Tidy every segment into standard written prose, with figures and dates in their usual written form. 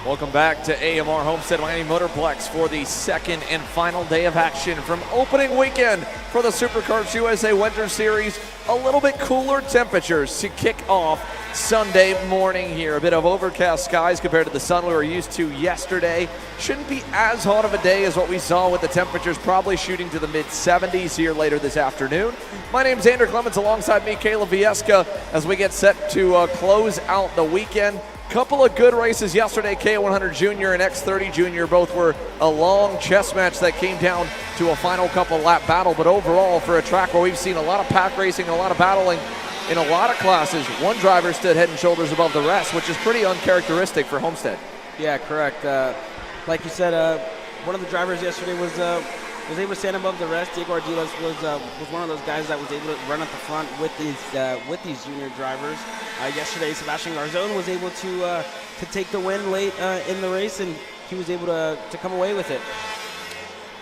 Welcome back to AMR Homestead-Miami Motorplex for the second and final day of action from opening weekend for the SuperCarts USA Winter Series. A little bit cooler temperatures to kick off Sunday morning here. A bit of overcast skies compared to the sun we were used to yesterday. Shouldn't be as hot of a day as what we saw with the temperatures probably shooting to the mid-70s here later this afternoon. My name's Andrew Clements, alongside me, Caleb Vieska, as we get set to close out the weekend. Couple of good races yesterday. KA100 Jr and X30 Jr both were a long chess match that came down to a final couple lap battle, but overall for a track where we've seen a lot of pack racing and a lot of battling in a lot of classes, one driver stood head and shoulders above the rest, which is pretty uncharacteristic for Homestead. Yeah, correct. Like you said, one of the drivers yesterday was able to stand above the rest. Diego Ardiles was one of those guys that was able to run at the front with these junior drivers. Yesterday, Sebastian Garzon was able to take the win late in the race, and he was able to come away with it.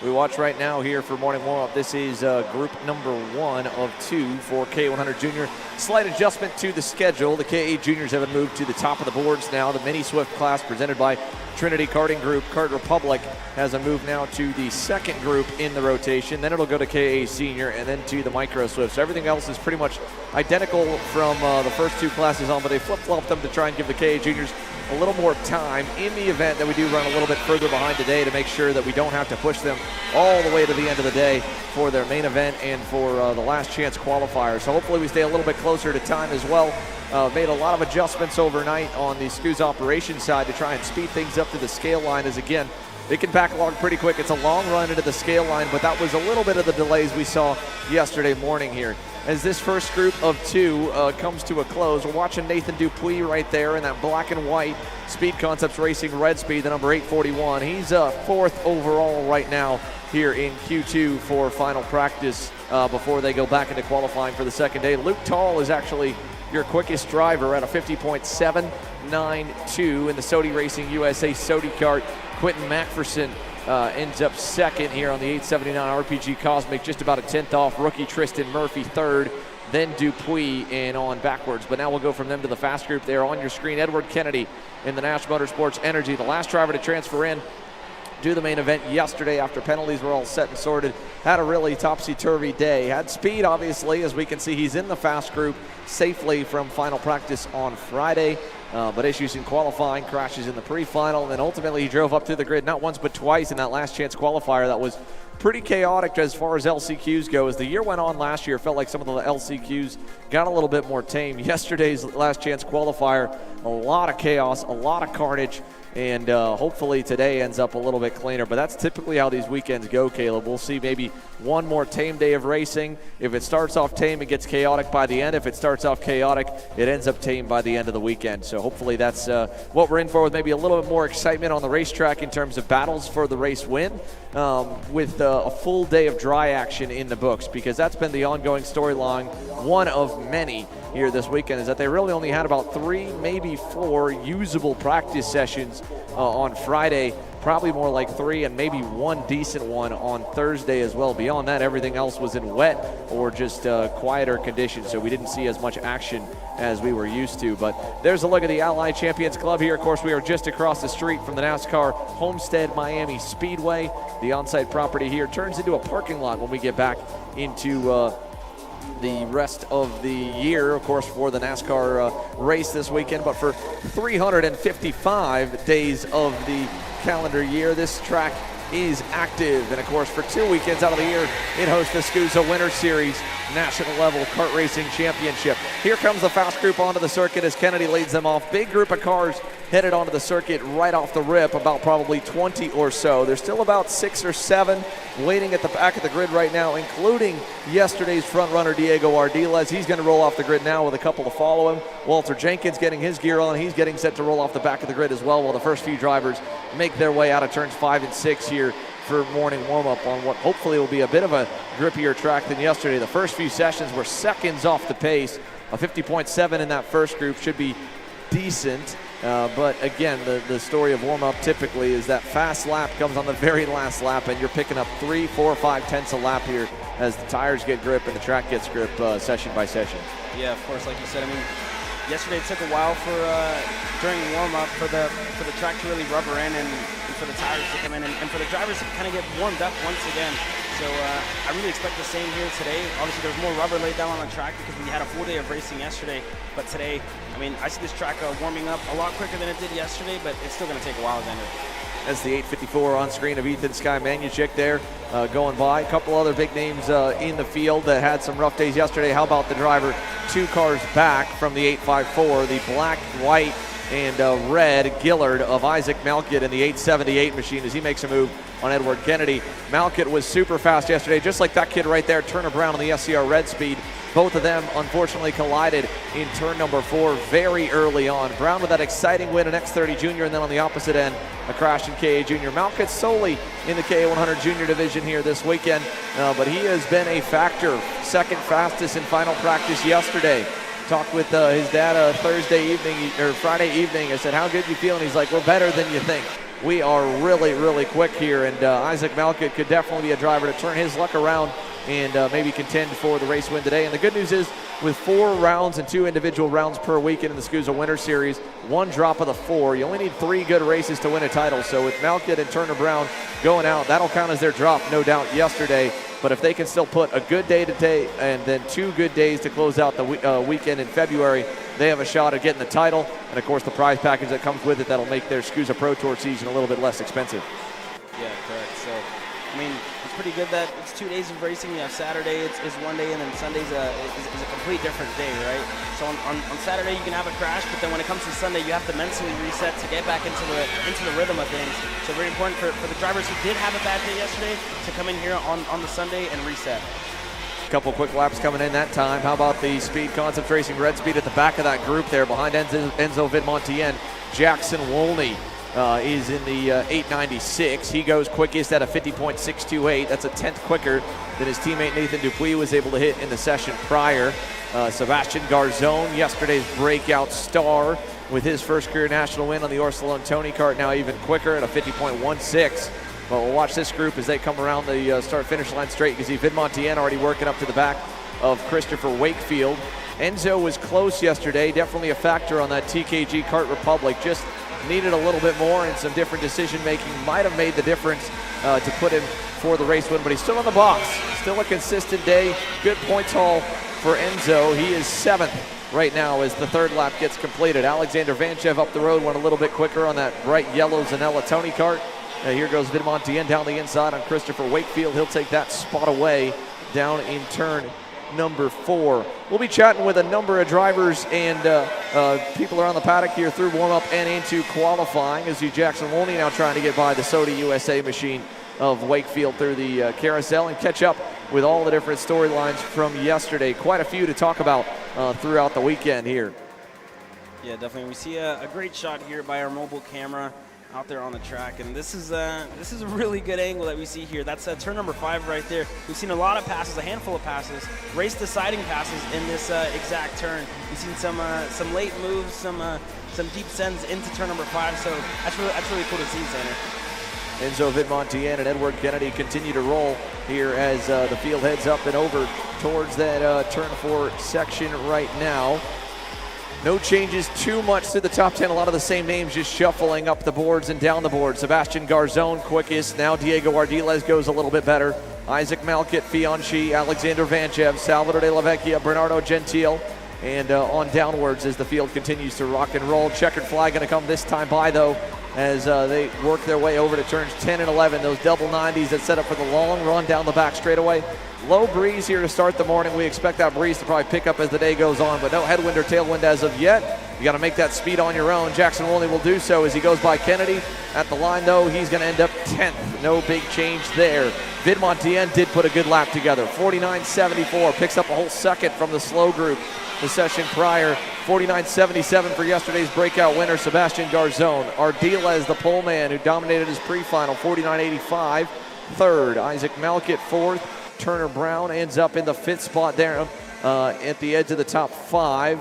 We watch right now here for morning warm-up. This is group number 1 of 2 for KA100 Jr. Slight adjustment to the schedule. The KA Juniors have been moved to the top of the boards now. The Mini Swift class presented by Trinity Karting Group, Kart Republic, has a move now to the second group in the rotation. Then it'll go to KA Senior and then to the Micro Swift. So everything else is pretty much identical from the first 2 classes on, but they flip-flopped them to try and give the KA Juniors a little more time in the event that we do run a little bit further behind today, to make sure that we don't have to push them all the way to the end of the day for their main event and for the last chance qualifier. So hopefully we stay a little bit closer to time as well. Made a lot of adjustments overnight on the SKUSA operations side to try and speed things up to the scale line, as again, they can back along pretty quick. It's a long run into the scale line, but that was a little bit of the delays we saw yesterday morning here. As this first group of 2 comes to a close, we're watching Nathan Dupuis right there in that black and white Speed Concepts Racing red speed, the number 841. He's 4th overall right now here in Q2 for final practice before they go back into qualifying for the second day. Luke Tall is actually your quickest driver at a 50.792 in the Sodi Racing USA Sodi Kart. Quentin Macpherson ends up second here on the 879 RPG Cosmic, just about a 10th off. Rookie Tristan Murphy third, then Dupuis and on backwards. But now we'll go from them to the fast group there on your screen. Edward Kennedy in the Nash Motorsports Energy, the last driver to transfer in to the main event yesterday after penalties were all set and sorted. Had a really topsy-turvy day. Had speed, obviously, as we can see he's in the fast group safely from final practice on Friday. But issues in qualifying, crashes in the pre-final, and then ultimately he drove up to the grid not once but twice in that last chance qualifier. That was pretty chaotic as far as LCQs go. As the year went on last year, it felt like some of the LCQs got a little bit more tame. Yesterday's last chance qualifier, a lot of chaos, a lot of carnage, and hopefully today ends up a little bit cleaner. But that's typically how these weekends go, Caleb. We'll see maybe one more tame day of racing. If it starts off tame, it gets chaotic by the end. If it starts off chaotic, it ends up tame by the end of the weekend. So hopefully that's what we're in for, with maybe a little bit more excitement on the racetrack in terms of battles for the race win, with a full day of dry action in the books, because that's been the ongoing storyline, one of many here this weekend, is that they really only had about 3, maybe 4 usable practice sessions on Friday. Probably more like 3 and maybe 1 decent one on Thursday as well. Beyond that, everything else was in wet or just quieter conditions, so we didn't see as much action as we were used to. But there's a look at the Allied Champions Club here. Of course, we are just across the street from the NASCAR Homestead-Miami Speedway. The on-site property here turns into a parking lot when we get back into the rest of the year, of course, for the NASCAR race this weekend. But for 355 days of the calendar year, this track is active. And of course, for 2 weekends out of the year, it hosts the SKUSA Winter Series National Level Kart Racing Championship. Here comes the fast group onto the circuit as Kennedy leads them off. Big group of cars headed onto the circuit right off the rip, about probably 20 or so. There's still about 6 or 7 waiting at the back of the grid right now, including yesterday's front runner Diego Ardiles. He's going to roll off the grid now with a couple to follow him. Walter Jenkins getting his gear on. He's getting set to roll off the back of the grid as well, while the first few drivers make their way out of turns 5 and 6 here for morning warm-up on what hopefully will be a bit of a grippier track than yesterday. The first few sessions were seconds off the pace. A 50.7 in that first group should be decent. But again, the story of warm-up typically is that fast lap comes on the very last lap, and you're picking up 3, 4, 5 tenths a lap here as the tires get grip and the track gets grip session by session. Yeah, of course, like you said, I mean, yesterday it took a while for during warm-up for the track to really rubber in and for the tires to come in and for the drivers to kind of get warmed up once again. So I really expect the same here today. Obviously, there's more rubber laid down on the track because we had a full day of racing yesterday. But today, I mean, I see this track warming up a lot quicker than it did yesterday, but it's still going to take a while, Xander. That's the 854 on screen of Ethan Sky Manuchik there going by. A couple other big names in the field that had some rough days yesterday. How about the driver 2 cars back from the 854, the black, white, and red Gillard of Isaac Malkett in the 878 machine as he makes a move on Edward Kennedy. Malkett was super fast yesterday, just like that kid right there, Turner Brown on the SCR Red Speed. Both of them unfortunately collided in turn number 4 very early on. Brown with that exciting win in X30 Jr, and then on the opposite end, a crash in KA Jr. Malkett solely in the KA100 Jr division here this weekend, but he has been a factor. Second fastest in final practice yesterday. Talked with his dad Thursday evening, or Friday evening. I said, how good you feel? And he's like, we're better than you think. We are really, really quick here, and Isaac Malkett could definitely be a driver to turn his luck around and maybe contend for the race win today. And the good news is, with 4 rounds and 2 individual rounds per weekend in the SKUSA Winter Series, 1 drop of the 4, you only need 3 good races to win a title. So with Malkett and Turner Brown going out, that'll count as their drop, no doubt, yesterday. But if they can still put a good day today and then 2 good days to close out the weekend in February, they have a shot at getting the title. And of course, the prize package that comes with it, that'll make their SKUSA Pro Tour season a little bit less expensive. Yeah, correct. So, I mean, it's pretty good that it's 2 days of racing. You have Saturday is 1 day, and then Sunday's is a complete different day, right? So on Saturday you can have a crash, but then when it comes to Sunday, you have to mentally reset to get back into the rhythm of things. So very important for the drivers who did have a bad day yesterday to come in here on the Sunday and reset. Couple quick laps coming in that time. How about the Speed Concepts Racing Red Speed at the back of that group there behind Enzo Vidmontien? Jackson Wolney is in the 896. He goes quickest at a 50.628. That's a 10th quicker than his teammate Nathan Dupuis was able to hit in the session prior. Sebastian Garzone, yesterday's breakout star, with his first career national win on the Orsolone Tony Kart, now even quicker at a 50.16. But we'll watch this group as they come around the start-finish line straight. You can see Vidmontien already working up to the back of Christopher Wakefield. Enzo was close yesterday, definitely a factor on that TKG Kart Republic. Just needed a little bit more, and some different decision-making might have made the difference to put him for the race win, but he's still in the box. Still a consistent day. Good points haul for Enzo. He is 7th right now as the 3rd lap gets completed. Alexander Vanchev up the road, went a little bit quicker on that bright yellow Zanella Tony Kart. Here goes Vidmontien down the inside on Christopher Wakefield. He'll take that spot away down in turn number 4. We'll be chatting with a number of drivers and people around the paddock here through warm-up and into qualifying, as Jackson Wolney now trying to get by the Soda USA machine of Wakefield through the carousel and catch up with all the different storylines from yesterday. Quite a few to talk about throughout the weekend here. Yeah, definitely. We see a great shot here by our mobile camera out there on the track, and this is a really good angle that we see here. That's turn number 5 right there. We've seen a lot of passes, a handful of passes, race deciding passes in this exact turn. We've seen some late moves, some deep sends into turn number 5. So that's really cool to see, Xander. Enzo Vidmontien and Edward Kennedy continue to roll here as the field heads up and over towards that turn 4 section right now. No changes too much to the top 10. A lot of the same names just shuffling up the boards and down the board. Sebastian Garzone quickest. Now Diego Ardiles goes a little bit better. Isaac Malkett, Fianchi, Alexander Vanchev, Salvador de la Vecchia, Bernardo Gentile, and on downwards as the field continues to rock and roll. Checkered flag going to come this time by, though, as they work their way over to turns 10 and 11. Those double 90s that set up for the long run down the back straightaway. Low breeze here to start the morning. We expect that breeze to probably pick up as the day goes on, but no headwind or tailwind as of yet. You got to make that speed on your own. Jackson Wolney will do so as he goes by Kennedy. At the line, though, he's going to end up 10th. No big change there. Vidmontien did put a good lap together. 49.74, picks up a whole second from the slow group the session prior. 49.77 for yesterday's breakout winner, Sebastian Garzone. Ardiles, the pole man who dominated his pre-final, 49.85. Third, Isaac Malkett, 4th. Turner Brown ends up in the 5th spot there at the edge of the top 5.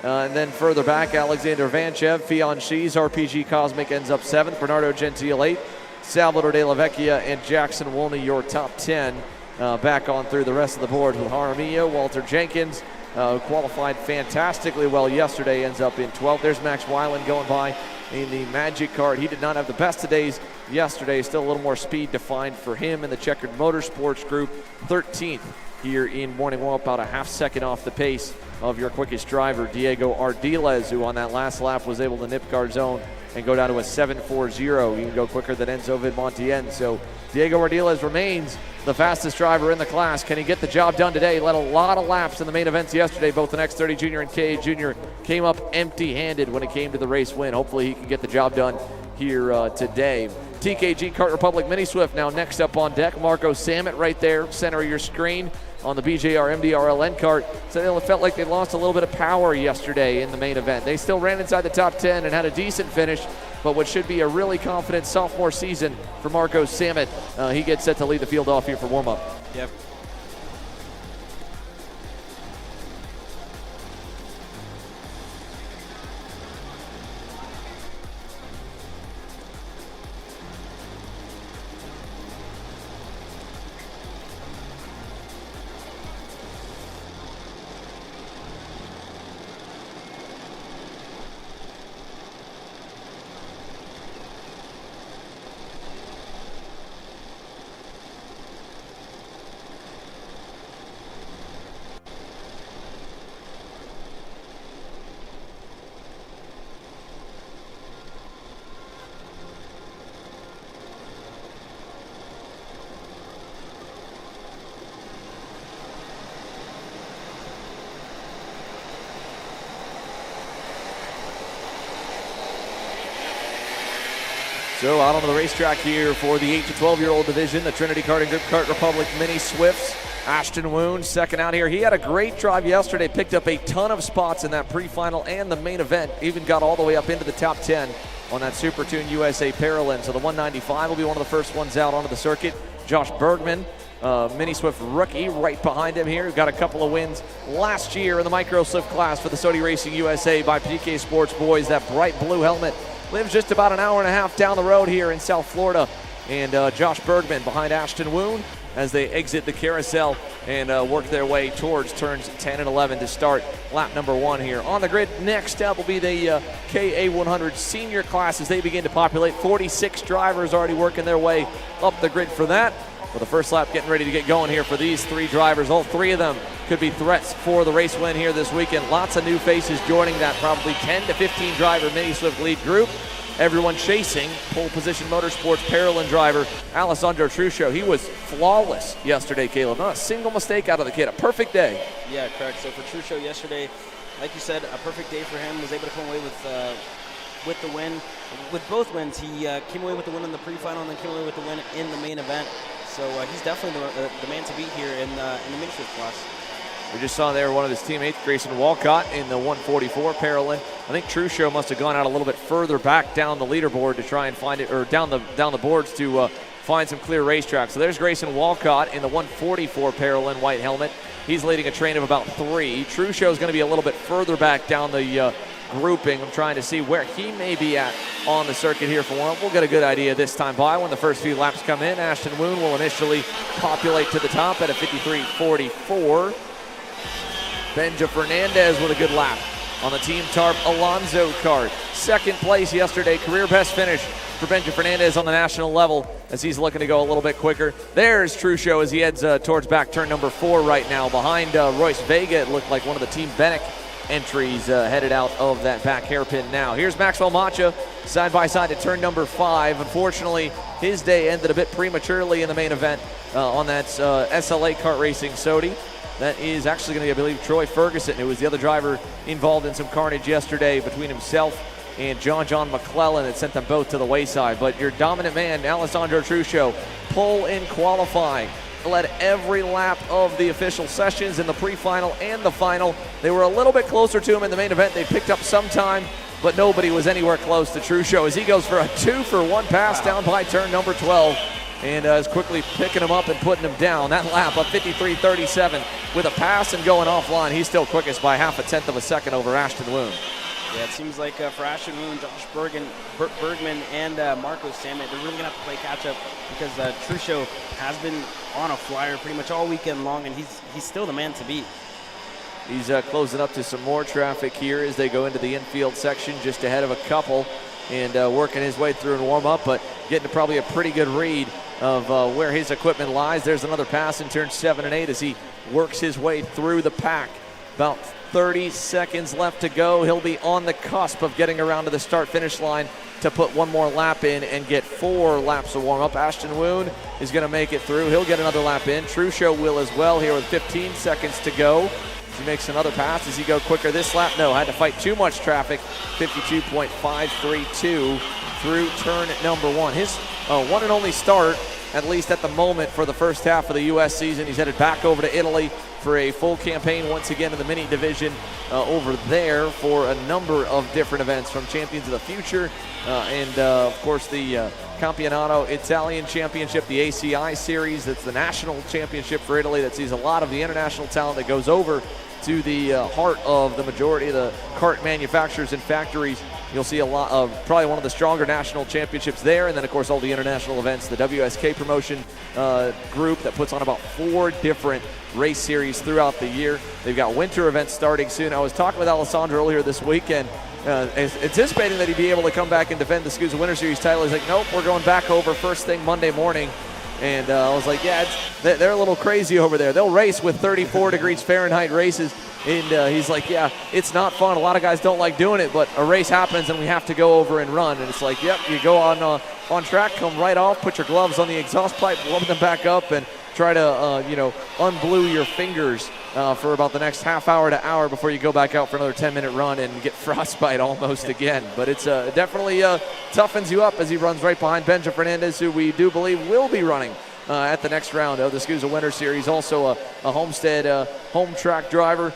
And then further back, Alexander Vanchev, Fianchi's RPG Cosmic ends up 7th. Bernardo Gentile 8th. Salvador de la Vecchia and Jackson Wolney, your top 10. Back on through the rest of the board with Jaramillo, Walter Jenkins, who qualified fantastically well yesterday, ends up in 12th. There's Max Weiland going by in the Magic Kart. He did not have the best of days yesterday. Still a little more speed defined for him in the Checkered Motorsports Group. 13th here in morning warm-up, about a half second off the pace of your quickest driver, Diego Ardiles, who on that last lap was able to nip guard zone and go down to a 7.40. You can go quicker than Enzo Vidmontien. So Diego Ardiles remains the fastest driver in the class. Can he get the job done today? Led a lot of laps in the main events yesterday. Both an X30 Jr and KA Jr came up empty-handed when it came to the race win. Hopefully he can get the job done here today. TKG Kart Republic Mini Swift now next up on deck. Marco Samet right there, center of your screen on the BJR MDRLN kart. So it felt like they lost a little bit of power yesterday in the main event. They still ran inside the top 10 and had a decent finish, but what should be a really confident sophomore season for Marco Samet. He gets set to lead the field off here for warm-up. Yep. So out on the racetrack here for the 8 to 12-year-old division, the Trinity Karting Group Kart Republic Mini Swifts. Ashton Woon second out here. He had a great drive yesterday, picked up a ton of spots in that pre-final and the main event, even got all the way up into the top 10 on that Super Tune USA Paralyn. So the 195 will be one of the first ones out onto the circuit. Josh Bergman, Mini Swift rookie, right behind him here. Got a couple of wins last year in the Micro Swift class for the Sodi Racing USA by PK Sports Boys. That bright blue helmet lives just about an hour and a half down the road here in South Florida. And Josh Bergman behind Ashton Woon as they exit the carousel and work their way towards turns 10 and 11 to start lap number 1 here. On the grid next up will be the KA100 Sr class as they begin to populate. 46 drivers already working their way up the grid for that. Well, the first lap getting ready to get going here for these 3 drivers. All 3 of them could be threats for the race win here this weekend. Lots of new faces joining that probably 10 to 15 driver Mini Swift lead group. Everyone chasing pole position motorsports Paralyn driver Alessandro Truccio. He was flawless yesterday, Caleb. Not a single mistake out of the kid. A perfect day. Yeah, correct. So for Truccio yesterday, like you said, a perfect day for him. Was able to come away with the win. With both wins, he came away with the win in the pre-final and then came away with the win in the main event. So he's definitely the man to beat here in the Mini Swift class. We just saw there one of his teammates, Grayson Walcott, in the 144 Paralyn. I think Truccio must have gone out a little bit further back down the leaderboard to try and find it, or down the boards to find some clear racetracks. So there's Grayson Walcott in the 144 Paralyn white helmet. He's leading a train of about 3. Truccio is going to be a little bit further back down the grouping. I'm trying to see where he may be at on the circuit here for one. We'll get a good idea this time by when the first few laps come in. Ashton Woon will initially populate to the top at a 53.44. Benja Fernandez with a good lap on the Team Tarp Alonso kart. Second place yesterday, career best finish for Benja Fernandez on the national level as he's looking to go a little bit quicker. There's Truccio as he heads towards back turn number 4 right now. Behind Royce Vega, it looked like one of the Team Benek entries headed out of that back hairpin now. Here's Maxwell Macha side by side at turn number 5. Unfortunately, his day ended a bit prematurely in the main event on that SLA kart racing Sodi. That is actually going to be, I believe, Troy Ferguson, who was the other driver involved in some carnage yesterday between himself and John McClellan. That sent them both to the wayside. But your dominant man, Alessandro Truccio, pole in qualifying. Led every lap of the official sessions in the pre-final and the final. They were a little bit closer to him in the main event. They picked up some time, but nobody was anywhere close to Truccio as he goes for a 2-for-1 pass down by turn number 12. And is quickly picking him up and putting him down. That lap up 53.37 with a pass and going offline. He's still quickest by 0.5 of a second over Ashton Woon. Yeah, it seems like for Ashton Woon, Josh Bergman, and Marco Samet, they're really going to have to play catch-up because Truccio has been on a flyer pretty much all weekend long, and he's still the man to beat. He's closing up to some more traffic here as they go into the infield section, just ahead of a couple, and working his way through and warm up, but getting to probably a pretty good read of where his equipment lies. There's another pass in turn 7 and 8 as he works his way through the pack. About 30 seconds left to go. He'll be on the cusp of getting around to the start-finish line to put one more lap in and get 4 laps of warm-up. Ashton Woon is going to make it through. He'll get another lap in. Truchot will as well here with 15 seconds to go. He makes another pass. Does he go quicker this lap? No, had to fight too much traffic. 52.532 through turn number 1. His one and only start, at least at the moment, for the first half of the U.S. season. He's headed back over to Italy for a full campaign once again in the mini division over there for a number of different events, from Champions of the Future and of course the Campionato Italian Championship, the ACI Series. That's the national championship for Italy that sees a lot of the international talent that goes over to the heart of the majority of the kart manufacturers and factories. You'll see a lot of probably one of the stronger national championships there, and then of course all the international events. The WSK promotion group that puts on about 4 different race series throughout the year. They've got winter events starting soon. I was talking with Alessandro earlier this weekend, anticipating that he'd be able to come back and defend the SKUSA Winter Series title. He's like, nope, we're going back over first thing Monday morning. And I was like, yeah, they're a little crazy over there. They'll race with 34 degrees Fahrenheit races. And he's like, yeah, it's not fun. A lot of guys don't like doing it, but a race happens and we have to go over and run. And it's like, yep, you go on track, come right off, put your gloves on the exhaust pipe, warm them back up, and try to, unblue your fingers for about the next half hour to hour before you go back out for another 10-minute run and get frostbite almost again. But it's definitely toughens you up as he runs right behind Benja Fernandez, who we do believe will be running at the next round of the SKUSA Winter Series. Also a Homestead home track driver.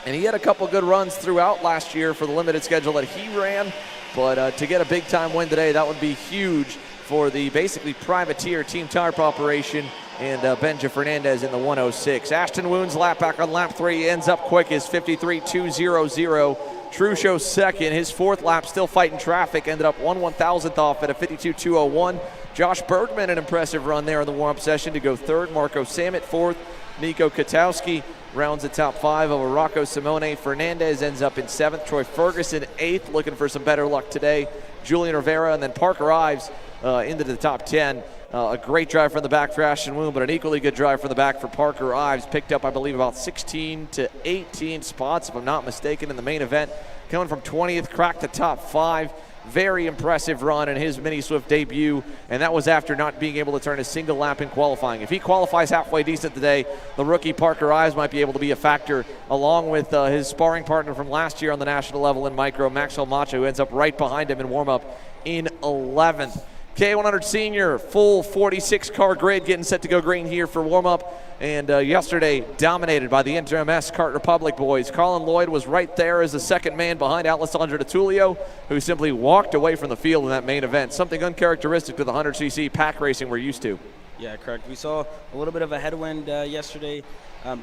And he had a couple good runs throughout last year for the limited schedule that he ran. But to get a big-time win today, that would be huge for the basically privateer Team Tarp operation and Benja Fernandez in the 106. Ashton Woon's lap back on lap 3 ends up quick is 53.200. Truchot second. His 4th lap still fighting traffic. Ended up 1/1000th off at a 52.201. Josh Bergman, an impressive run there in the warm-up session to go 3rd. Marco Samet 4th. Nico Katowski rounds the top 5 over Rocco Simone. Fernandez ends up in 7th. Troy Ferguson 8th, looking for some better luck today. Julian Rivera and then Parker Ives into the top 10. A great drive from the back for Ashton Woon, but an equally good drive from the back for Parker Ives. Picked up, I believe, about 16 to 18 spots, if I'm not mistaken, in the main event. Coming from 20th, cracked the top 5. Very impressive run in his Mini Swift debut, and that was after not being able to turn a single lap in qualifying. If he qualifies halfway decent today, the rookie Parker Ives might be able to be a factor, along with his sparring partner from last year on the national level in micro, Maxwell Macho, who ends up right behind him in warm-up in 11th. KA100 Sr, full 46-car grid getting set to go green here for warm-up. And yesterday, dominated by the Inter-MS Kart Republic boys. Colin Lloyd was right there as the second man behind Alessandro D'Attulio, who simply walked away from the field in that main event. Something uncharacteristic to the 100cc pack racing we're used to. Yeah, correct. We saw a little bit of a headwind yesterday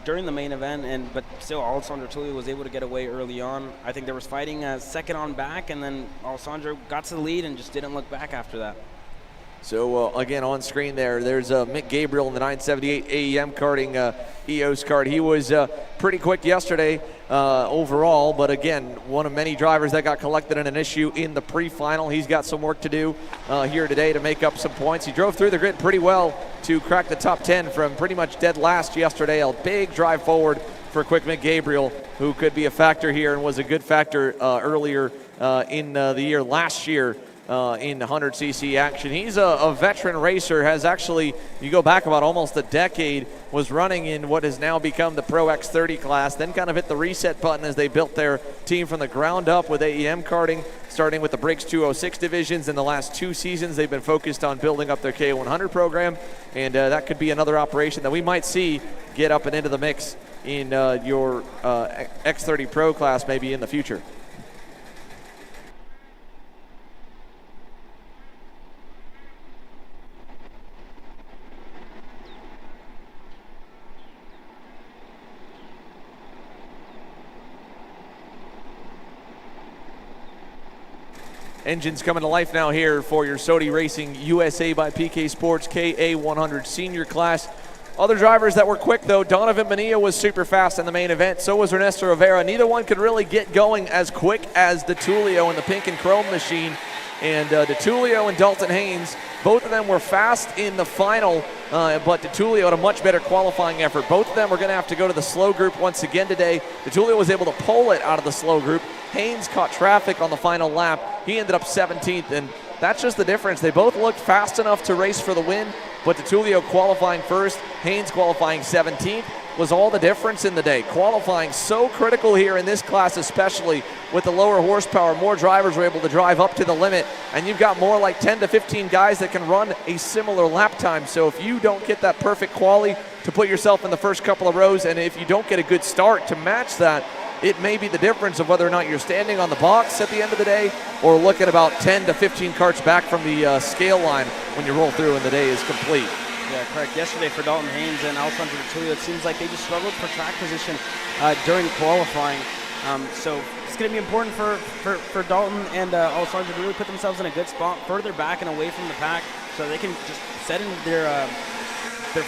during the main event, but still Alessandro D'Attulio was able to get away early on. I think there was fighting second on back, and then Alessandro got to the lead and just didn't look back after that. So again, on screen there's Mick Gabriel in the 978 AEM karting EOS kart. He was pretty quick yesterday overall, but again, one of many drivers that got collected in an issue in the pre-final. He's got some work to do here today to make up some points. He drove through the grid pretty well to crack the top 10 from pretty much dead last yesterday. A big drive forward for quick Mick Gabriel, who could be a factor here and was a good factor earlier in the year last year. In 100cc action. He's a veteran racer, has actually, you go back about almost a decade, was running in what has now become the Pro X30 class, then kind of hit the reset button as they built their team from the ground up with AEM karting, starting with the Briggs 206 divisions. In the last 2 seasons, they've been focused on building up their KA100 program, and that could be another operation that we might see get up and into the mix in your X30 Pro class maybe in the future. Engines coming to life now here for your Sodi Racing USA by PK Sports KA100 Sr class. Other drivers that were quick, though, Donovan Bonilla was super fast in the main event. So was Ernesto Rivera. Neither one could really get going as quick as DeTulio in the pink and chrome machine. And DeTulio and Dalton Haynes, both of them were fast in the final, but DeTulio had a much better qualifying effort. Both of them were going to have to go to the slow group once again today. DeTulio was able to pole it out of the slow group. Haynes caught traffic on the final lap. He ended up 17th, and that's just the difference. They both looked fast enough to race for the win, but DeTulio qualifying first, Haynes qualifying 17th. Was all the difference in the day. Qualifying so critical here in this class, especially with the lower horsepower. More drivers were able to drive up to the limit, and you've got more like 10 to 15 guys that can run a similar lap time. So if you don't get that perfect quali to put yourself in the first couple of rows, and if you don't get a good start to match that, it may be the difference of whether or not you're standing on the box at the end of the day or looking about 10 to 15 carts back from the scale line when you roll through and the day is complete. Yeah, correct. Yesterday for Dalton Haynes and Alessandro DeTulio, it seems like they just struggled for track position during qualifying. So it's going to be important for Dalton and Alessandro to really put themselves in a good spot, further back and away from the pack, so they can just set in their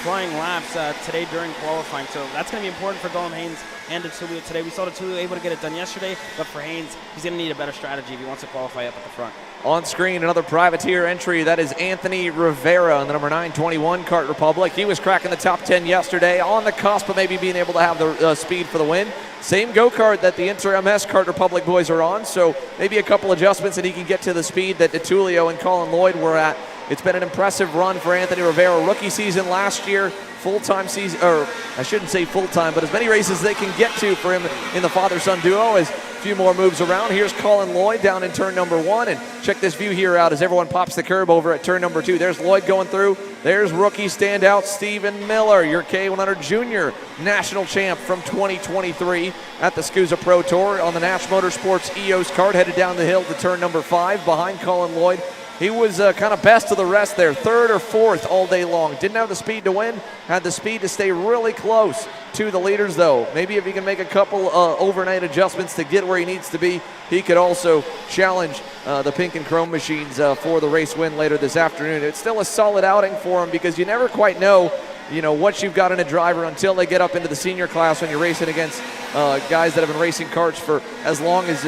flying laps today during qualifying. So that's going to be important for Dalton Haynes and DeTulio today. We saw DeTulio able to get it done yesterday, but for Haynes, he's going to need a better strategy if he wants to qualify up at the front. On screen, another privateer entry. That is Anthony Rivera in the number 921 Kart Republic. He was cracking the top 10 yesterday, on the cusp of maybe being able to have the speed for the win. Same go-kart that the Inter-MS Kart Republic boys are on, so maybe a couple adjustments and he can get to the speed that DeTulio and Colin Lloyd were at. It's been an impressive run for Anthony Rivera. Rookie season last year, full-time season, or I shouldn't say full-time, but as many races as they can get to for him in the father-son duo. As a few more moves around. Here's Colin Lloyd down in turn number 1, and check this view here out as everyone pops the curb over at turn number 2. There's Lloyd going through. There's rookie standout Stephen Miller, your KA100 Jr national champ from 2023 at the SKUSA Pro Tour on the Nash Motorsports EOS kart, headed down the hill to turn number 5 behind Colin Lloyd. He was kind of best of the rest there, 3rd or 4th all day long. Didn't have the speed to win, had the speed to stay really close to the leaders though. Maybe if he can make a couple overnight adjustments to get where he needs to be, he could also challenge the pink and chrome machines for the race win later this afternoon. It's still a solid outing for him because you never quite know what you've got in a driver until they get up into the senior class when you're racing against guys that have been racing karts for as long as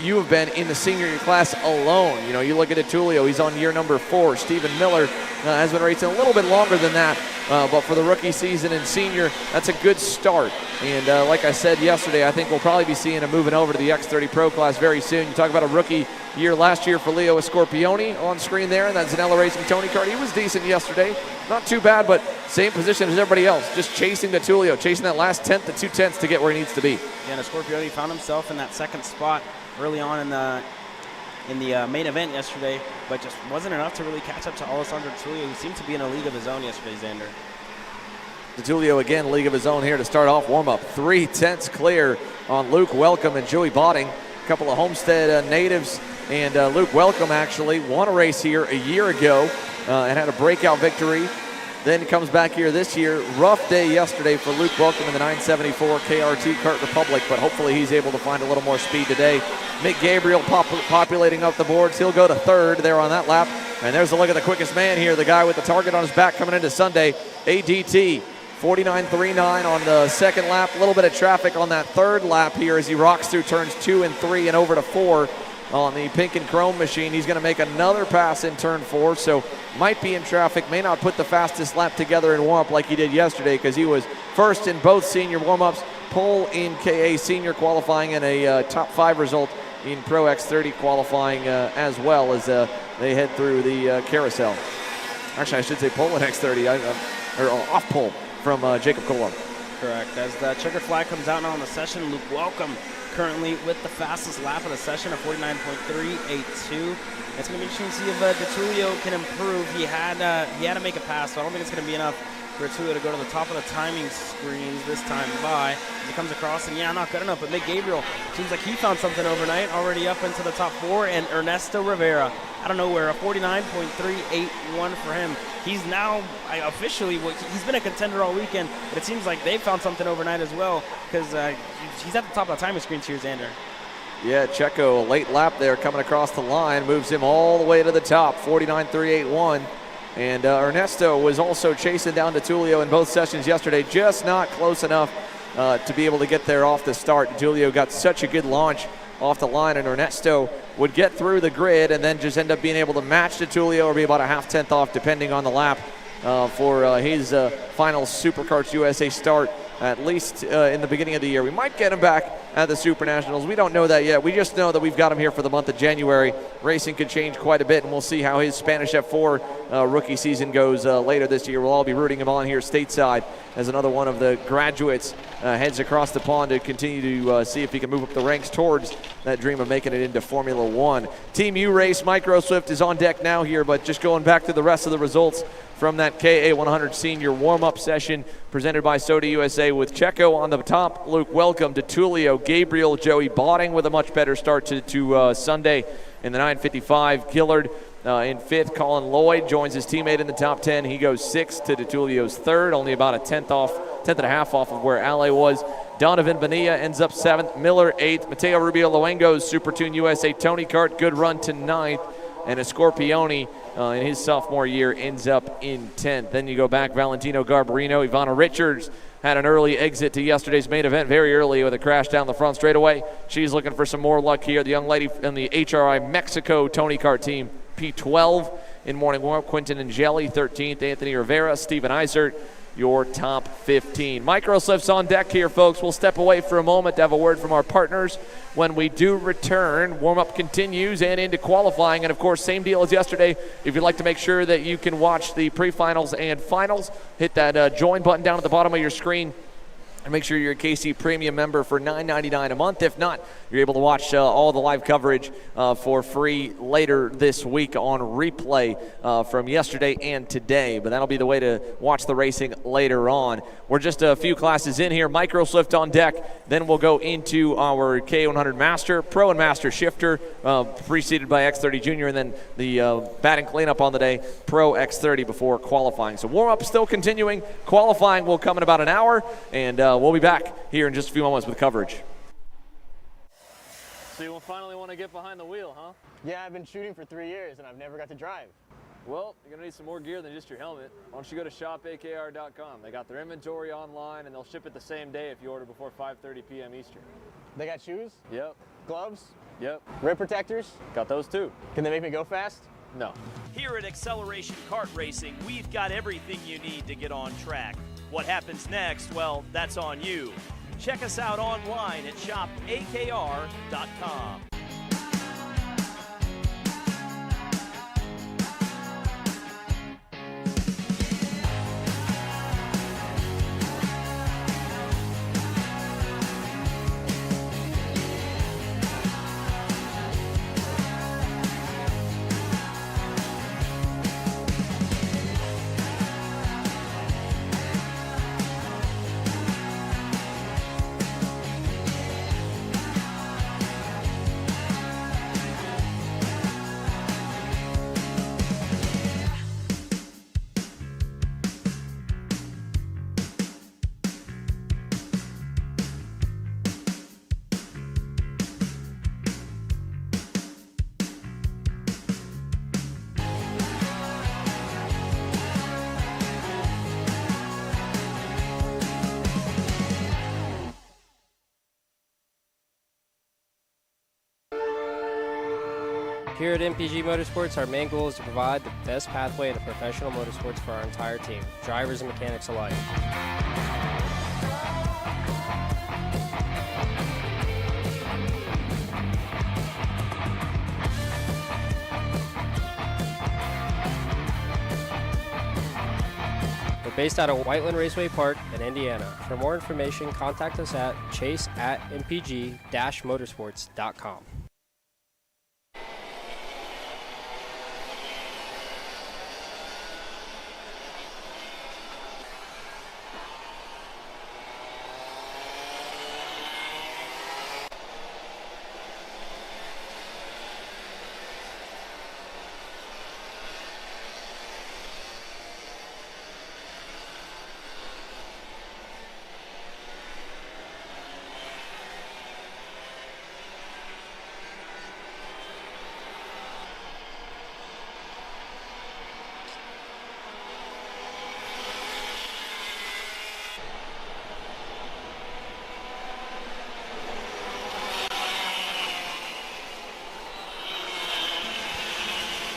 you have been in the senior class alone. You look at DeTulio, he's on year number 4. Stephen Miller has been racing a little bit longer than that, but for the rookie season and senior, that's a good start. And like I said yesterday, I think we'll probably be seeing him moving over to the X30 Pro class very soon. You talk about a rookie year last year for Leo Scorpioni on screen there, and that's Zanella Racing Tony Kart. He was decent yesterday, not too bad, but same position as everybody else, just chasing DeTulio, chasing that last 10th to 2 tenths to get where he needs to be. Yeah, and Scorpioni found himself in that second spot early on in the main event yesterday, but just wasn't enough to really catch up to Alessandro DeTulio, who seemed to be in a league of his own yesterday, Xander. DeTulio again, league of his own here to start off warm-up. 3 tenths clear on Luke Welcome and Joey Botting. A couple of Homestead natives, and Luke Welcome actually won a race here a year ago and had a breakout victory. Then comes back here this year. Rough day yesterday for Luke Welcome in the 974 KRT Kart Republic, but hopefully he's able to find a little more speed today. Mick Gabriel populating up the boards. He'll go to 3rd there on that lap. And there's a look at the quickest man here, the guy with the target on his back coming into Sunday, ADT. 49.39 on the 2nd lap. A little bit of traffic on that 3rd lap here as he rocks through turns 2 and 3 and over to 4 on the pink and chrome machine. He's going to make another pass in turn 4, so might be in traffic, may not put the fastest lap together in warm-up like he did yesterday because he was first in both senior warm-ups, pole in KA Sr Qualifying, and a top 5 result in Pro X30 qualifying as well as they head through the carousel. Actually, I should say pole in X30, or off pole from Jacob Colon. Correct. As the checker flag comes out now on the session, Luke Welcome currently with the fastest lap of the session of 49.382. It's going to be interesting to see if DeTulio can improve. He had to make a pass, so I don't think it's going to be enough for DeTulio to go to the top of the timing screens this time by. As he comes across, and yeah, not good enough, but Mick Gabriel seems like he found something overnight, already up into the top 4, and Ernesto Rivera, out of nowhere, a 49.381 for him. He's now officially, he's been a contender all weekend, but it seems like they found something overnight as well, because he's at the top of the timing screens here, Xander. Yeah, Checo, a late lap there coming across the line, moves him all the way to the top, 49.381. And Ernesto was also chasing down DeTulio in both sessions yesterday, just not close enough to be able to get there off the start. DeTulio got such a good launch off the line, and Ernesto would get through the grid and then just end up being able to match DeTulio or be about a half-tenth off depending on the lap for his final SuperKarts USA start, at least in the beginning of the year. We might get him back at the Super Nationals. We don't know that yet. We just know that we've got him here for the month of January. Racing could change quite a bit, and we'll see how his Spanish F4 rookie season goes later this year. We'll all be rooting him on here stateside as another one of the graduates heads across the pond to continue to see if he can move up the ranks towards that dream of making it into Formula One. Team U race, Micro Swift is on deck now here, but just going back to the rest of the results from that KA100 Sr Warm-Up session presented by Soda USA with Checo on the top. Luke Welcome, DeTulio, Gabriel, Joey Botting with a much better start to Sunday in the 955. Gillard in fifth. Colin Lloyd joins his teammate in the top 10. He goes sixth to DeTulio's third, only about a tenth and a half off of where Ale was. Donovan Bonilla ends up seventh. Miller eighth. Mateo Rubio Luengo's Super Tune USA Tony Kart, good run to ninth. And a Scorpione in his sophomore year ends up in 10th. Then you go back, Valentino Garbarino. Ivana Richards had an early exit to yesterday's main event very early with a crash down the front straightaway. She's looking for some more luck here. The young lady in the HRI Mexico Tony Kart team, P12 in morning warm-up. Quentin Angeli, 13th. Anthony Rivera, Steven Eisert, your top 15. Microswift's on deck here, folks. We'll step away for a moment to have a word from our partners. When we do return, warm-up continues and into qualifying. And, of course, same deal as yesterday. If you'd like to make sure that you can watch the pre-finals and finals, hit that join button down at the bottom of your screen. And make sure you're a KC Premium member for $9.99 a month. If not, you're able to watch all the live coverage for free later this week on replay from yesterday and today. But that'll be the way to watch the racing later on. We're just a few classes in here. Micro Swift on deck. Then we'll go into our KA100 Master, Pro and Master Shifter, preceded by X30 Jr. And then the batting cleanup on the day, Pro X30 before qualifying. So warm-up still continuing. Qualifying will come in about an hour. And we'll be back here in just a few moments with coverage. So you finally want to get behind the wheel, huh? Yeah, I've been shooting for 3 years and I've never got to drive. Well, you're going to need some more gear than just your helmet. Why don't you go to shopakr.com. They got their inventory online and they'll ship it the same day if you order before 5:30 p.m. Eastern. They got shoes? Yep. Gloves? Yep. Rib protectors? Got those too. Can they make me go fast? No. Here at Acceleration Kart Racing, we've got everything you need to get on track. What happens next, well, that's on you. Check us out online at shopakr.com. Here at MPG Motorsports, our main goal is to provide the best pathway to professional motorsports for our entire team, drivers and mechanics alike. We're based out of Whiteland Raceway Park in Indiana. For more information, contact us at chase@mpg-motorsports.com.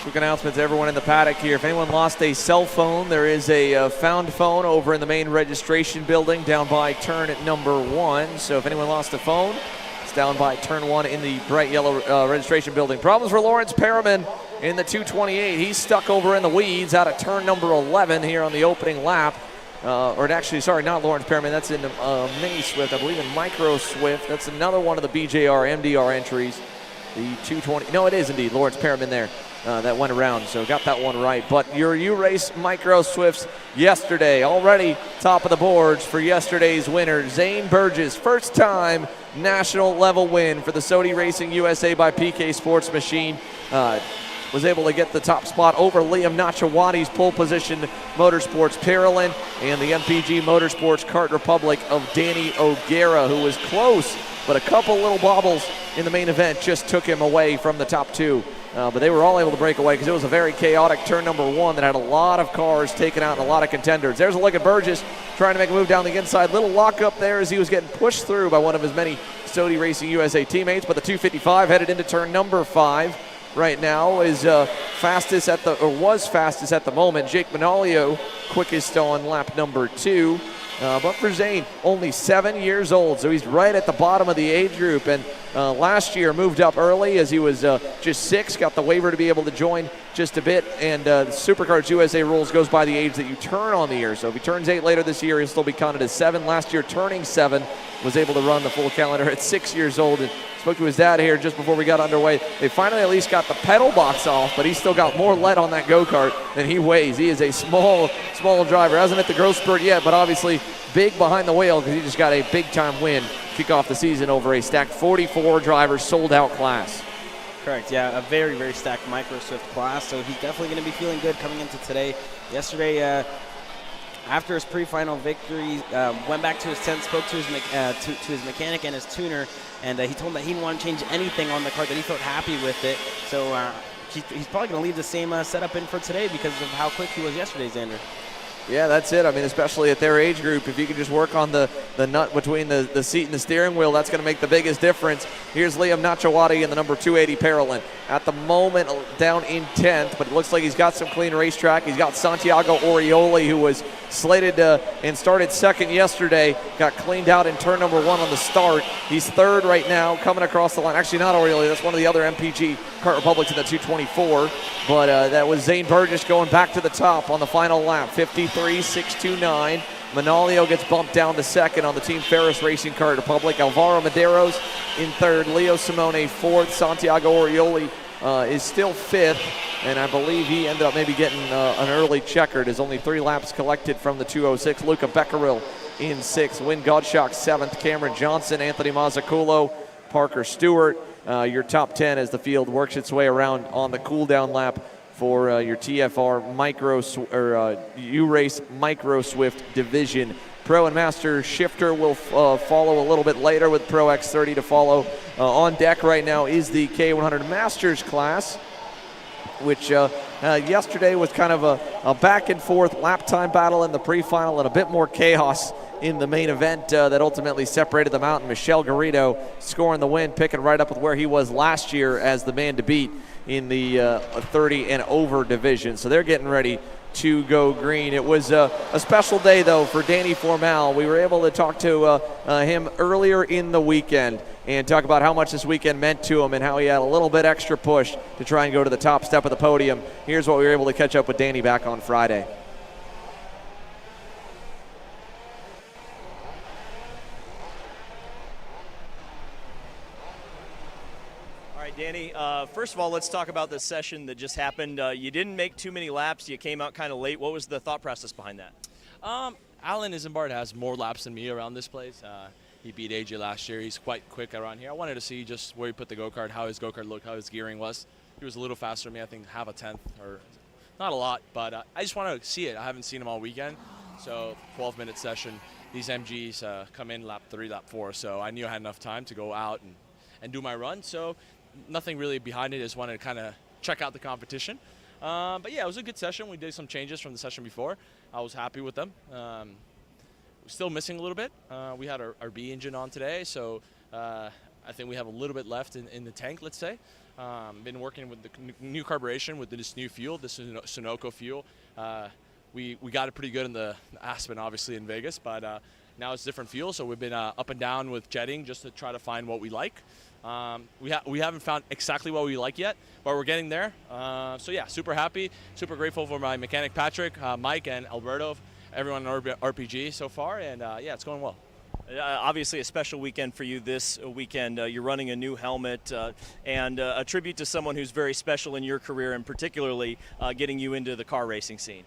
Quick announcement to everyone in the paddock here. If anyone lost a cell phone, there is a found phone over in the main registration building down by turn at number 1. So if anyone lost a phone, it's down by turn 1 in the bright yellow registration building. Problems for Lawrence Perriman in the 228. He's stuck over in the weeds out of turn number 11 here on the opening lap. Or actually, sorry, not Lawrence Perriman. That's in Mini Swift, I believe in Micro Swift. That's another one of the BJR, MDR entries. The 220. No, it is indeed Lawrence Perriman there. That went around, so got that one right. But your U-Race Micro Swifts yesterday, already top of the boards for yesterday's winner, Zane Burgess. First time national level win for the Sodi Racing USA by PK Sports Machine. Was able to get the top spot over Liam Nachawati's pole position Motorsports Parolin and the MPG Motorsports Kart Republic of Danny O'Gara, who was close, but a couple little bobbles in the main event just took him away from the top 2. But they were all able to break away because it was a very chaotic turn number 1 that had a lot of cars taken out and a lot of contenders. There's a look at Burgess trying to make a move down the inside. Little lock up there as he was getting pushed through by one of his many Sodi Racing USA teammates. But the 255 headed into turn number 5 right now is fastest at the, or was fastest at the moment. Jake Manolio quickest on lap number 2. But for Zane, only 7 years old, so he's right at the bottom of the age group. And last year moved up early as he was just 6, got the waiver to be able to join just a bit. And the Supercars USA rules goes by the age that you turn on the year. So if he turns 8 later this year, he'll still be counted as 7. Last year, turning 7, was able to run the full calendar at 6 years old. And spoke to his dad here just before we got underway. They finally at least got the pedal box off, but he's still got more lead on that go-kart than he weighs. He is a small driver. Hasn't hit the growth spurt yet, but obviously big behind the wheel because he just got a big-time win kick off the season over a stacked 44 driver sold-out class. Correct, yeah, a very, very stacked Micro Swift class, so he's definitely going to be feeling good coming into today. Yesterday, after his pre-final victory, went back to his tent, spoke to his mechanic and his tuner, and he told him that he didn't want to change anything on the kart, that he felt happy with it. So he's probably going to leave the same setup in for today because of how quick he was yesterday, Xander. Yeah, that's it. I mean, especially at their age group, if you can just work on the nut between the seat and the steering wheel, that's going to make the biggest difference. Here's Liam Nachawati in the number 280 Parolin. At the moment, down in 10th, but it looks like he's got some clean racetrack. He's got Santiago Orioli, who was slated and started 2nd yesterday, got cleaned out in turn number 1 on the start. He's 3rd right now, coming across the line. Actually, not Orioli. That's one of the other MPG Kart Republics in the 224. But that was Zane Burgess going back to the top on the final lap, 53.629. Manolio gets bumped down to 2nd on the Team Ferris Racing Kart Republic. Alvaro Medeiros in 3rd. Leo Simone 4th. Santiago Orioli is still 5th. And I believe he ended up maybe getting an early checkered. There's only 3 laps collected from the 206. Luca Becquerel in 6th. Win Gottschalk 7th. Cameron Johnson, Anthony Mazzuccolo, Parker Stewart. Your top 10 as the field works its way around on the cool-down lap for your TFR Micro or U-Race Micro Swift division. Pro and Master Shifter will follow a little bit later with Pro X30 to follow. On deck right now is the KA100 Masters class, which yesterday was kind of a back-and-forth lap time battle in the pre-final and a bit more chaos in the main event that ultimately separated them out. And Michelle Garrido scoring the win, picking right up with where he was last year as the man to beat in the 30 and over division. So they're getting ready to go green. It was a special day, though, for Danny Formal. We were able to talk to him earlier in the weekend and talk about how much this weekend meant to him and how he had a little bit extra push to try and go to the top step of the podium. Here's what we were able to catch up with Danny back on Friday. Danny, first of all, let's talk about the session that just happened. You didn't make too many laps. You came out kind of late. What was the thought process behind that? Alan Isambard has more laps than me around this place. He beat AJ last year. He's quite quick around here. I wanted to see just where he put the go-kart, how his go-kart looked, how his gearing was. He was a little faster than me, I think half a tenth, or not a lot, but I just want to see it. I haven't seen him all weekend. So 12-minute session. These MGs come in lap 3, lap 4, so I knew I had enough time to go out and do my run. So nothing really behind it. Just wanted to kind of check out the competition. But yeah, it was a good session. We did some changes from the session before. I was happy with them. Still missing a little bit. We had our B engine on today, so I think we have a little bit left in the tank, let's say. Been working with the new carburation with this new fuel, this Sunoco fuel. We got it pretty good in the Aspen, obviously, in Vegas, but now it's different fuel, so we've been up and down with jetting just to try to find what we like. We haven't found exactly what we like yet, but we're getting there. So yeah, super happy, super grateful for my mechanic Patrick, Mike, and Alberto, everyone in RPG so far, and yeah, it's going well. Obviously a special weekend for you this weekend. You're running a new helmet and a tribute to someone who's very special in your career, and particularly getting you into the car racing scene.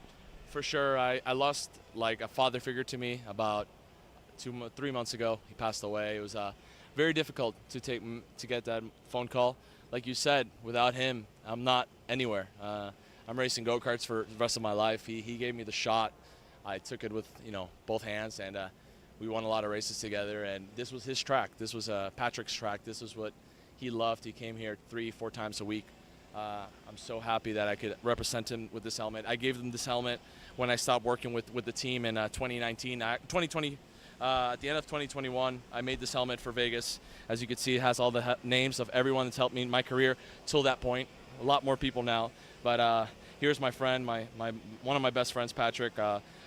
For sure, I lost like a father figure to me about 3 months ago. He passed away. It was very difficult to get that phone call. Like you said, without him, I'm not anywhere. I'm racing go-karts for the rest of my life. He gave me the shot. I took it with both hands, and we won a lot of races together. And this was his track. This was Patrick's track. This is what he loved. He came here 3-4 times a week. I'm so happy that I could represent him with this helmet. I gave him this helmet when I stopped working with the team in 2019. 2020. At the end of 2021, I made this helmet for Vegas. As you can see, it has all the names of everyone that's helped me in my career till that point. A lot more people now. But here's my friend, one of my best friends, Patrick,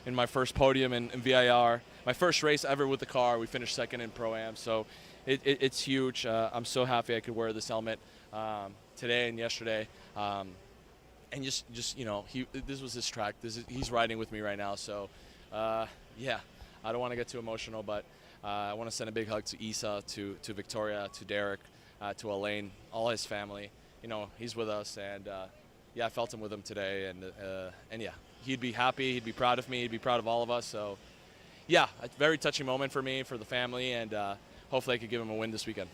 in my first podium in VIR. My first race ever with the car. We finished second in Pro-Am. So it's huge. I'm so happy I could wear this helmet today and yesterday. And just this was his track. He's riding with me right now. So yeah. I don't want to get too emotional, but I want to send a big hug to Isa, to Victoria, to Derek, to Elaine, all his family. He's with us, and yeah, I felt him with him today, and yeah, he'd be happy, he'd be proud of me, he'd be proud of all of us. So yeah, a very touching moment for me, for the family, and hopefully I could give him a win this weekend.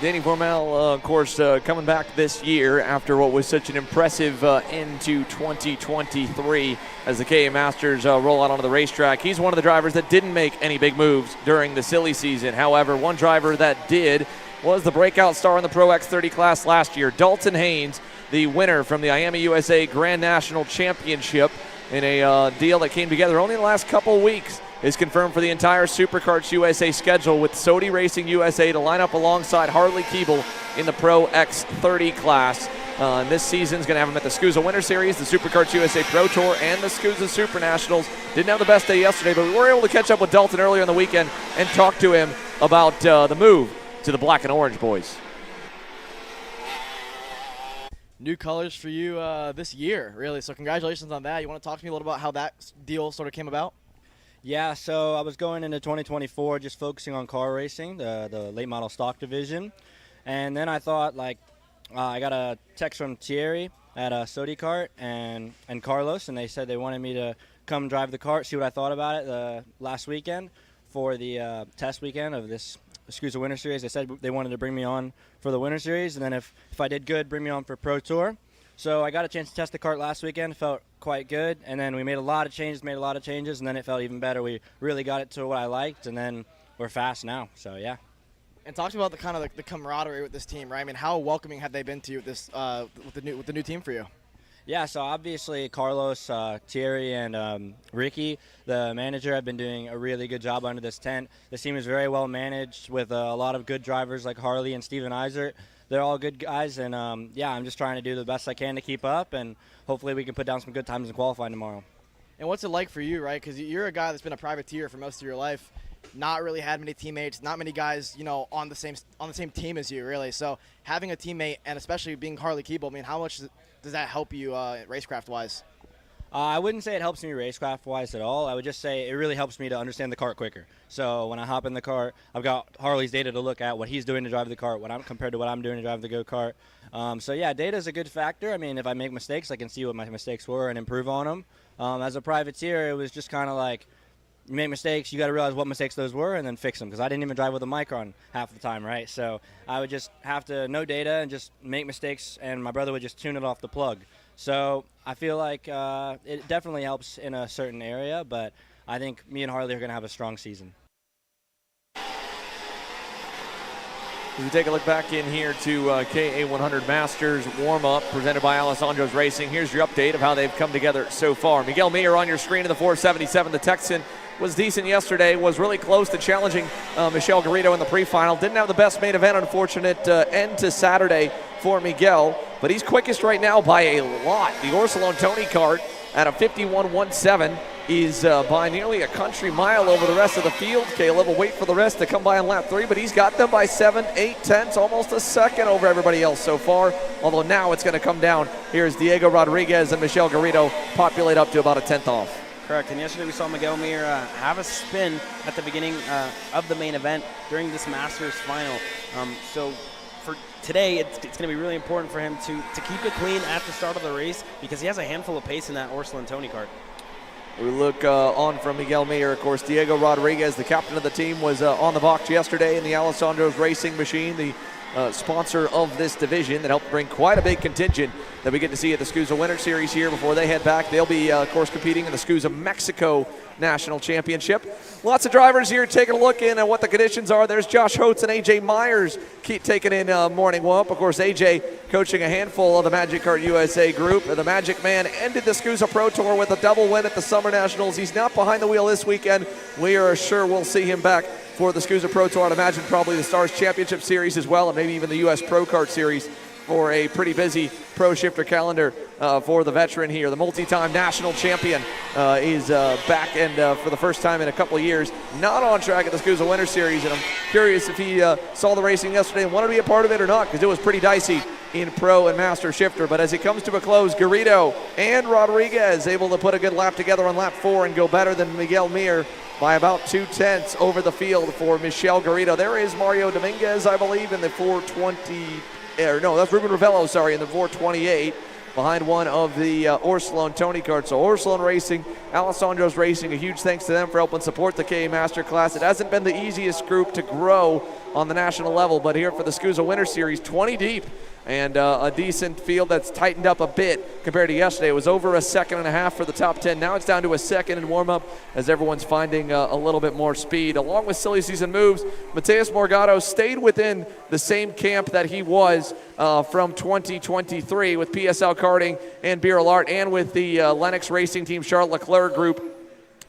Danny Vormel, of course, coming back this year after what was such an impressive end to 2023 as the KA Masters roll out onto the racetrack. He's one of the drivers that didn't make any big moves during the silly season. However, one driver that did was the breakout star in the Pro X30 class last year, Dalton Haynes, the winner from the IAMA USA Grand National Championship in a deal that came together only in the last couple weeks. Is confirmed for the entire SuperKarts USA schedule, with Sodi Racing USA to line up alongside Harley Keeble in the Pro X30 class. This season's going to have him at the SKUSA Winter Series, the SuperKarts USA Pro Tour, and the SKUSA Super Nationals. Didn't have the best day yesterday, but we were able to catch up with Dalton earlier in the weekend and talk to him about the move to the black and orange boys. New colors for you this year, really. So congratulations on that. You want to talk to me a little about how that deal sort of came about? Yeah, so I was going into 2024 just focusing on car racing, the late model stock division. And then I thought, I got a text from Thierry at Sodi Kart and Carlos, and they said they wanted me to come drive the kart, see what I thought about it last weekend for the test weekend of this SKUSA Winter Series. They said they wanted to bring me on for the Winter Series, and then if I did good, bring me on for Pro Tour. So I got a chance to test the kart last weekend, felt quite good, and then we made a lot of changes, and then it felt even better. We really got it to what I liked, and then we're fast now, so yeah. And talk to me about the camaraderie with this team, right? I mean, how welcoming have they been to you with the new team for you? Yeah, so obviously Carlos, Thierry, and Ricky, the manager, have been doing a really good job under this tent. This team is very well managed with a lot of good drivers like Harley and Steven Eisert. They're all good guys, and yeah, I'm just trying to do the best I can to keep up, and hopefully we can put down some good times in qualifying tomorrow. And what's it like for you, right? Because you're a guy that's been a privateer for most of your life, not really had many teammates, not many guys, on the same team as you, really. So having a teammate, and especially being Harley Keeble, I mean, how much does that help you racecraft-wise? I wouldn't say it helps me racecraft-wise at all. I would just say it really helps me to understand the kart quicker. So when I hop in the kart, I've got Harley's data to look at, what he's doing to drive the kart, compared to what I'm doing to drive the go-kart. So yeah, data is a good factor. I mean, if I make mistakes, I can see what my mistakes were and improve on them. As a privateer, it was just kind of like, you make mistakes, you got to realize what mistakes those were and then fix them, because I didn't even drive with a mic on half the time, right? So I would just have to know data and just make mistakes, and my brother would just tune it off the plug. So I feel like it definitely helps in a certain area, but I think me and Harley are going to have a strong season. As we take a look back in here to KA100 Masters Warm Up presented by Alessandro's Racing. Here's your update of how they've come together so far. Miguel Mir on your screen in the 477. The Texan was decent yesterday, was really close to challenging Michel Garrido in the pre-final. Didn't have the best main event, unfortunate end to Saturday for Miguel, but he's quickest right now by a lot. The Orsolone Tony Kart at a 51.17 is by nearly a country mile over the rest of the field. Caleb will wait for the rest to come by on lap 3, but he's got them by 7, 8 tenths, almost a second over everybody else so far, although now it's going to come down. Here's Diego Rodriguez and Michel Garrido populate up to about a tenth off. Correct, and yesterday we saw Miguel Mir have a spin at the beginning of the main event during this Masters final. So for today, it's going to be really important for him to keep it clean at the start of the race because he has a handful of pace in that Orsolone Tony Kart. We look on from Miguel Mir. Of course, Diego Rodriguez, the captain of the team, was on the box yesterday in the Alessandro's Racing Machine, the sponsor of this division that helped bring quite a big contingent that we get to see at the SKUSA Winter Series here before they head back. They'll be, of course, competing in the SKUSA Mexico National Championship. Lots of drivers here taking a look in at what the conditions are. There's Josh Holtz and AJ Myers keep taking in morning warm-up. Of course, AJ coaching a handful of the Magic Kart USA group. The Magic Man ended the SKUSA Pro Tour with a double win at the Summer Nationals. He's not behind the wheel this weekend. We are sure we'll see him back for the SKUSA Pro Tour. I'd imagine probably the Stars Championship Series as well, and maybe even the U.S. Pro Kart Series for a pretty busy pro shifter calendar for the veteran here. The multi-time national champion is back and for the first time in a couple of years, not on track at the SKUSA Winter Series, and I'm curious if he saw the racing yesterday and wanted to be a part of it or not, because it was pretty dicey in pro and master shifter. But as it comes to a close, Garrido and Rodriguez able to put a good lap together on lap 4 and go better than Miguel Mir by about 2 tenths over the field for Michel Garrido. There is Mario Dominguez, I believe, in the 420. No, that's Ruben Ravello, sorry, in the 428, behind one of the Orsolone Tony Kart. So Orsolone Racing, Alessandro's Racing, a huge thanks to them for helping support the KA Master Class. It hasn't been the easiest group to grow on the national level, but here for the SKUSA Winter Series, 20 deep, and a decent field that's tightened up a bit compared to yesterday. It was over a second and a half for the top 10. Now it's down to a second in warm-up as everyone's finding a little bit more speed. Along with silly season moves, Mateus Morgado stayed within the same camp that he was from 2023 with PSL Karting and Birol Art, and with the Lennox Racing Team Charles Leclerc group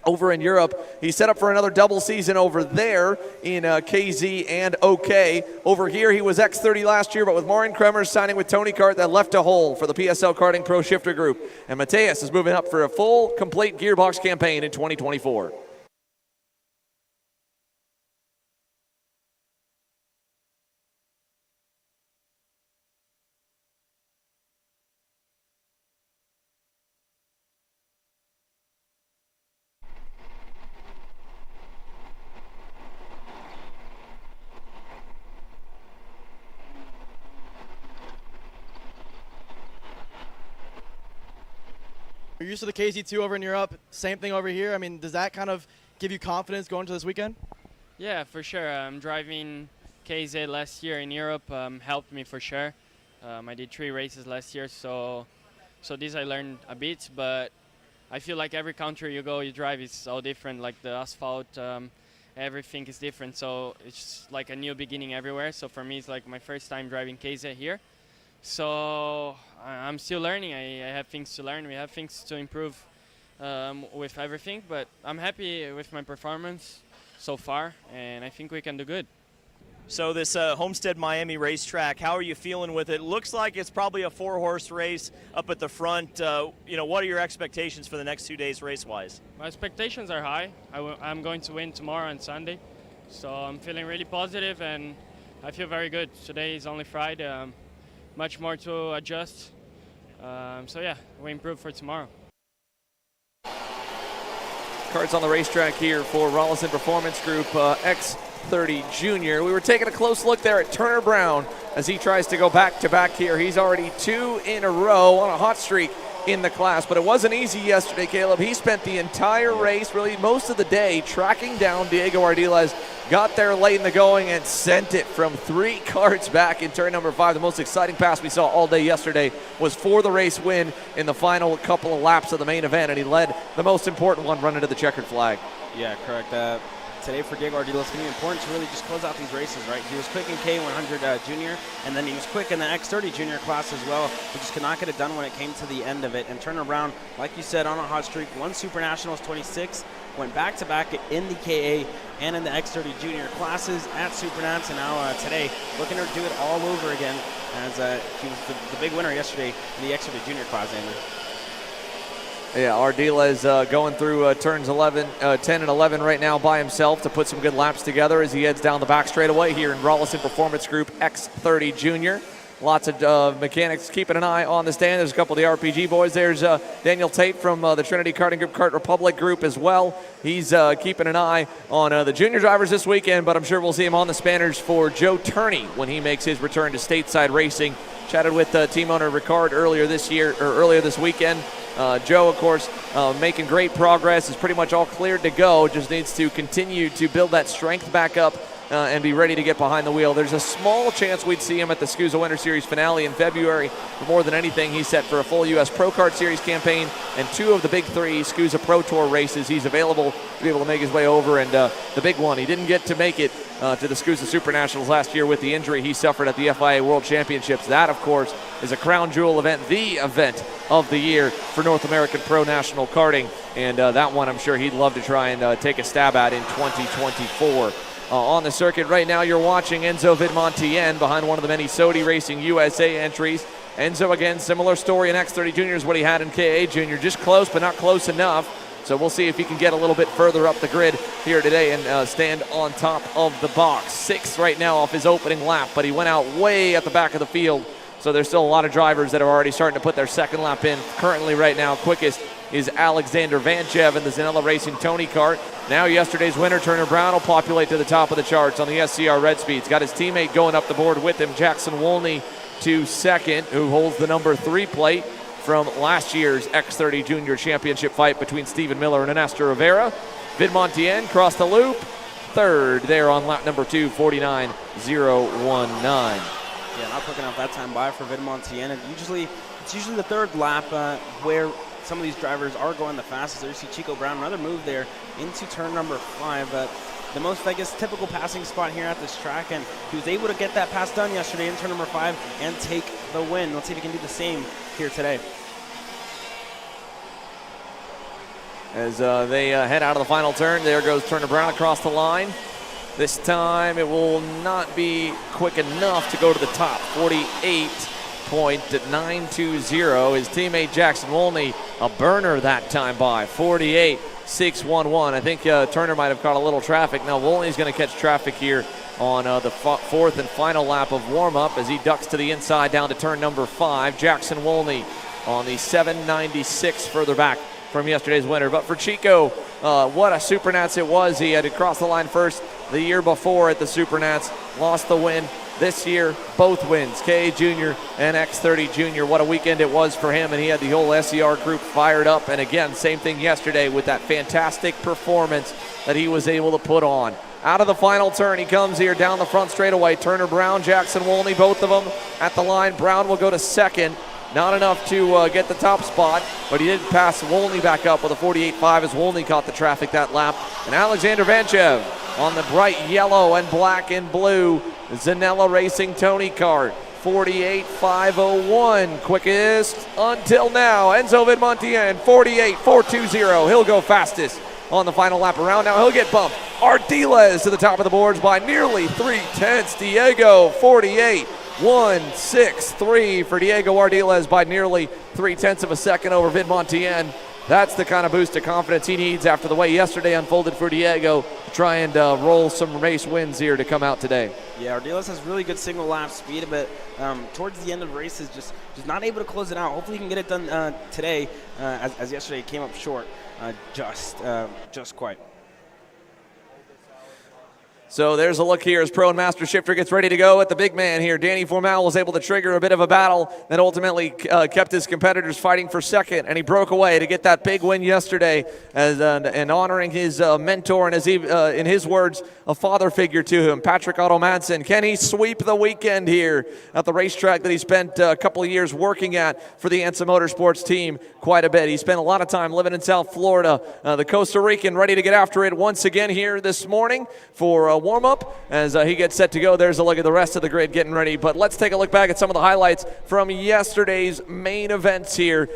over in Europe. He's set up for another double season over there in KZ and OK. Over here, he was X30 last year, but with Maureen Kremer signing with Tony Kart, that left a hole for the PSL Karting Pro Shifter Group. And Mateus is moving up for a full, complete gearbox campaign in 2024. You're used to the KZ2 over in Europe, same thing over here. I mean, does that kind of give you confidence going to this weekend? Yeah, for sure. Driving KZ last year in Europe helped me for sure. I did 3 races last year, so this I learned a bit, but I feel like every country you go, you drive is all different, like the asphalt, everything is different, so it's like a new beginning everywhere. So for me, it's like my first time driving KZ here. So I'm still learning. I have things to learn. We have things to improve with everything, but I'm happy with my performance so far, and I think we can do good. So this Homestead-Miami racetrack, how are you feeling with it? Looks like it's probably a 4-horse race up at the front. What are your expectations for the next 2 days race-wise? My expectations are high. I'm going to win tomorrow and Sunday, so I'm feeling really positive, and I feel very good. Today is only Friday. Much more to adjust. So yeah, we improve for tomorrow. Karts on the racetrack here for Rollison Performance Group X30 Jr. We were taking a close look there at Turner Brown as he tries to go back-to-back here. He's already 2 in a row on a hot streak in the class, but it wasn't easy yesterday, Caleb. He spent the entire race, really most of the day, tracking down Diego Ardiles, got there late in the going and sent it from 3 karts back in turn number 5. The most exciting pass we saw all day yesterday was for the race win in the final couple of laps of the main event, and he led the most important one running to the checkered flag. Yeah, correct. today for Diego Ardila, it's going to be important to really just close out these races, right? He was quick in KA100 Jr, and then he was quick in the X30 Jr class as well. He just could not get it done when it came to the end of it. And Turner Brown, like you said, on a hot streak, won Super Nationals 26, went back-to-back in the KA and in the X30 Jr classes at Supernats, and now today looking to do it all over again, as he was the big winner yesterday in the X30 Jr class. Yeah, Ardila is going through turns 10 and 11 right now by himself to put some good laps together as he heads down the back straightaway here in Rollison Performance Group X30 Jr. Lots of mechanics keeping an eye on the stand. There's a couple of the RPG boys. There's Daniel Tate from the Trinity Karting Group, Kart Republic Group as well. He's keeping an eye on the junior drivers this weekend, but I'm sure we'll see him on the spanners for Joe Turney when he makes his return to stateside racing. Chatted with team owner Ricard earlier this weekend. Joe, of course, making great progress, is pretty much all cleared to go, just needs to continue to build that strength back up and be ready to get behind the wheel. There's a small chance we'd see him at the SKUSA Winter Series finale in February. But more than anything, he's set for a full U.S. Pro Kart Series campaign and 2 of the big 3 SKUSA Pro Tour races. He's available to be able to make his way over, and the big one, he didn't get to make it to the SKUSA Super Nationals last year with the injury he suffered at the FIA World Championships. That, of course, is a crown jewel event, the event of the year for North American Pro National Karting, and that one I'm sure he'd love to try and take a stab at in 2024. On the circuit right now, you're watching Enzo Vidmontien behind one of the many SOTI Racing USA entries. Enzo, again, similar story in X30 Jr as what he had in KA Jr, just close but not close enough. So we'll see if he can get a little bit further up the grid here today and stand on top of the box. 6th right now off his opening lap, but he went out way at the back of the field. So there's still a lot of drivers that are already starting to put their second lap in. Currently right now, quickest is Alexander Vanchev in the Zanella Racing Tony Kart. Now yesterday's winner, Turner Brown, will populate to the top of the charts on the SCR Red Speeds. Got his teammate going up the board with him, Jackson Wolney, to second, who holds the number 3 plate from last year's X30 Jr Championship fight between Stephen Miller and Ernesto Rivera. Vidmontien crossed the loop, 3rd there on lap number 2, 49.019. Yeah, not quick enough that time by for Vidmontien. And it's usually the 3rd lap where some of these drivers are going the fastest. There you see Chico Brown, another move there into turn number 5. The most, I guess, typical passing spot here at this track, and he was able to get that pass done yesterday in turn number 5 and take the win. Let's see if he can do the same here today. As they head out of the final turn, there goes Turner Brown across the line. This time it will not be quick enough to go to the top. 48.920. His teammate Jackson Wolney, a burner that time by 48.611. I think Turner might have caught a little traffic. Now Wolney's going to catch traffic here on the 4th and final lap of warm-up as he ducks to the inside down to turn number 5. Jackson Wolney on the 796 further back from yesterday's winner. But for Chico, what a Supernats it was. He had to cross the line first the year before at the Supernats, lost the win. This year, both wins, KA Jr and X30 Jr. What a weekend it was for him, and he had the whole SCR group fired up. And again, same thing yesterday with that fantastic performance that he was able to put on. Out of the final turn, he comes here down the front straightaway. Turner Brown, Jackson Wolney, both of them at the line. Brown will go to 2nd. Not enough to get the top spot, but he did pass Wolney back up with a 48.5 as Wolney caught the traffic that lap. And Alexander Vanchev on the bright yellow and black and blue Zanella Racing Tony Kart. 48.501, quickest until now. Enzo Vidmontien, 48.420. He'll go fastest on the final lap around. Now he'll get bumped. Ardiles to the top of the boards by nearly 3/10. Diego, 48.163 for Diego Ardiles by nearly 0.3 of a second over Vidmontien. That's the kind of boost of confidence he needs after the way yesterday unfolded for Diego to try and roll some race wins here to come out today. Yeah, Ardiles has really good single lap speed, but towards the end of races, just not able to close it out. Hopefully he can get it done today, as yesterday came up short, just quite. So there's a look here as Pro and Master Shifter gets ready to go at the big man here. Danny Formal was able to trigger a bit of a battle that ultimately kept his competitors fighting for second, and he broke away to get that big win yesterday as, and honoring his mentor and, as he, in his words, a father figure to him, Patrick Otto Madsen. Can he sweep the weekend here at the racetrack that he spent a couple of years working at for the ANSA Motorsports team quite a bit? He spent a lot of time living in South Florida. The Costa Rican ready to get after it once again here this morning for warm up as he gets set to go. There's a look at the rest of the grid getting ready. But let's take a look back at some of the highlights from yesterday's main events here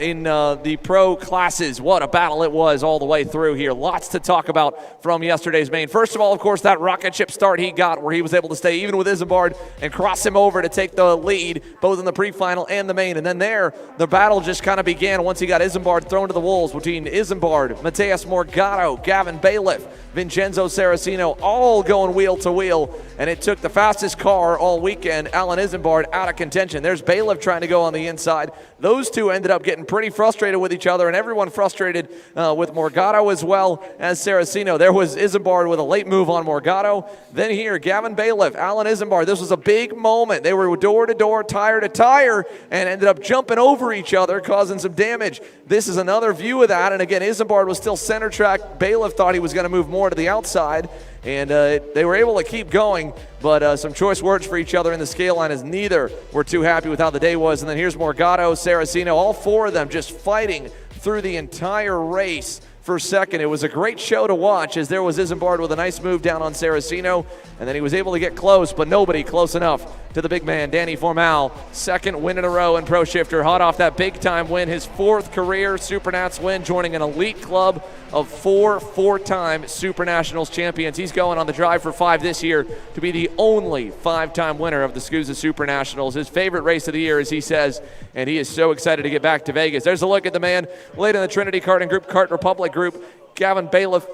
in the pro classes. What a battle it was all the way through here. Lots to talk about from yesterday's main. First of all, of course, that rocket ship start he got where he was able to stay even with Isambard and cross him over to take the lead both in the pre-final and the main. And then there, the battle just kind of began once he got Isambard thrown to the wolves between Isambard, Mateus Morgado, Gavin Bailiff, Vincenzo Saraceno, all going wheel to wheel, and it took the fastest car all weekend, Alan Isambard, out of contention. There's Bailiff trying to go on the inside. Those two ended up getting pretty frustrated with each other, and everyone frustrated with Morgado as well as Saraceno. There was Isambard with a late move on Morgado. Then here, Gavin Bailiff, Alan Isambard. This was a big moment. They were door to door, tire to tire, and ended up jumping over each other, causing some damage. This is another view of that, and again, Isambard was still center track. Bailiff thought he was going to move more to the outside, and they were able to keep going, but some choice words for each other in the scale line as neither were too happy with how the day was. And then here's Morgado, Saraceno, all four of them just fighting through the entire race for second. It was a great show to watch as there was Isambard with a nice move down on Saraceno, and then he was able to get close, but nobody close enough to the big man, Danny Formal. Second win in a row in Pro Shifter, hot off that big-time win, his fourth career Supernats win, joining an elite club of four-time Super Nationals champions. He's going on the drive for 5 this year to be the only 5-time winner of the SKUSA Super Nationals. His favorite race of the year, as he says, and he is so excited to get back to Vegas. There's a look at the man late in the Trinity Karting Group, Kart Republic Group, Gavin Bailiff,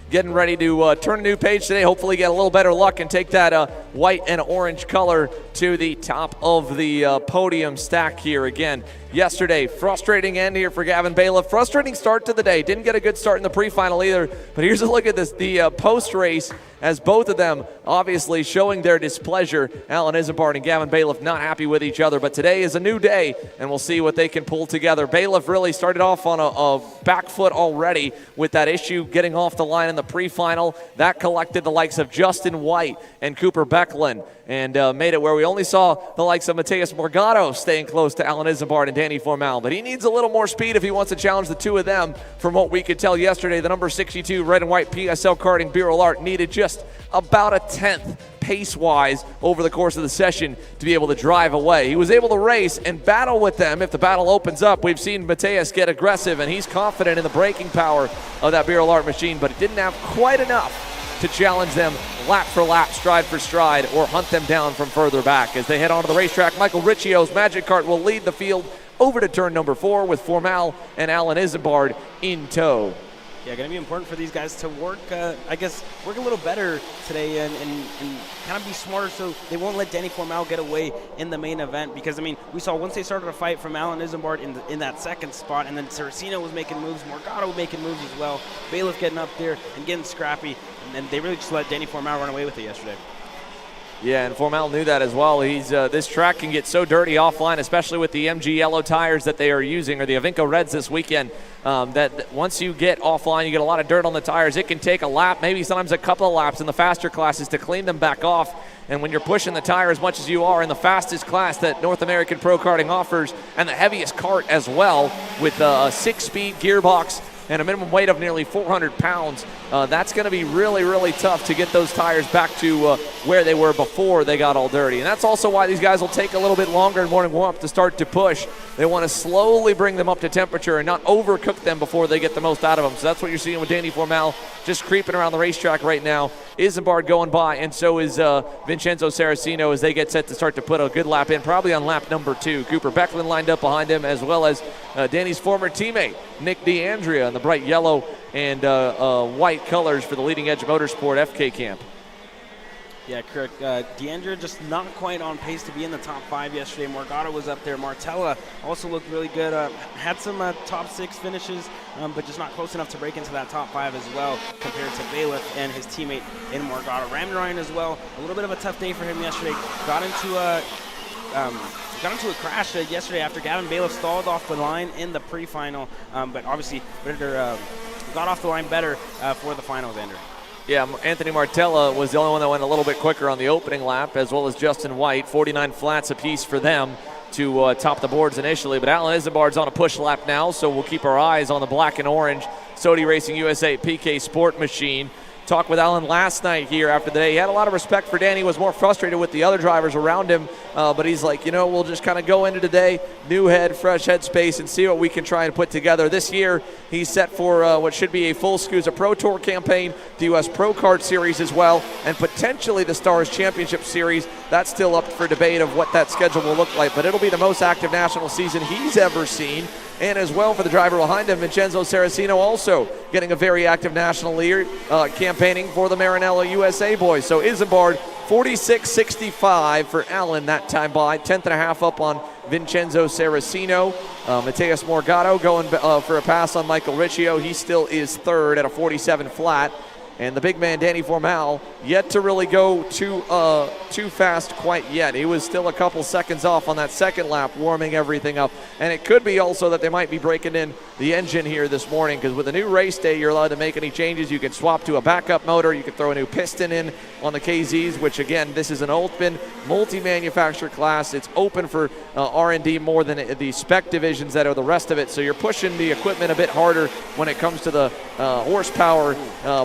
getting ready to turn a new page today, hopefully get a little better luck and take that white and orange color to the top of the podium stack here again. Yesterday, frustrating end here for Gavin Bailiff. Frustrating start to the day. Didn't get a good start in the pre-final either. But here's a look at this, the post-race, as both of them obviously showing their displeasure. Alan Isambard and Gavin Bailiff not happy with each other. But today is a new day, and we'll see what they can pull together. Bailiff really started off on a back foot already with that issue getting off the line in the pre-final. That collected the likes of Justin White and Cooper Becklin, and made it where we only saw the likes of Mateus Morgado staying close to Alan Isambard and Danny Formal. But he needs a little more speed if he wants to challenge the two of them. From what we could tell yesterday, the number 62 red and white PSL Karting Bureau Art needed just about a 10th pace-wise over the course of the session to be able to drive away. He was able to race and battle with them. If the battle opens up, we've seen Mateus get aggressive, and he's confident in the braking power of that Bureau Art machine, but it didn't have quite enough to challenge them lap for lap, stride for stride, or hunt them down from further back. As they head onto the racetrack, Michael Riccio's Magic Kart will lead the field over to turn number 4 with Formal and Alan Isambard in tow. Yeah, going to be important for these guys to work, I guess, work a little better today and kind of be smarter so they won't let Danny Formal get away in the main event. Because, I mean, we saw once they started a fight from Alan Isambard in that second spot, and then Saraceno was making moves, Morgado making moves as well, Bailiff getting up there and getting scrappy, and they really just let Danny Formal run away with it yesterday. Yeah, and Formal knew that as well. He's this track can get so dirty offline, especially with the MG yellow tires that they are using, or the Avinco Reds this weekend, that once you get offline, you get a lot of dirt on the tires. It can take a lap, maybe sometimes a couple of laps in the faster classes to clean them back off. And when you're pushing the tire as much as you are in the fastest class that North American Pro Karting offers, and the heaviest kart as well, with a 6-speed gearbox and a minimum weight of nearly 400 pounds, that's going to be really, really tough to get those tires back to where they were before they got all dirty. And that's also why these guys will take a little bit longer in morning warm-up to start to push. They want to slowly bring them up to temperature and not overcook them before they get the most out of them. So that's what you're seeing with Danny Formal just creeping around the racetrack right now. Isambard going by, and so is Vincenzo Saraceno as they get set to start to put a good lap in, probably on lap number 2. Cooper Becklin lined up behind him, as well as Danny's former teammate, Nick D'Andrea, in the bright yellow and white colors for the Leading Edge Motorsport FK camp. Yeah, Kirk. Deandra just not quite on pace to be in the top 5 yesterday. Morgado was up there. Martella also looked really good. Had some top 6 finishes, but just not close enough to break into that top 5 as well compared to Bailiff and his teammate in Morgado. Ramnarine as well. A little bit of a tough day for him yesterday. Got into a crash yesterday after Gavin Bailiff stalled off the line in the pre-final, but obviously got off the line better for the finals, Andrew. Yeah, Anthony Martella was the only one that went a little bit quicker on the opening lap, as well as Justin White. 49 flats apiece for them to top the boards initially. But Alan Isambard's on a push lap now, so we'll keep our eyes on the black and orange Sodi Racing USA PK Sport Machine. Talked with Alan last night here after the day. He had a lot of respect for Danny, was more frustrated with the other drivers around him, but he's like, we'll just kind of go into today, new head, fresh head space, and see what we can try and put together. This year, he's set for what should be a full SKUSA Pro Tour campaign, the U.S. Pro Kart Series as well, and potentially the Stars Championship Series. That's still up for debate of what that schedule will look like, but it'll be the most active national season he's ever seen. And as well for the driver behind him, Vincenzo Saraceno, also getting a very active national lead, campaigning for the Maranello USA boys. So Isambard, 46.65 for Allen that time by, 10th and a half up on Vincenzo Saraceno. Mateus Morgado going for a pass on Michael Riccio. He still is third at a 47 flat. And the big man, Danny Formal, yet to really go too fast quite yet. He was still a couple seconds off on that second lap, warming everything up. And it could be also that they might be breaking in the engine here this morning, because with a new race day, you're allowed to make any changes. You can swap to a backup motor. You can throw a new piston in on the KZs, which, again, this is an open multi-manufacturer class. It's open for R&D more than the spec divisions that are the rest of it. So you're pushing the equipment a bit harder when it comes to the horsepower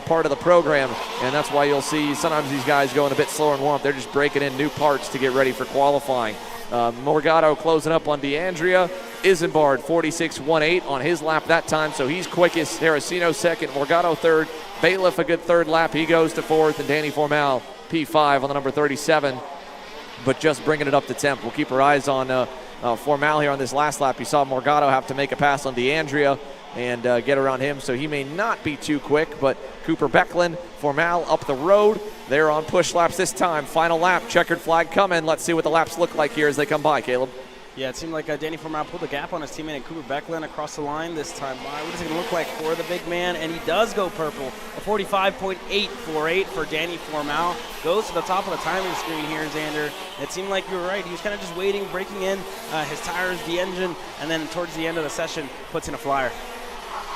part of the program, and that's why you'll see sometimes these guys going a bit slower in warm-up. They're just breaking in new parts to get ready for qualifying. Morgado closing up on DeAndrea. Isambard 46.18 on his lap that time, so he's quickest. Saraceno second, Morgado third. Bailiff a good third lap. He goes to fourth, and Danny Formal P5 on the number 37, but just bringing it up to temp. We'll keep our eyes on Formal here on this last lap. You saw Morgado have to make a pass on DeAndrea and get around him, so he may not be too quick, but Cooper Becklin, Formal up the road. They're on push laps this time. Final lap, checkered flag coming. Let's see what the laps look like here as they come by, Caleb. Yeah, it seemed like Danny Formal pulled a gap on his teammate and Cooper Becklin across the line this time by. What is it going to look like for the big man? And he does go purple. A 45.848 for Danny Formal. Goes to the top of the timing screen here, Xander. It seemed like you were right. He was kind of just waiting, breaking in his tires, the engine, and then towards the end of the session, puts in a flyer.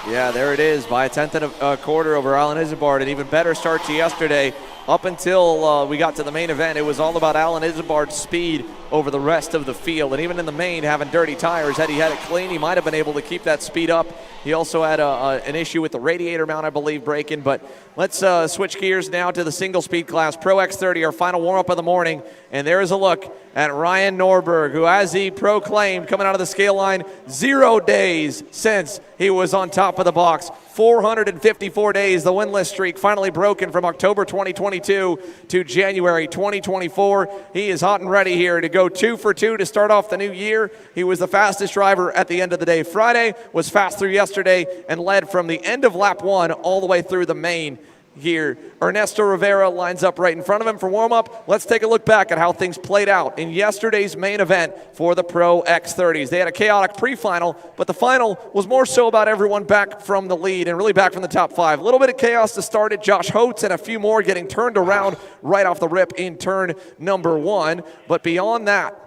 Yeah, there it is, by a tenth and a quarter over Alan Isambard. An even better start to yesterday. Up until we got to the main event, it was all about Alan Isambard's speed over the rest of the field. And even in the main, having dirty tires, had he had it clean, he might have been able to keep that speed up. He also had an issue with the radiator mount, I believe, breaking. But let's switch gears now to the single speed class. Pro X30, our final warm-up of the morning. And there is a look at Ryan Norberg, who, as he proclaimed coming out of the scale line, 0 days since he was on top of the box. 454 days, the winless streak finally broken from October 2022 to January 2024. He is hot and ready here to go 2 for 2 to start off the new year. He was the fastest driver at the end of the day Friday, was fast through yesterday, and led from the end of lap 1 all the way through the main here. Ernesto Rivera lines up right in front of him for warm-up. Let's take a look back at how things played out in yesterday's main event for the Pro X30s. They had a chaotic pre-final, but the final was more so about everyone back from the lead and really back from the top 5. A little bit of chaos to start it. Josh Holtz and a few more getting turned around right off the rip in turn number 1. But beyond that,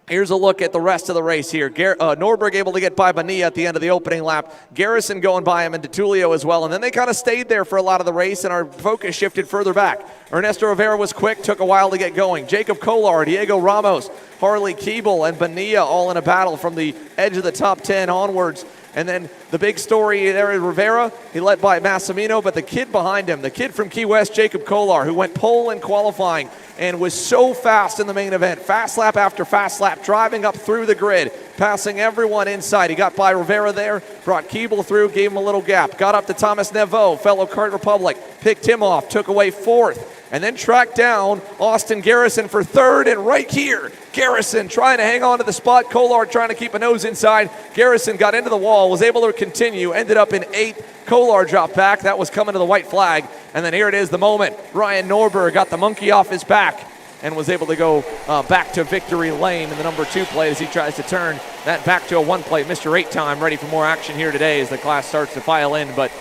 here's a look at the rest of the race here. Norberg able to get by Bonilla at the end of the opening lap. Garrison going by him and DeTulio as well. And then they kind of stayed there for a lot of the race, and our focus shifted further back. Ernesto Rivera was quick, took a while to get going. Jacob Kolar, Diego Ramos, Harley Keeble, and Bonilla all in a battle from the edge of the top 10 onwards. And then the big story there is Rivera. He led by Massimino, but the kid behind him, the kid from Key West, Jacob Kolar, who went pole in qualifying and was so fast in the main event. Fast lap after fast lap, driving up through the grid, passing everyone inside. He got by Rivera there, brought Keeble through, gave him a little gap. Got up to Thomas Neveau, fellow Kart Republic, picked him off, took away 4th. and then tracked down Austin Garrison for third. And right here, Garrison trying to hang on to the spot. Kolar trying to keep a nose inside. Garrison got into the wall, was able to continue, ended up in 8th. Kolar dropped back. That was coming to the white flag. And then here it is, the moment. Ryan Norberg got the monkey off his back and was able to go back to victory lane in the number 2 plate as he tries to turn that back to a 1 plate. Mr. 8 time ready for more action here today as the class starts to file in. But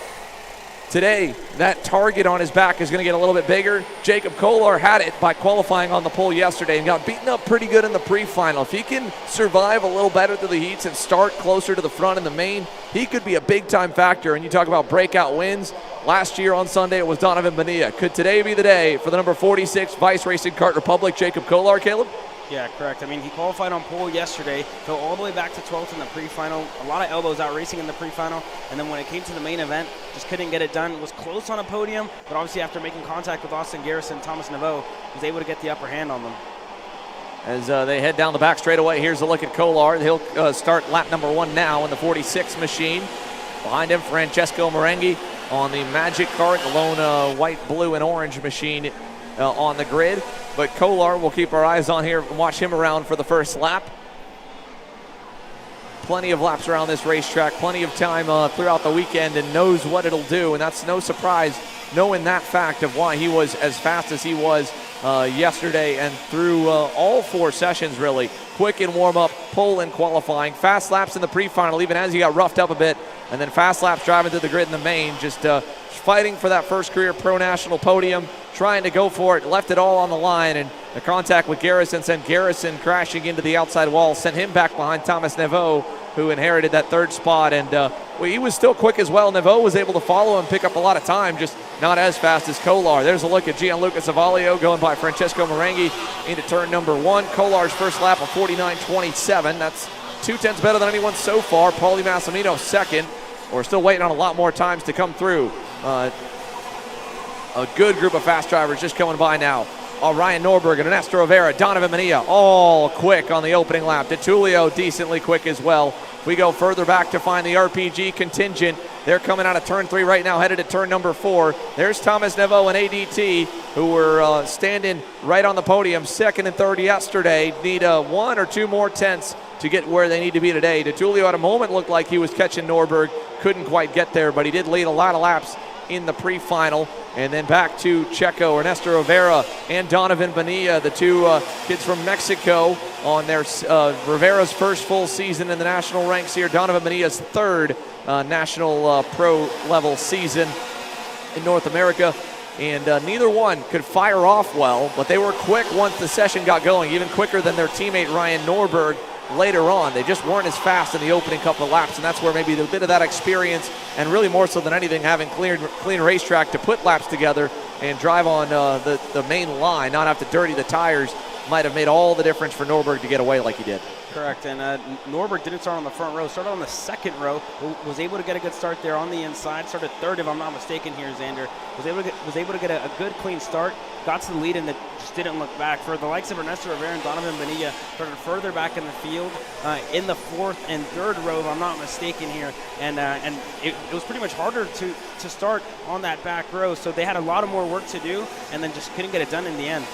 today, that target on his back is going to get a little bit bigger. Jacob Kolar had it by qualifying on the pole yesterday and got beaten up pretty good in the pre-final. If he can survive a little better through the heats and start closer to the front in the main, he could be a big-time factor. And you talk about breakout wins. Last year on Sunday, it was Donovan Bonilla. Could today be the day for the number 46 Vice Racing Kart Republic, Jacob Kolar, Caleb? Yeah, correct. I mean, he qualified on pole yesterday, fell all the way back to 12th in the pre-final. A lot of elbows out racing in the pre-final. And then when it came to the main event, just couldn't get it done. Was close on a podium, but obviously after making contact with Austin Garrison, Thomas Naveau was able to get the upper hand on them. As they head down the back straightaway, here's a look at Kolar. He'll start lap number 1 now in the 46 machine. Behind him, Francesco Marenghi on the Magic Kart, the lone white, blue, and orange machine on the grid. But Kolar, we'll keep our eyes on here and watch him around for the first lap. Plenty of laps around this racetrack, plenty of time throughout the weekend, and knows what it'll do. And that's no surprise, knowing that fact of why he was as fast as he was yesterday and through all 4 sessions, really. Quick in warm-up, pole in qualifying, fast laps in the pre-final, even as he got roughed up a bit, and then fast laps driving through the grid in the main, just fighting for that first career Pro National podium, trying to go for it, left it all on the line, and the contact with Garrison sent Garrison crashing into the outside wall, sent him back behind Thomas Naveau, who inherited that 3rd spot, and he was still quick as well. Naveau was able to follow and pick up a lot of time, just not as fast as Kolar. There's a look at Gianluca Savalio going by Francesco Marenghi into turn number 1. Kolar's first lap of 49.27. That's 0.2 better than anyone so far. Paulie Massimino second. We're still waiting on a lot more times to come through. A good group of fast drivers just coming by now. Ryan Norberg and Ernesto Rivera, Donovan Bonilla, all quick on the opening lap. DeTulio decently quick as well. We go further back to find the RPG contingent. They're coming out of turn 3 right now, headed to turn number 4. There's Thomas Naveau and ADT, who were standing right on the podium, 2nd and 3rd yesterday. Need 1 or 2 more tenths to get where they need to be today. DeTulio at a moment looked like he was catching Norberg, couldn't quite get there, but he did lead a lot of laps in the pre-final. And then back to Checo, Ernesto Rivera, and Donovan Bonilla, the 2 kids from Mexico on their Rivera's first full season in the national ranks here. Donovan Bonilla's 3rd national pro level season in North America. And neither one could fire off well, but they were quick once the session got going, even quicker than their teammate Ryan Norberg later on. They just weren't as fast in the opening couple of laps, and that's where maybe a bit of that experience, and really more so than anything, having clean racetrack to put laps together and drive on the main line, not have to dirty the tires, might have made all the difference for Norberg to get away like he did. Correct, and Norberg didn't start on the front row, started on the 2nd row, was able to get a good start there on the inside, started 3rd if I'm not mistaken here, Xander, was able to get a good clean start, got to the lead and just didn't look back. For the likes of Ernesto Rivera and Donovan Bonilla, started further back in the field in the 4th and 3rd row if I'm not mistaken here, and it was pretty much harder to start on that back row, so they had a lot of more work to do and then just couldn't get it done in the end.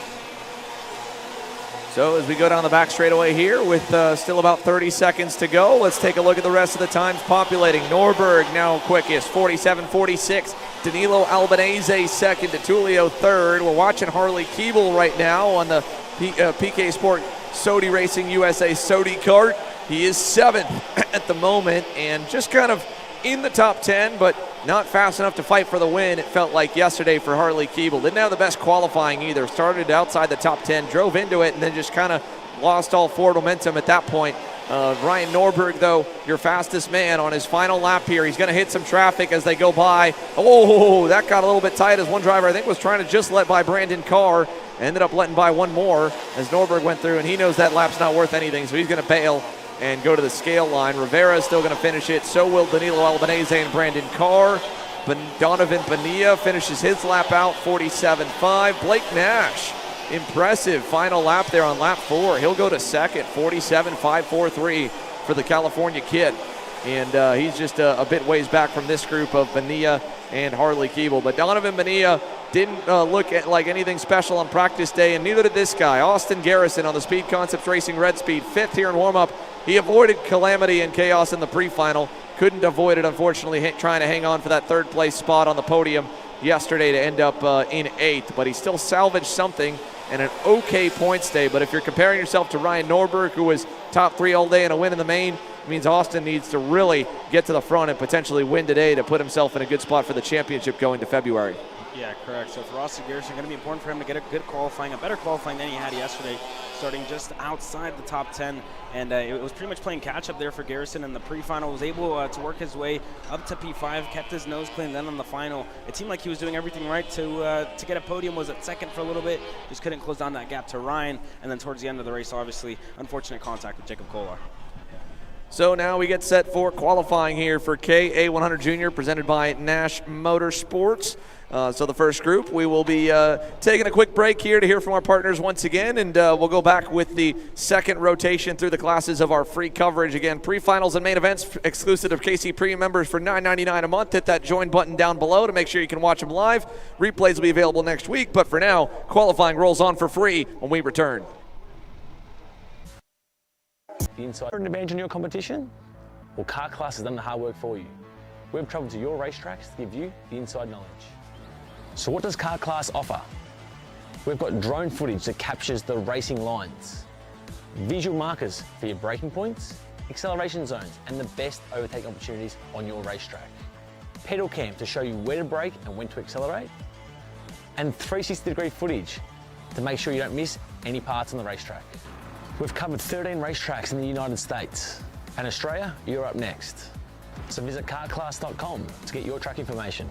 So as we go down the back straightaway here with still about 30 seconds to go, let's take a look at the rest of the times populating. Norberg now quickest, 47.46. Danilo Albanese second, DeTulio 3rd. We're watching Harley Keeble right now on the PK Sport Sodi Racing USA Sodi Kart. He is 7th at the moment and just kind of in the top 10, but not fast enough to fight for the win, it felt like yesterday for Harley Keeble. Didn't have the best qualifying either. Started outside the top 10, drove into it, and then just kind of lost all forward momentum at that point. Ryan Norberg, though, your fastest man on his final lap here. He's going to hit some traffic as they go by. Oh, that got a little bit tight as one driver, I think, was trying to just let by Brandon Carr. Ended up letting by one more as Norberg went through, and he knows that lap's not worth anything, so he's going to bail and go to the scale line. Rivera is still going to finish it. So will Danilo Albanese and Brandon Carr. Donovan Bonilla finishes his lap out, 47.5. Blake Nash, impressive final lap there on lap 4. He'll go to second, 47.543 for the California kid. and he's just a bit ways back from this group of Bonilla and Harley Keeble. But Donovan Bonilla didn't look like anything special on practice day, and neither did this guy, Austin Garrison, on the Speed Concepts Racing Red Speed, 5th here in warm-up. He avoided calamity and chaos in the pre-final. Couldn't avoid it, unfortunately, trying to hang on for that third-place spot on the podium yesterday to end up in 8th. But he still salvaged something and an okay points day. But if you're comparing yourself to Ryan Norberg, who was top 3 all day and a win in the main, it means Austin needs to really get to the front and potentially win today to put himself in a good spot for the championship going to February. Yeah, correct. So for Austin Garrison, going to be important for him to get a good qualifying, a better qualifying than he had yesterday, starting just outside the top 10. And it was pretty much playing catch-up there for Garrison in the pre-final. Was able to work his way up to P5, kept his nose clean. Then on the final, it seemed like he was doing everything right to get a podium. Was at second for a little bit, just couldn't close down that gap to Ryan. And then towards the end of the race, obviously, unfortunate contact with Jacob Kolar. So now we get set for qualifying here for KA100 Jr presented by Nash Motorsports. So the first group, we will be taking a quick break here to hear from our partners once again, and we'll go back with the second rotation through the classes of our free coverage. Again, pre-finals and main events exclusive to KC Premium members for $9.99 a month. Hit that join button down below to make sure you can watch them live. Replays will be available next week, but for now, qualifying rolls on for free when we return. The inside an advantage in your competition? Well, Car Class has done the hard work for you. We've travelled to your racetracks to give you the inside knowledge. So what does Car Class offer? We've got drone footage that captures the racing lines, visual markers for your braking points, acceleration zones, and the best overtake opportunities on your racetrack. Pedal cam to show you where to brake and when to accelerate, and 360-degree footage to make sure you don't miss any parts on the racetrack. We've covered 13 racetracks in the United States, and Australia, you're up next. So visit carclass.com to get your track information.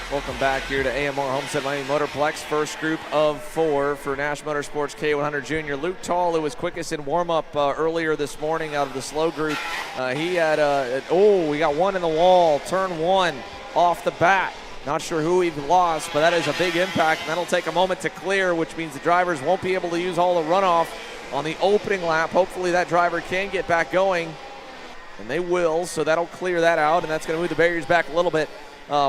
Welcome back here to AMR Homestead-Miami Motorplex. First group of 4 for Nash Motorsports KA100 Jr. Luke Tall, who was quickest in warm-up earlier this morning out of the slow group. He had, we got one in the wall, turn 1 off the bat. Not sure who he lost, but that is a big impact, and that'll take a moment to clear, which means the drivers won't be able to use all the runoff on the opening lap. Hopefully that driver can get back going, and they will, so that'll clear that out, and that's going to move the barriers back a little bit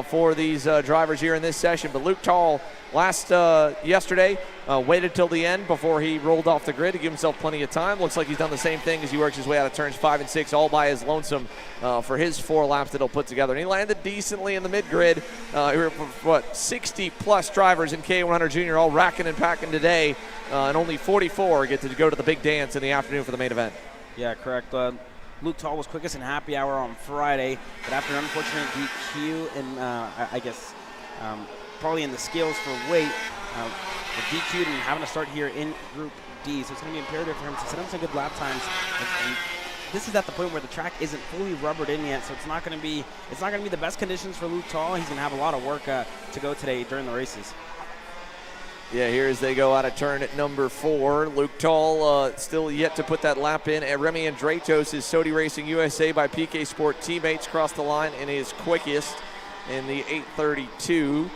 for these drivers here in this session. But Luke Tall yesterday waited till the end before he rolled off the grid to give himself plenty of time. Looks like he's done the same thing as he works his way out of turns 5 and 6 all by his lonesome for his 4 laps that he'll put together. And he landed decently in the mid-grid. 60-plus drivers in KA100 Jr. all racking and packing today, and only 44 get to go to the big dance in the afternoon for the main event. Yeah, correct. Luke Tall was quickest in happy hour on Friday, but after an unfortunate DQ and I guess probably in the scales for weight, the DQ'd and having to start here in Group D. So it's going to be imperative for him to set up some good lap times. And this is at the point where the track isn't fully rubbered in yet, so it's not going to be the best conditions for Luke Tall. He's going to have a lot of work to go today during the races. Yeah, here as they go out of turn at number 4. Luke Tall still yet to put that lap in. Remy Andratos, his Sodi Racing USA by PK Sport teammates, crossed the line and is quickest in the 8:32.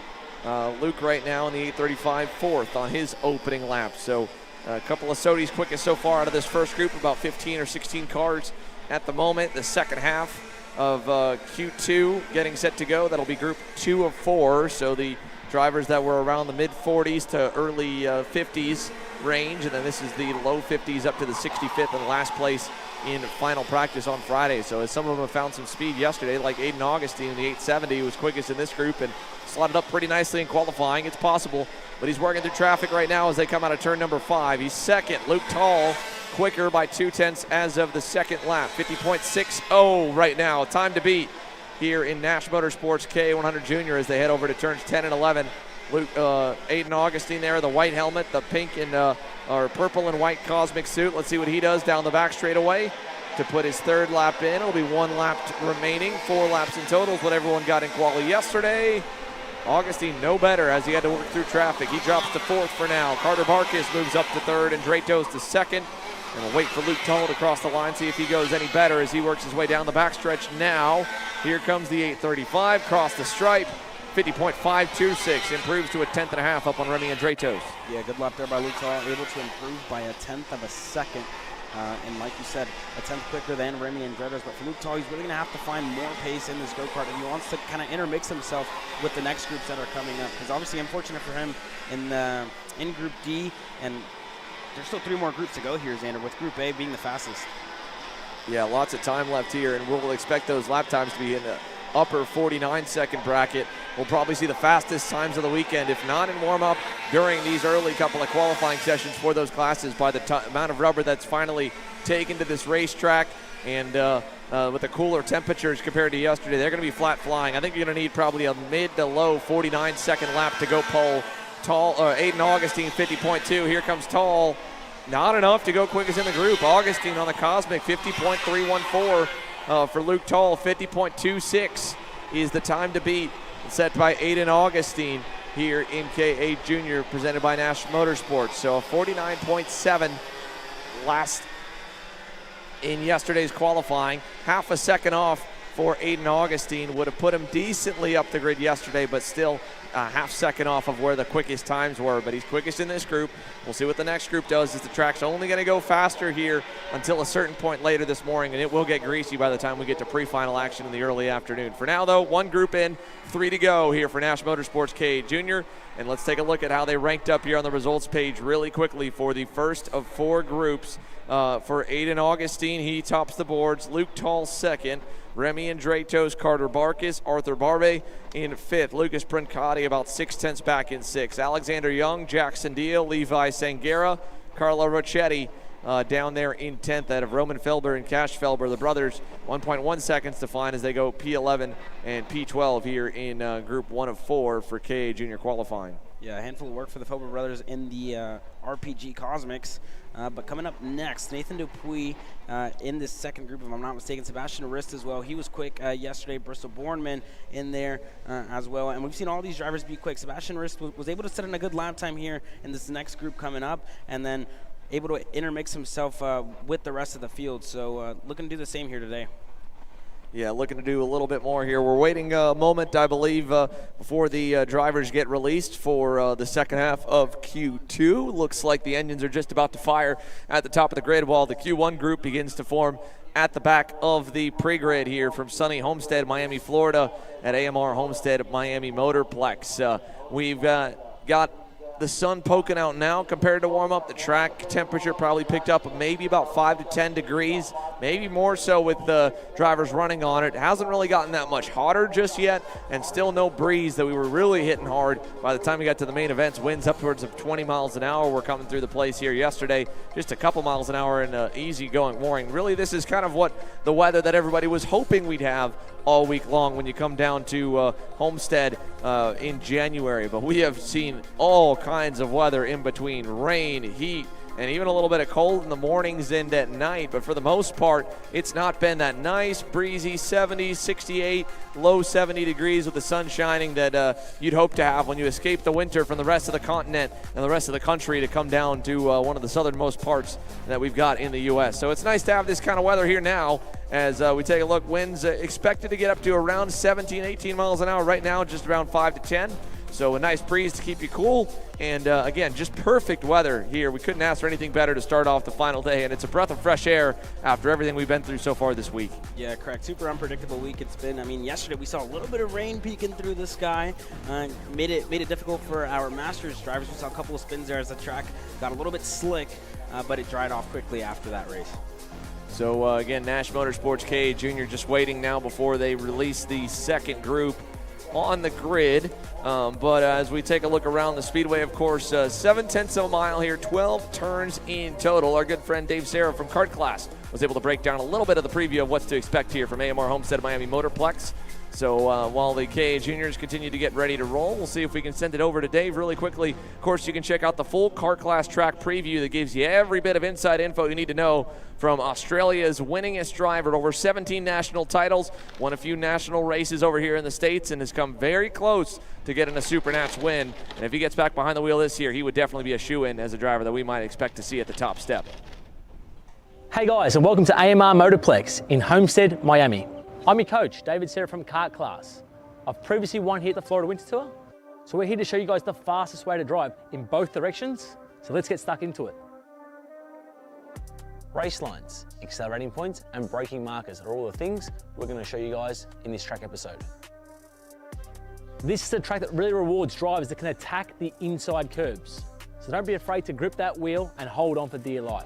Luke right now in the 8:35, 4th on his opening lap. So a couple of Sodis quickest so far out of this first group, about 15 or 16 cars at the moment. The second half of Q2 getting set to go. That'll be Group 2 of 4. So the drivers that were around the mid-40s to early 50s range, and then this is the low 50s up to the 65th and last place in final practice on Friday. So as some of them have found some speed yesterday, like Aiden Augustine in the 870, who was quickest in this group and slotted up pretty nicely in qualifying. It's possible, but he's working through traffic right now as they come out of turn number 5. He's second. Luke Tall quicker by 0.2 as of the second lap. 50.60 right now. Time to beat here in Nash Motorsports KA100 Jr. as they head over to turns 10 and 11. Luke, Aiden Augustine there, the white helmet, the pink and or purple and white Cosmic suit. Let's see what he does down the back straightaway to put his 3rd lap in. It'll be 1 lap remaining, 4 laps in total is what everyone got in Qualy yesterday. Augustine no better as he had to work through traffic. He drops to 4th for now. Carter Barkis moves up to 3rd and Dratos to 2nd. And we'll wait for Luke Tall to cross the line, see if he goes any better as he works his way down the backstretch now. Here comes the 835, cross the stripe, 50.526, improves to a 10th and a half up on Remy Andratos. Yeah, good lap there by Luke Tall, able to improve by a 10th of a second. And like you said, a 10th quicker than Remy Andratos. But for Luke Tall, he's really going to have to find more pace in this go-kart, and he wants to kind of intermix himself with the next groups that are coming up. Because obviously, unfortunate for him in Group D, and there's still 3 more groups to go here, Xander, with Group A being the fastest. Yeah, lots of time left here, and we'll expect those lap times to be in the upper 49-second bracket. We'll probably see the fastest times of the weekend, if not in warm-up, during these early couple of qualifying sessions for those classes by the amount of rubber that's finally taken to this racetrack. And with the cooler temperatures compared to yesterday, they're going to be flat flying. I think you're going to need probably a mid to low 49-second lap to go pole. Tall, Aiden Augustine, 50.2. Here comes Tall. Not enough to go quickest in the group. Augustine on the Cosmic, 50.314. For Luke Tall, 50.26 is the time to beat, set by Aiden Augustine here in KA Jr. presented by Nash Motorsports. So a 49.7 last in yesterday's qualifying. Half a second off for Aiden Augustine would have put him decently up the grid yesterday, but still a half second off of where the quickest times were. But he's quickest in this group. We'll see what the next group does, as the track's only going to go faster here until a certain point later this morning, and it will get greasy by the time we get to pre-final action in the early afternoon. For now, though, 1 group in, 3 to go here for Nash Motorsports KA Jr. And let's take a look at how they ranked up here on the results page really quickly for the first of 4 groups. For Aiden Augustine, he tops the boards. Luke Tall second. Remy Andratos, Carter Barkis, Arthur Barbe in 5th. Lucas Princati about 0.6 back in 6th. Alexander Young, Jackson Deal, Levi Sangera, Carlo Rocchetti down there in 10th out of Roman Felber and Cash Felber. The brothers 1.1 seconds to find as they go P11 and P12 here in Group 1 of 4 for KA Jr Qualifying. Yeah, a handful of work for the Felber brothers in the RPG Cosmics. But coming up next, Nathan Dupuis in this second group, if I'm not mistaken. Sebastian Rist as well. He was quick yesterday. Bristol Bornman in there as well. And we've seen all these drivers be quick. Sebastian Rist was able to set in a good lap time here in this next group coming up, and then able to intermix himself with the rest of the field. So looking to do the same here today. Yeah, looking to do a little bit more here. We're waiting a moment, I believe, before the drivers get released for the second half of Q2. Looks like the engines are just about to fire at the top of the grid while the Q1 group begins to form at the back of the pre-grid here from sunny Homestead-Miami, Florida at AMR Homestead-Miami Motorplex. We've got the sun poking out now compared to warm up. The track temperature probably picked up maybe about 5 to 10 degrees, maybe more so with the drivers running on it. Hasn't really gotten that much hotter just yet, and still no breeze that we were really hitting hard by the time we got to the main events. Winds upwards of 20 miles an hour were coming through the place here yesterday, just a couple miles an hour in easy going mooring. Really, this is kind of what the weather that everybody was hoping we'd have all week long when you come down to Homestead in January. But we have seen all kinds of weather in between: rain, heat, and even a little bit of cold in the mornings and at night. But for the most part, it's not been that nice, breezy 70, 68, low 70 degrees with the sun shining that you'd hope to have when you escape the winter from the rest of the continent and the rest of the country to come down to one of the southernmost parts that we've got in the U.S. So it's nice to have this kind of weather here now. As we take a look, winds expected to get up to around 17, 18 miles an hour right now, just around 5 to 10. So a nice breeze to keep you cool. And again, just perfect weather here. We couldn't ask for anything better to start off the final day. And it's a breath of fresh air after everything we've been through so far this week. Yeah, correct. Super unpredictable week it's been. I mean, yesterday we saw a little bit of rain peeking through the sky. Made it difficult for our Masters drivers. We saw a couple of spins there as the track got a little bit slick, but it dried off quickly after that race. So again, Nash Motorsports KA Jr just waiting now before they release the second group on the grid. But as we take a look around the speedway, of course, 7/10 of a mile here, 12 turns in total. Our good friend Dave Serra from Kart Class was able to break down a little bit of the preview of what's to expect here from AMR Homestead-Miami Motorplex. So while the KA Juniors continue to get ready to roll, we'll see if we can send it over to Dave really quickly. Of course, you can check out the full Kart Class track preview that gives you every bit of inside info you need to know from Australia's winningest driver, over 17 national titles, won a few national races over here in the States, and has come very close to getting a Supernats win. And if he gets back behind the wheel this year, he would definitely be a shoo-in as a driver that we might expect to see at the top step. Hey guys, and welcome to AMR Motorplex in Homestead, Miami. I'm your coach, David Serra from Kart Class. I've previously won here at the Florida Winter Tour, so we're here to show you guys the fastest way to drive in both directions. So let's get stuck into it. Race lines, accelerating points, and braking markers are all the things we're going to show you guys in this track episode. This is a track that really rewards drivers that can attack the inside curbs. So don't be afraid to grip that wheel and hold on for dear life.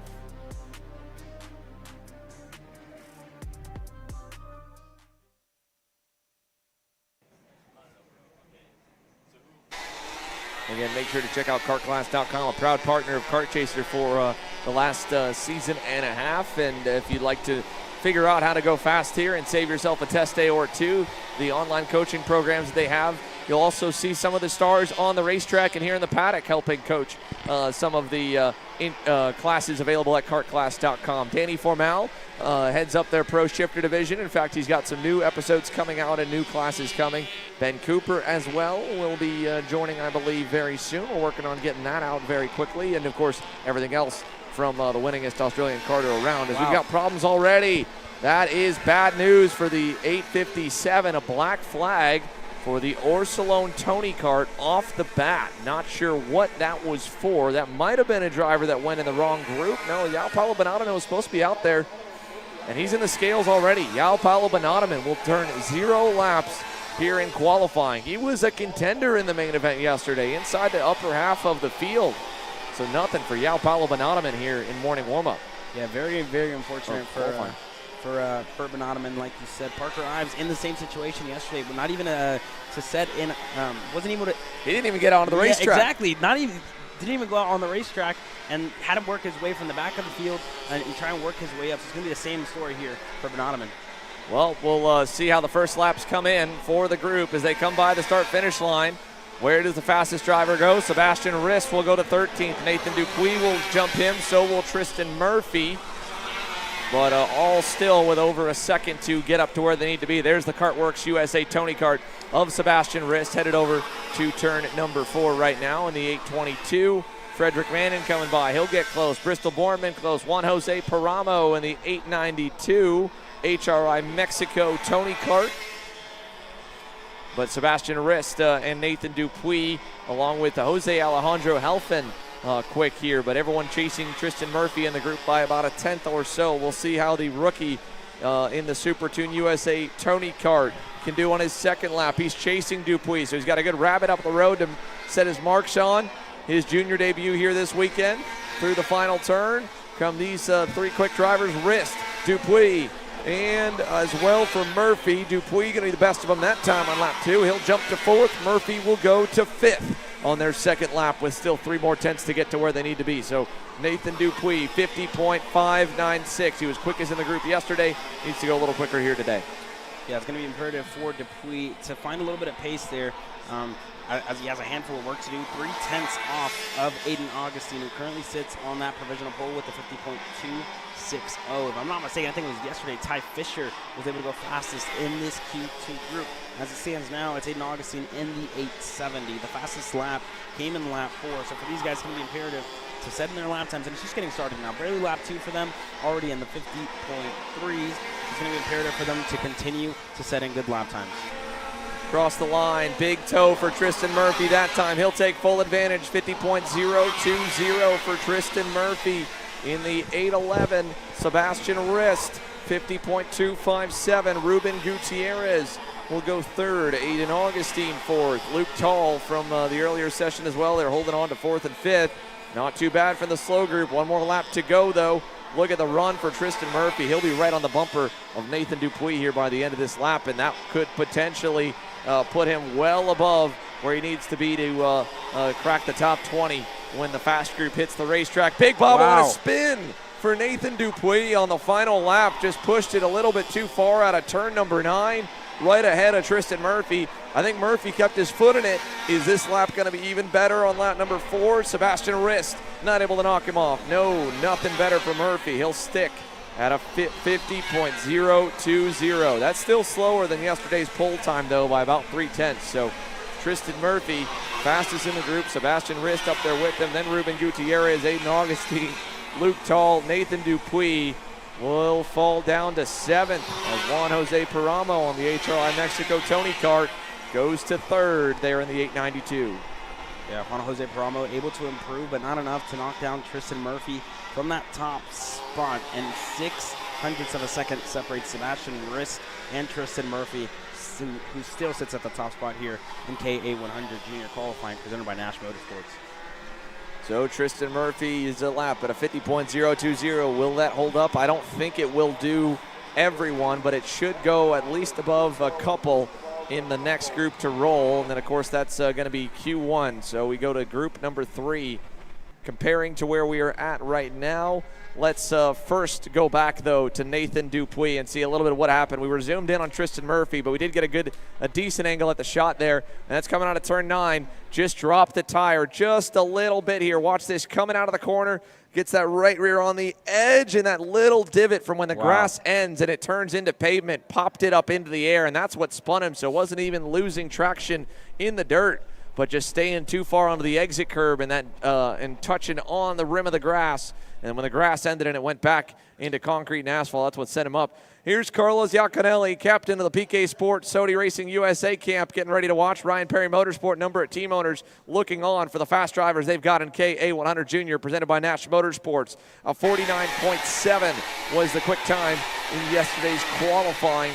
Again, make sure to check out kartclass.com, a proud partner of Kart Chaser for the last season and a half. And if you'd like to figure out how to go fast here and save yourself a test day or two, the online coaching programs that they have, you'll also see some of the stars on the racetrack and here in the paddock helping coach some of the classes available at kartclass.com. Danny Formal heads up their Pro Shifter division. In fact, he's got some new episodes coming out and new classes coming. Ben Cooper as well will be joining, I believe, very soon. We're working on getting that out very quickly. And, of course, everything else from the winningest Australian karter around. As we've got problems already. That is bad news for the 857, a black flag for the Orsolone Tony Kart off the bat. Not sure what that was for. That might have been a driver that went in the wrong group. No, Yao Paulo Benadaman was supposed to be out there, and he's in the scales already. Yao Paulo Benadaman will turn 0 laps here in qualifying. He was a contender in the main event yesterday, inside the upper half of the field. So nothing for Yao Paulo Benadaman here in morning warm-up. Yeah, very, very unfortunate for Benadaman, like you said. Parker Ives in the same situation yesterday, but not even to set in. Wasn't even. He didn't even get onto the racetrack. Exactly. Didn't even go out on the racetrack, and had him work his way from the back of the field and try and work his way up. So it's going to be the same story here for Benadaman. Well, we'll see how the first laps come in for the group as they come by the start-finish line. Where does the fastest driver go? Sebastian Rist will go to 13th. Nathan Dupuis will jump him, so will Tristan Murphy. But all still with over a second to get up to where they need to be. There's the Kartworks USA Tony Kart of Sebastian Rist headed over to turn number 4 right now in the 822. Frederick Manning coming by. He'll get close. Bristol Borman close. Juan Jose Paramo in the 892. HRI Mexico Tony Kart. But Sebastian Rist and Nathan Dupuis, along with Jose Alejandro Helfen, quick here. But everyone chasing Tristan Murphy in the group by about a tenth or so. We'll see how the rookie in the Super Tune USA Tony Kart can do on his second lap. He's chasing Dupuis, so he's got a good rabbit up the road to set his marks on. His junior debut here this weekend. Through the final turn come these 3 quick drivers, Rist, Dupuis, and as well for Murphy. Dupuis going to be the best of them that time on lap 2. He'll jump to 4th. Murphy will go to 5th on their second lap with still 3 more tenths to get to where they need to be. So Nathan Dupuis, 50.596. He was quickest in the group yesterday. Needs to go a little quicker here today. Yeah, it's going to be imperative for Dupuis to find a little bit of pace there, as he has a handful of work to do. 3 tenths off of Aiden Augustine, who currently sits on that provisional pole with a 50.260. If I'm not mistaken, I think it was yesterday, Ty Fisher was able to go fastest in this Q2 group. As it stands now, it's Aiden Augustine in the 870. The fastest lap came in lap 4, so for these guys, it's going to be imperative to set in their lap times, and it's just getting started now. Barely lap 2 for them, already in the 50.3s. It's going to be imperative for them to continue to set in good lap times. Across the line, big toe for Tristan Murphy that time. He'll take full advantage, 50.020 for Tristan Murphy in the 811. Sebastian Rist, 50.257. Ruben Gutierrez will go 3rd. Aiden Augustine 4th. Luke Tall from the earlier session as well. They're holding on to 4th and 5th. Not too bad for the slow group. 1 more lap to go, though. Look at the run for Tristan Murphy. He'll be right on the bumper of Nathan Dupuis here by the end of this lap, and that could potentially put him well above where he needs to be to crack the top 20 when the fast group hits the racetrack. Big bobble and a spin for Nathan Dupuis on the final lap. Just pushed it a little bit too far out of turn number 9, right ahead of Tristan Murphy. I think Murphy kept his foot in it. Is this lap going to be even better on lap number 4? Sebastian Rist not able to knock him off. No, nothing better for Murphy. He'll stick at a 50.020. That's still slower than yesterday's pole time, though, by about 3 tenths. So Tristan Murphy, fastest in the group. Sebastian Rist up there with him. Then Ruben Gutierrez, Aiden Augustine, Luke Tall, Nathan Dupuis will fall down to 7th as Juan Jose Paramo on the HRI Mexico Tony Kart goes to 3rd there in the 892. Yeah, Juan Jose Paramo able to improve, but not enough to knock down Tristan Murphy from that top spot. And 0.06 of a second separates Sebastian Rist and Tristan Murphy, who still sits at the top spot here in KA100 Jr Qualifying, presented by Nash Motorsports. So Tristan Murphy is a lap at a 50.020. Will that hold up? I don't think it will do everyone, but it should go at least above a couple in the next group to roll. And then, of course, that's going to be Q1. So we go to group number 3. Comparing to where we are at right now, let's first go back, though, to Nathan Dupuis and see a little bit of what happened. We were zoomed in on Tristan Murphy, but we did get a decent angle at the shot there. And that's coming out of turn 9. Just dropped the tire just a little bit here. Watch this, coming out of the corner. Gets that right rear on the edge and that little divot from when the grass ends and it turns into pavement. Popped it up into the air, and that's what spun him. So wasn't even losing traction in the dirt, but just staying too far onto the exit curb and and touching on the rim of the grass. And when the grass ended and it went back into concrete and asphalt, that's what set him up. Here's Carlos Iaconelli, captain of the PK Sports Sodi Racing USA camp, getting ready to watch. Ryan Perry Motorsport, number of team owners, looking on for the fast drivers they've got in KA100 Jr, presented by Nash Motorsports. A 49.7 was the quick time in yesterday's qualifying.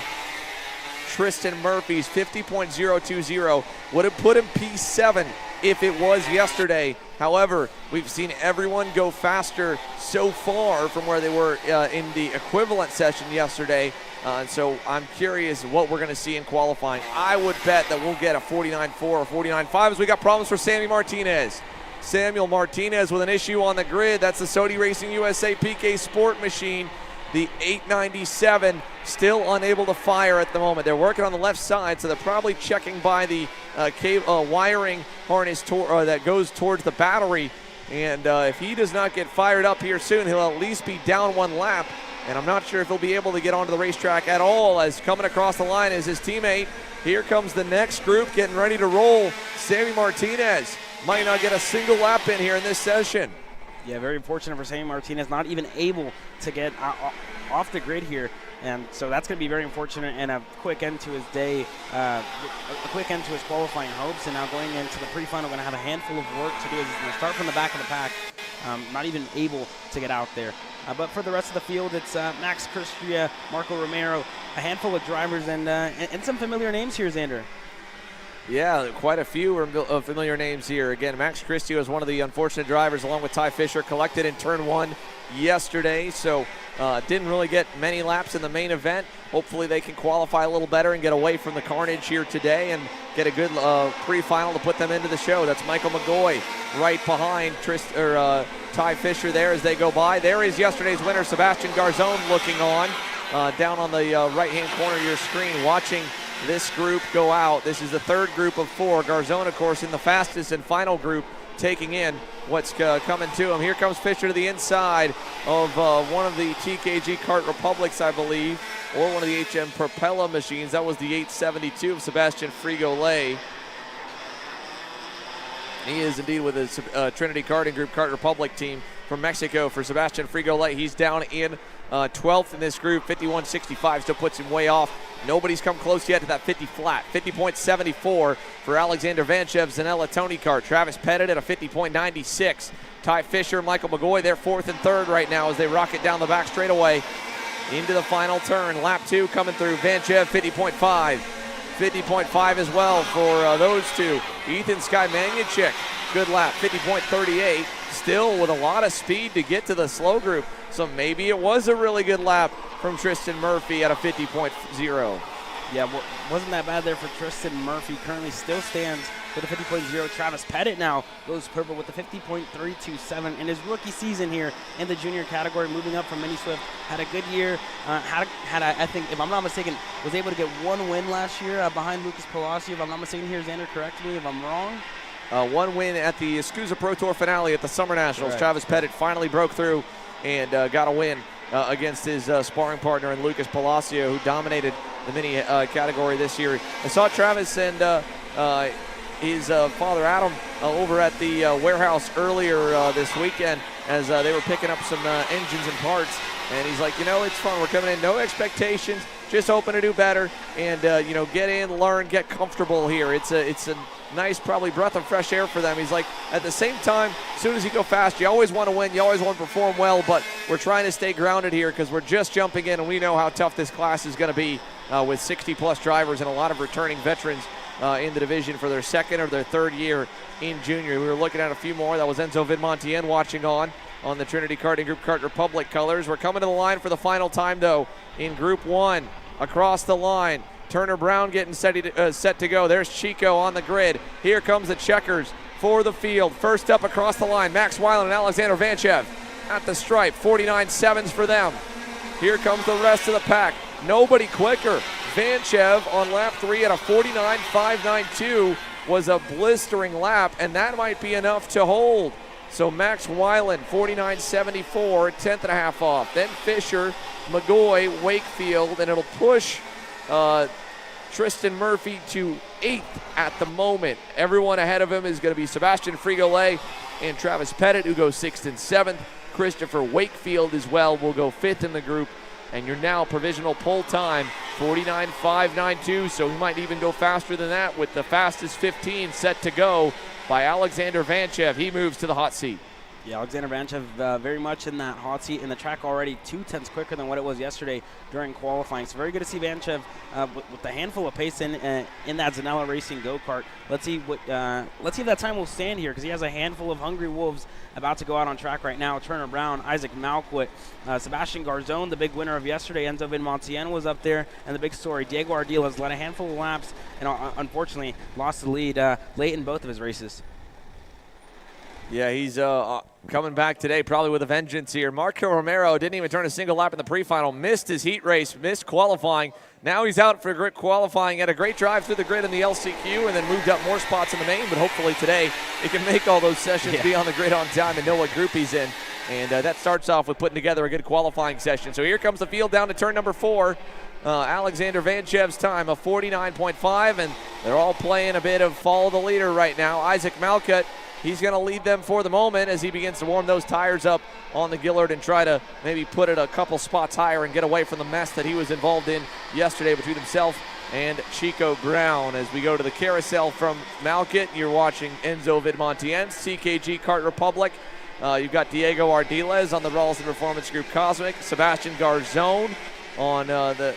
Tristan Murphy's 50.020 would have put him P7 if it was yesterday. However, we've seen everyone go faster so far from where they were in the equivalent session yesterday. And so I'm curious what we're going to see in qualifying. I would bet that we'll get a 49.4 or 49.5 as we got problems for Sammy Martinez. Samuel Martinez with an issue on the grid. That's the Sodi Racing USA PK Sport machine. The 897 still unable to fire at the moment. They're working on the left side, so they're probably checking by the wiring harness that goes towards the battery. And if he does not get fired up here soon, he'll at least be down one lap. And I'm not sure if he'll be able to get onto the racetrack at all, as coming across the line is his teammate. Here comes the next group getting ready to roll. Sammy Martinez might not get a single lap in here in this session. Yeah, very unfortunate for Sammy Martinez, not even able to get off the grid here. And so that's going to be very unfortunate, and a quick end to his day, a quick end to his qualifying hopes. And now going into the pre-final, going to have a handful of work to do. He's going to start from the back of the pack, not even able to get out there. But for the rest of the field, it's Max Christia, Marco Romero, a handful of drivers, and some familiar names here, Xander. Yeah, quite a few familiar names here. Again, Max Christie was one of the unfortunate drivers, along with Ty Fisher, collected in turn one yesterday. So didn't really get many laps in the main event. Hopefully they can qualify a little better and get away from the carnage here today and get a good pre-final to put them into the show. That's Michael McGoy right behind Ty Fisher there as they go by. There is yesterday's winner, Sebastian Garzon, looking on down on the right-hand corner of your screen, watching this group go out. This is the third group of four. Garzon, of course, in the fastest and final group, taking in what's coming to him. Here comes Fisher to the inside of one of the TKG Kart Republics, I believe, or one of the HM Propella machines. That was the 872 of Sebastian Frigolay. He is indeed with his Trinity Karting Group Kart Republic team from Mexico for Sebastian Frigolay. He's down in 12th in this group. 51.65 still puts him way off. Nobody's come close yet to that 50 flat. 50.74 for Alexander Vanchev, Zanella Tony Kart. Travis Pettit at a 50.96. Ty Fisher, Michael McGoy, they're fourth and third right now as they rocket down the back straightaway into the final turn. Lap two coming through. Vanchev 50.5. 50.5 as well for those two. Ethan Sky Magnachik, good lap, 50.38. Still with a lot of speed to get to the slow group. So maybe it was a really good lap from Tristan Murphy at a 50.0. Yeah, wasn't that bad there for Tristan Murphy. Currently still stands with a 50.0. Travis Pettit now goes purple with a 50.327 in his rookie season here in the junior category, moving up from Mini Swift. Had a good year. I think, if I'm not mistaken, was able to get one win last year behind Lucas Palacio. If I'm not mistaken here, Xander, correct me if I'm wrong. One win at the SKUSA Pro Tour finale at the Summer Nationals. Correct. Travis Pettit finally broke through and got a win against his sparring partner in Lucas Palacio, who dominated the mini category this year. I saw Travis and his father Adam over at the warehouse earlier this weekend as they were picking up some engines and parts. And he's like, it's fun. We're coming in, no expectations, just hoping to do better and, get in, learn, get comfortable here. It's a nice, probably breath of fresh air for them. He's like, at the same time, as soon as you go fast, you always want to win, you always want to perform well, but we're trying to stay grounded here because we're just jumping in and we know how tough this class is going to be with 60-plus drivers and a lot of returning veterans in the division for their second or their third year in junior. We were looking at a few more. That was Enzo Vidmontien watching on the Trinity Karting Group Kart Republic colors. We're coming to the line for the final time, though, in Group 1. Across the line, Turner Brown getting set to go. There's Chico on the grid. Here comes the checkers for the field. First up across the line, Max Weiland and Alexander Vanchev at the stripe. 49.7s for them. Here comes the rest of the pack. Nobody quicker. Vanchev on lap 3 at a 49.592 was a blistering lap, and that might be enough to hold. So Max Weiland, 49.74, 10th and a half off. Then Fisher, McGoy, Wakefield, and it'll push Tristan Murphy to 8th at the moment. Everyone ahead of him is going to be Sebastian Frigolay and Travis Pettit, who go 6th and 7th. Christopher Wakefield as well will go 5th in the group. And your now provisional pole time, 49.592, so he might even go faster than that with the fastest 15 set to go by Alexander Vanchev. He moves to the hot seat. Yeah, Alexander Vanchev very much in that hot seat in the track already, 2/10 quicker than what it was yesterday during qualifying. So very good to see Vanchev with a handful of pace in that Zanella Racing go-kart. Let's see if that time will stand here because he has a handful of hungry wolves about to go out on track right now. Turner Brown, Isaac Malquit, Sebastian Garzon, the big winner of yesterday. Enzo Vidmontien was up there, and the big story, Diego Ardila has led a handful of laps and unfortunately lost the lead late in both of his races. Yeah, he's coming back today probably with a vengeance here. Marco Romero didn't even turn a single lap in the pre-final, missed his heat race, missed qualifying. Now he's out for grid qualifying. Had a great drive through the grid in the LCQ and then moved up more spots in the main, but hopefully today he can make all those sessions, be on the grid on time and know what group he's in. And that starts off with putting together a good qualifying session. So here comes the field down to turn number 4. Alexander Vanchev's time of 49.5, and they're all playing a bit of follow the leader right now. Isaac Malcutt, he's going to lead them for the moment as he begins to warm those tires up on the Gillard and try to maybe put it a couple spots higher and get away from the mess that he was involved in yesterday between himself and Chico Brown. As we go to the carousel from Malcutt, you're watching Enzo Vidmontien, CKG Kart Republic. You've got Diego Ardiles on the Ralston Performance Group Cosmic, Sebastian Garzone on the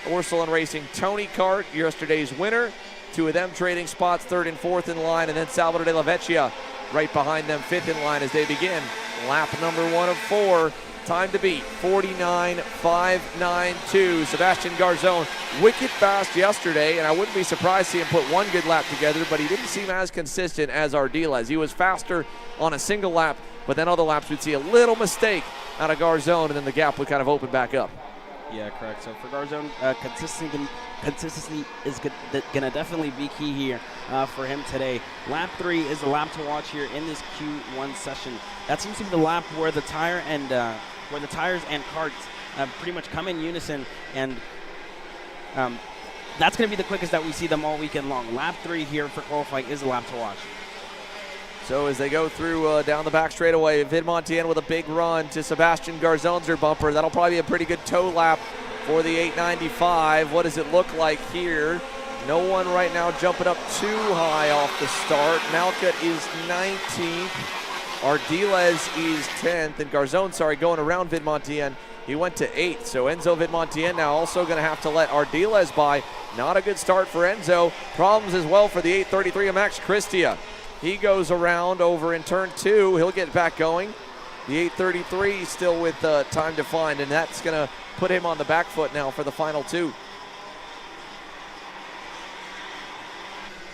Ursuline Racing Tony Kart, yesterday's winner. Two of them trading spots, 3rd and 4th in line, and then Salvador de la Vecchia right behind them, 5th in line as they begin lap number 1 of 4. Time to beat, 49.592. Sebastian Garzone, wicked fast yesterday, and I wouldn't be surprised to see him put one good lap together, but he didn't seem as consistent as Ardiles. He was faster on a single lap, but then other laps we'd see a little mistake out of Garzone, and then the gap would kind of open back up. Yeah, correct. So for Garzone, consistency is going to definitely be key here for him today. Lap 3 is the lap to watch here in this Q1 session. That seems to be the lap where the tires and karts pretty much come in unison, and that's going to be the quickest that we see them all weekend long. Lap 3 here for qualifying is the lap to watch. So as they go through down the back straightaway, Vidmontien with a big run to Sebastian Garzone's bumper. That'll probably be a pretty good toe lap for the 895. What does it look like here? No one right now jumping up too high off the start. Malcutt is 19th. Ardiles is 10th. And Garzone, going around Vidmontien. He went to 8th. So Enzo Vidmontien now also going to have to let Ardiles by. Not a good start for Enzo. Problems as well for the 833 of Max Christia. He goes around over in turn 2. He'll get back going. The 833 still with time to find, and that's going to put him on the back foot now for the final 2.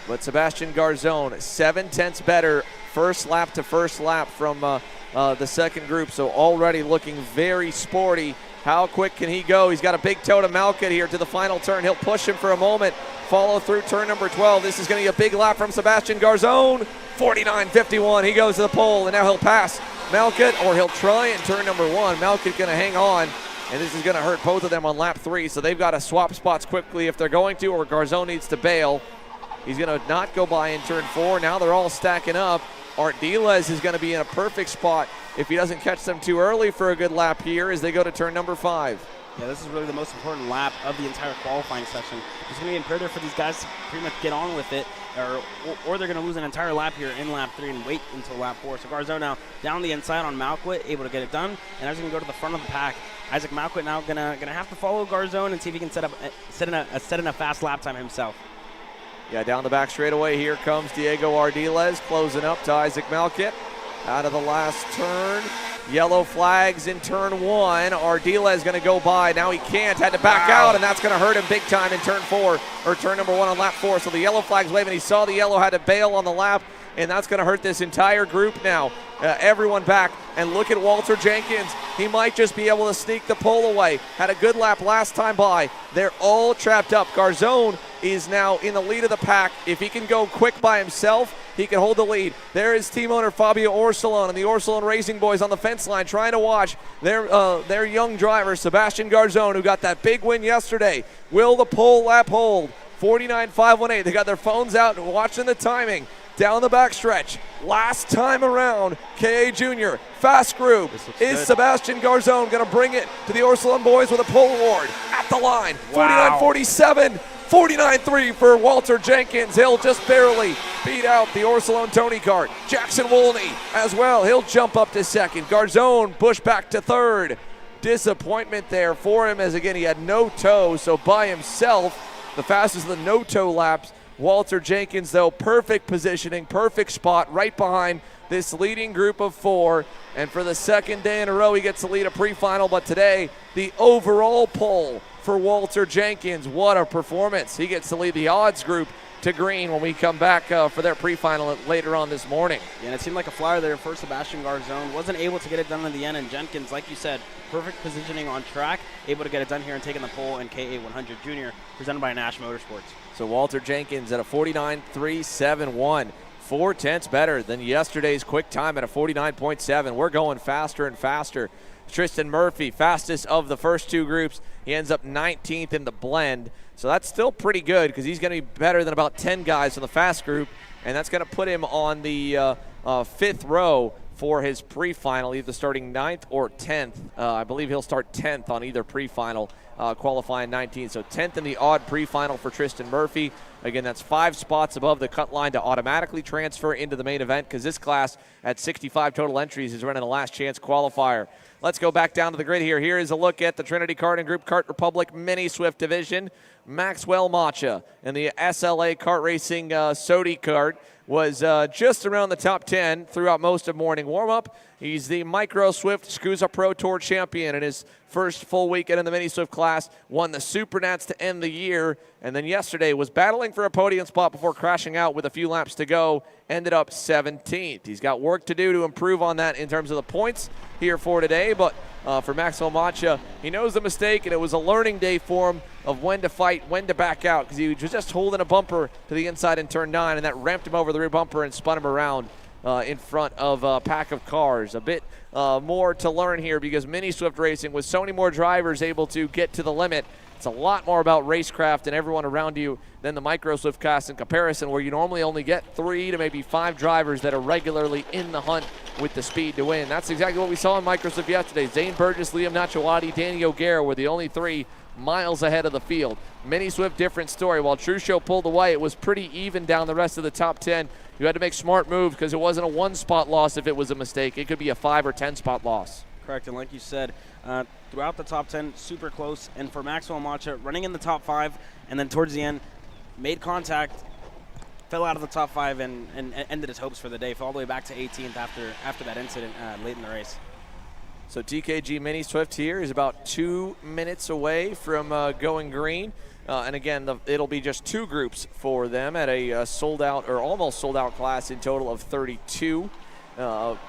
But Sebastian Garzone, 7/10 better, first lap to first lap from the second group, so already looking very sporty. How quick can he go? He's got a big toe to Malcutt here to the final turn. He'll push him for a moment. Follow through turn number 12. This is going to be a big lap from Sebastian Garzone. 49.51. He goes to the pole, and now he'll pass Malcutt, or he'll try in turn number 1. Malcutt going to hang on, and this is going to hurt both of them on lap 3. So they've got to swap spots quickly if they're going to, or Garzone needs to bail. He's going to not go by in turn 4. Now they're all stacking up. Ardiles is going to be in a perfect spot if he doesn't catch them too early for a good lap here as they go to turn number 5. Yeah, this is really the most important lap of the entire qualifying session. It's going to be imperative for these guys to pretty much get on with it, or they're going to lose an entire lap here in lap 3 and wait until lap 4. So Garzone now down the inside on Malcutt, able to get it done, and as going to go to the front of the pack. Isaac Malcutt now gonna have to follow Garzone and see if he can set in a fast lap time himself. Yeah, down the back straightaway, here comes Diego Ardiles closing up to Isaac Malcutt. Out of the last turn. Yellow flags in turn 1. Ardiles going to go by. Now he can't. Had to back out, and that's going to hurt him big time in turn 4, or turn number 1 on lap 4. So the yellow flag's waving. He saw the yellow, had to bail on the lap, and that's going to hurt this entire group now. Everyone back. And look at Walter Jenkins. He might just be able to sneak the pole away. Had a good lap last time by. They're all trapped up. Garzone is now in the lead of the pack. If he can go quick by himself, he can hold the lead. There is team owner Fabio Orsolon and the Orsolon Racing Boys on the fence line trying to watch their young driver, Sebastian Garzone, who got that big win yesterday. Will the pole lap hold? 49.518. They got their phones out and watching the timing. Down the backstretch, last time around, KA Jr, fast group. Is Sebastian Garzone going to bring it to the Orsolon boys with a pole award at the line? Wow. 49.47, 49.3 for Walter Jenkins. He'll just barely beat out the Orsolon Tony Kart. Jackson Wolney as well. He'll jump up to second. Garzone push back to third. Disappointment there for him as, again, he had no toe, so by himself, the fastest of the no-toe laps. Walter Jenkins, though, perfect positioning, perfect spot right behind this leading group of 4. And for the second day in a row, he gets to lead a pre-final. But today, the overall pole for Walter Jenkins. What a performance. He gets to lead the odds group to green when we come back for their pre-final later on this morning. Yeah, and it seemed like a flyer there for Sebastian Garzone. Wasn't able to get it done in the end, and Jenkins, like you said, perfect positioning on track, able to get it done here and taking the pole in KA100 Jr, presented by Nash Motorsports. So Walter Jenkins at a 49.371. 4/10 better than yesterday's quick time at a 49.7. We're going faster and faster. Tristan Murphy, fastest of the first two groups. He ends up 19th in the blend. So that's still pretty good because he's going to be better than about 10 guys in the fast group, and that's going to put him on the fifth row for his pre-final, either starting 9th or 10th. I believe he'll start 10th on either pre-final, qualifying 19th. So 10th in the odd pre-final for Tristan Murphy. Again, that's 5 spots above the cut line to automatically transfer into the main event because this class at 65 total entries is running a last chance qualifier. Let's go back down to the grid here. Here is a look at the Trinity Karting Group Kart Republic Mini Swift Division. Maxwell Macha in the SLA Kart Racing Sodi Kart was just around the top 10 throughout most of morning warm-up. He's the Micro Swift SKUSA Pro Tour champion in his first full weekend in the Mini Swift class, won the Super Nats to end the year, and then yesterday was battling for a podium spot before crashing out with a few laps to go, ended up 17th. He's got work to do to improve on that in terms of the points here for today, but for Maxwell Macha, he knows the mistake, and it was a learning day for him of when to fight, when to back out, because he was just holding a bumper to the inside in turn 9, and that ramped him over the rear bumper and spun him around in front of a pack of cars. A bit more to learn here because Mini Swift Racing, with so many more drivers able to get to the limit, it's a lot more about racecraft and everyone around you than the Micro Swift class in comparison, where you normally only get 3 to maybe 5 drivers that are regularly in the hunt with the speed to win. That's exactly what we saw in Micro Swift yesterday. Zane Burgess, Liam Nachawati, Danny O'Gara were the only 3 miles ahead of the field. Mini Swift, different story. While True Show pulled away, it was pretty even down the rest of the top 10. You had to make smart moves because it wasn't a 1-spot loss if it was a mistake. It could be a 5 or 10-spot loss. Correct, and like you said, throughout the top 10, super close. And for Maxwell Macha, running in the top 5, and then towards the end, made contact, fell out of the top 5, and ended his hopes for the day. Fell all the way back to 18th after that incident late in the race. So TKG Mini Swift here is about 2 minutes away from going green. And again, it'll be just 2 groups for them at a sold-out or almost sold-out class in total of 32.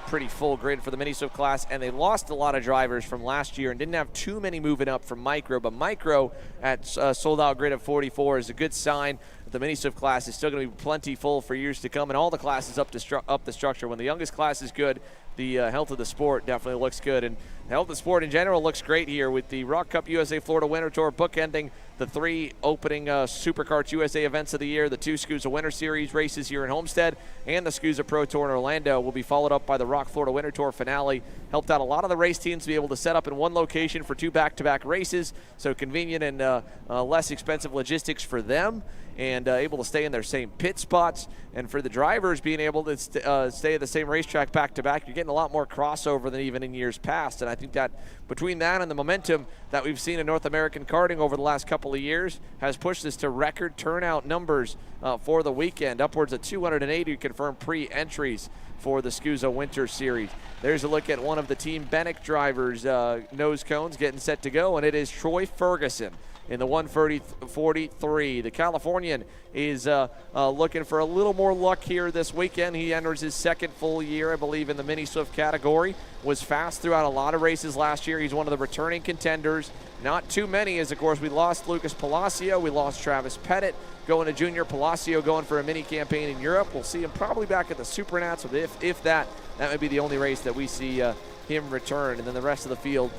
Pretty full grid for the Mini Swift class, and they lost a lot of drivers from last year and didn't have too many moving up from Micro, but Micro at a sold-out grid of 44 is a good sign that the Mini Swift class is still going to be plenty full for years to come, and all the classes up the structure. When the youngest class is good, the health of the sport definitely looks good, and the health of the sport in general looks great here with the Rock Cup USA Florida Winter Tour bookending the 3 opening Superkarts USA events of the year. The 2 SKUSA Winter Series races here in Homestead and the SKUSA Pro Tour in Orlando will be followed up by the Rock Florida Winter Tour finale. Helped out a lot of the race teams to be able to set up in one location for 2 back-to-back races, so convenient and less expensive logistics for them, and able to stay in their same pit spots. And for the drivers, being able to stay at the same racetrack back-to-back, you're getting a lot more crossover than even in years past. And I think that between that and the momentum that we've seen in North American karting over the last couple of years has pushed this to record turnout numbers for the weekend, upwards of 280 confirmed pre-entries for the SKUSA Winter Series. There's a look at one of the Team Bennick drivers' nose cones getting set to go, and it is Troy Ferguson in the 1:43. The Californian is looking for a little more luck here this weekend. He enters his 2nd full year, I believe, in the Mini Swift category. Was fast throughout a lot of races last year. He's one of the returning contenders. Not too many, as of course we lost Lucas Palacio, we lost Travis Pettit going to Junior, Palacio going for a mini campaign in Europe. We'll see him probably back at the Super Nats, if that may be the only race that we see him return. And then the rest of the field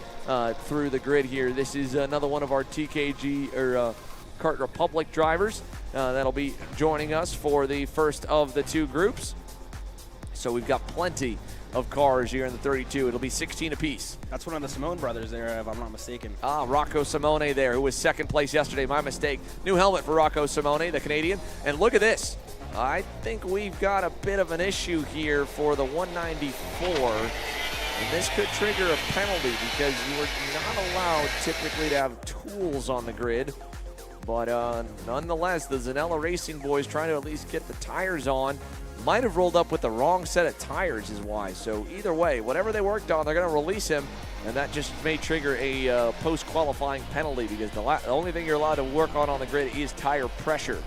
through the grid here. This is another one of our TKG or Kart Republic drivers that'll be joining us for the first of the 2 groups. So we've got plenty of cars here in the 32. It'll be 16 apiece. That's one of the Simone brothers there, if I'm not mistaken. Rocco Simone there, who was 2nd place yesterday. My mistake. New helmet for Rocco Simone, the Canadian. And look at this. I think we've got a bit of an issue here for the 194. And this could trigger a penalty because you are not allowed typically to have tools on the grid. But nonetheless, the Zanella Racing boys trying to at least get the tires on. Might have rolled up with the wrong set of tires is why. So either way, whatever they worked on, they're going to release him. And that just may trigger a post-qualifying penalty because the only thing you're allowed to work on the grid is tire pressure.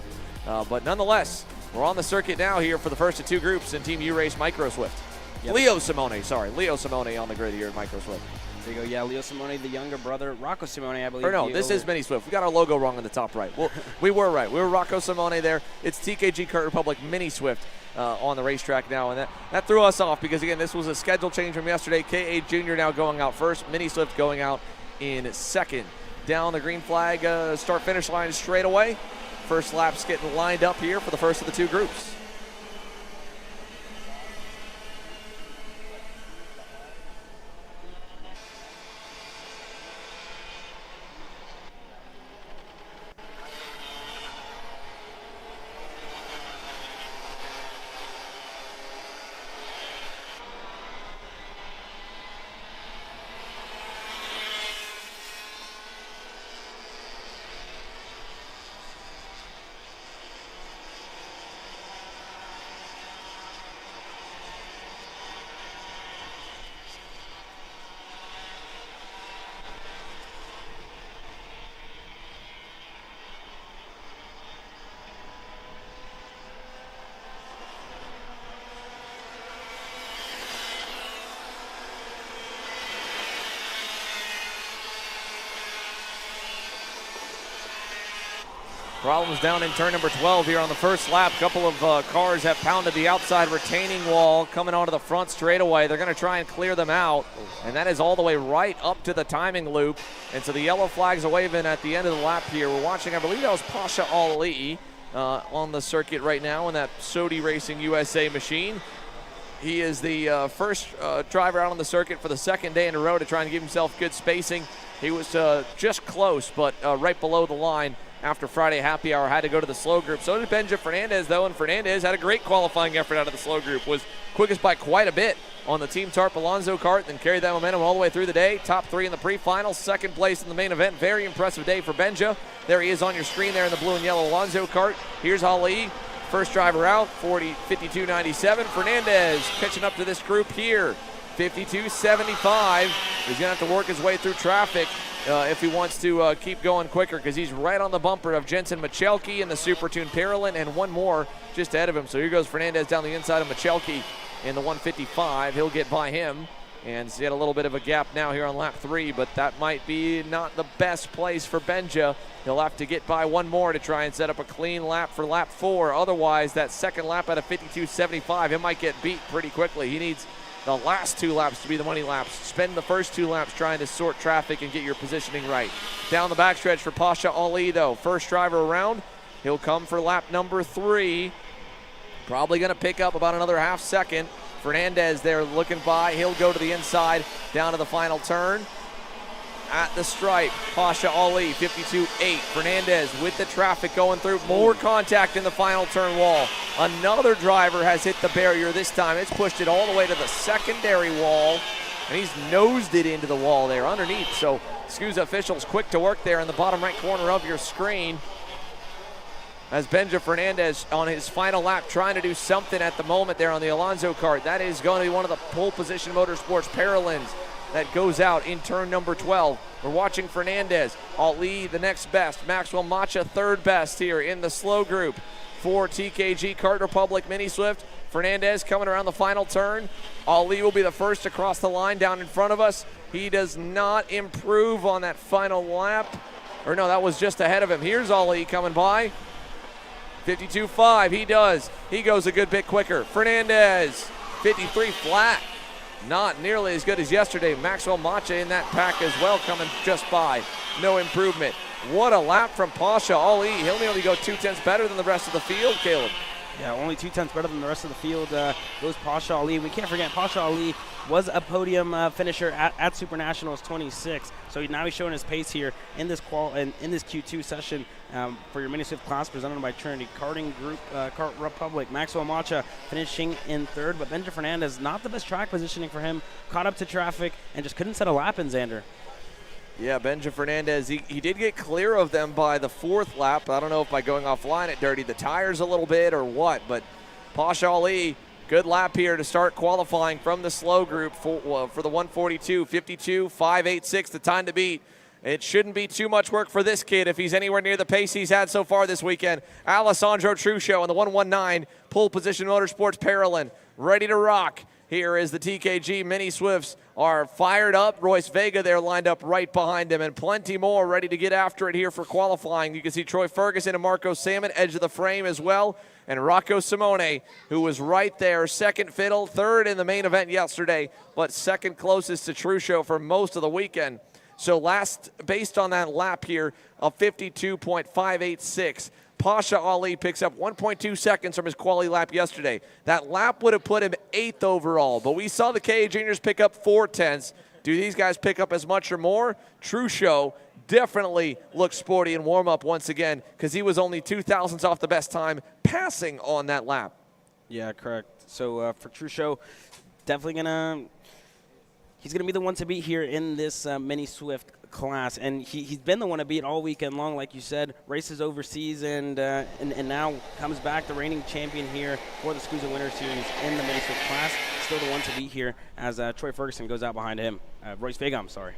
But nonetheless, we're on the circuit now here for the first of two groups in Team U-Race Micro Swift. Yep. Leo Simone on the grid here in Micro Swift. There you go. Yeah, Leo Simone, the younger brother, Rocco Simone, I believe. Or no, this is Mini Swift. We got our logo wrong on the top right. Well, we were right. We were Rocco Simone there. It's TKG Kart Republic Mini Swift on the racetrack now, and that threw us off because, again, this was a schedule change from yesterday. KA Jr now going out first, Mini Swift going out in second. Down the green flag start-finish line straight away. First lap's getting lined up here for the first of the two groups. Problems down in turn number 12 here on the first lap. Couple of cars have pounded the outside retaining wall coming onto the front straightaway. They're going to try and clear them out, and that is all the way right up to the timing loop. And so the yellow flags are waving at the end of the lap here. We're watching, I believe that was Pasha Ali on the circuit right now in that Sodi Racing USA machine. He is the first driver out on the circuit for the second day in a row to try and give himself good spacing. He was just close, but right below the line after Friday happy hour, had to go to the slow group. So did Benja Fernandez, though, and Fernandez had a great qualifying effort out of the slow group. Was quickest by quite a bit on the Team Tarp Alonso kart, then carried that momentum all the way through the day. Top three in the pre-final, second place in the main event. Very impressive day for Benja. There he is on your screen there in the blue and yellow Alonso kart. Here's Ali, first driver out, 52.97. Fernandez catching up to this group here, 52.75. He's going to have to work his way through traffic if he wants to keep going quicker, because he's right on the bumper of Jensen Michelke in the Super Tune Parolin, and one more just ahead of him. So here goes Fernandez down the inside of Michelke in the 155. He'll get by him, and he's got a little bit of a gap now here on lap 3, but that might be not the best place for Benja. He'll have to get by one more to try and set up a clean lap for lap 4. Otherwise, that second lap at a 52.75, it might get beat pretty quickly. He needs the last 2 laps to be the money laps. Spend the first 2 laps trying to sort traffic and get your positioning right. Down the backstretch for Pasha Ali, though. First driver around. He'll come for lap number 3. Probably going to pick up about another half second. Fernandez there looking by. He'll go to the inside, down to the final turn. At the stripe, Pasha Ali, 52.8. Fernandez with the traffic going through. More contact in the final turn wall. Another driver has hit the barrier this time. It's pushed it all the way to the secondary wall, and he's nosed it into the wall there underneath. So SKUSA officials quick to work there in the bottom right corner of your screen. As Benja Fernandez on his final lap trying to do something at the moment there on the Alonso kart. That is going to be one of the pole position motorsports Parolins that goes out in turn number 12. We're watching Fernandez. Ali the next best. Maxwell Macha third best here in the slow group for TKG Kart Republic Mini Swift. Fernandez coming around the final turn. Ali will be the first across the line down in front of us. He does not improve on that final lap. Or no, that was just ahead of him. Here's Ali coming by. 52.5, he does. He goes a good bit quicker. Fernandez, 53 flat. Not nearly as good as yesterday. Maxwell Macha in that pack as well, coming just by. No improvement. What a lap from Pasha Ali. He'll nearly go 2/10 better than the rest of the field, Caleb. Yeah, only 2/10 better than the rest of the field goes Pasha Ali. We can't forget Pasha Ali was a podium finisher at Super Nationals 26. So now he's showing his pace here in this in this Q2 session for your Mini Swift class presented by Trinity Karting Group Kart Republic. Maxwell Macha finishing in third, but Benja Fernandez, not the best track positioning for him. Caught up to traffic and just couldn't set a lap in, Xander. Yeah, Benja Fernandez, he did get clear of them by the 4th lap. I don't know if by going offline it dirtied the tires a little bit or what, but Pasha Ali, good lap here to start qualifying from the slow group for the 142, 52.586, the time to beat. It shouldn't be too much work for this kid if he's anywhere near the pace he's had so far this weekend. Alessandro Truscio in the 119 pole position Motorsports Parolin, ready to rock. Here is the TKG Mini Swifts are fired up. Royce Vega there lined up right behind him, and plenty more ready to get after it here for qualifying. You can see Troy Ferguson and Marco Salmon, edge of the frame as well, and Rocco Simone, who was right there, second fiddle, third in the main event yesterday, but second closest to Truscio for most of the weekend. So last, based on that lap here of 52.586, Pasha Ali picks up 1.2 seconds from his quality lap yesterday. That lap would have put him 8th overall, but we saw the KA Juniors pick up 4/10. Do these guys pick up as much or more? Truscio definitely looks sporty in warm-up once again because he was only 2 thousandths off the best time passing on that lap. Yeah, correct. So for Truscio, definitely he's gonna be the one to beat here in this Mini Swift class, and he's been the one to beat all weekend long, like you said. Races overseas, and now comes back the reigning champion here for the SKUSA Winter Series in the Mini Swift class. Still the one to beat here as Troy Ferguson goes out behind him. Royce Vega, I'm sorry.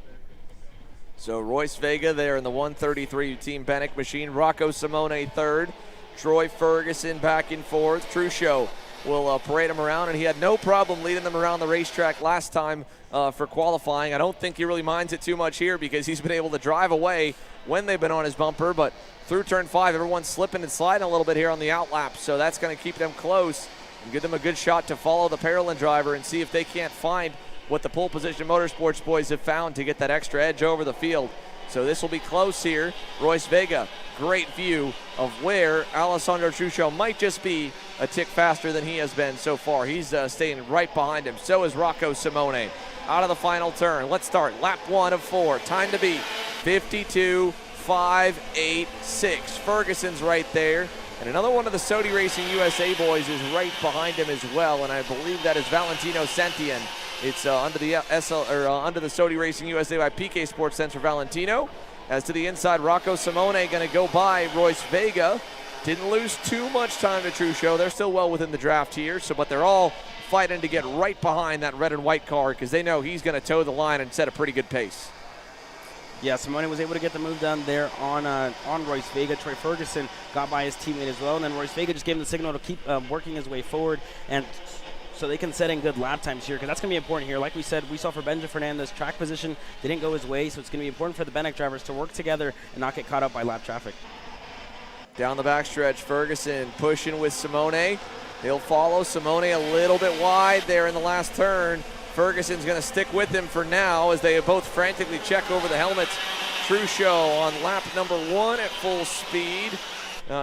So Royce Vega there in the 133 Team Benek machine. Rocco Simone third. Troy Ferguson back and forth. Truscio will parade him around, and he had no problem leading them around the racetrack last time for qualifying. I don't think he really minds it too much here because he's been able to drive away when they've been on his bumper, but through turn 5, everyone's slipping and sliding a little bit here on the outlap, so that's going to keep them close and give them a good shot to follow the Parolin driver and see if they can't find what the pole position motorsports boys have found to get that extra edge over the field. So this will be close here. Royce Vega, great view of where Alessandro Truscio might just be a tick faster than he has been so far. He's staying right behind him. So is Rocco Simone. Out of the final turn. Let's start. Lap 1 of 4. Time to beat 52.586. Ferguson's right there. And another one of the Sodi Racing USA boys is right behind him as well. And I believe that is Valentino Sentian. It's under the under the Sodi Racing USA by PK Sports Sense for Valentino. As to the inside, Rocco Simone going to go by Royce Vega. Didn't lose too much time to Truscio. They're still well within the draft here, but they're all fighting to get right behind that red and white car because they know he's going to toe the line and set a pretty good pace. Yeah, Simone was able to get the move done there on Royce Vega. Troy Ferguson got by his teammate as well, and then Royce Vega just gave him the signal to keep working his way forward, and so they can set in good lap times here because that's going to be important here. Like we said, we saw for Benja Fernandez, track position didn't go his way, so it's going to be important for the Benek drivers to work together and not get caught up by lap traffic. Down the backstretch, Ferguson pushing with Simone. He'll follow Simone a little bit wide there in the last turn. Ferguson's going to stick with him for now as they both frantically check over the helmets. Truscio on lap number 1 at full speed.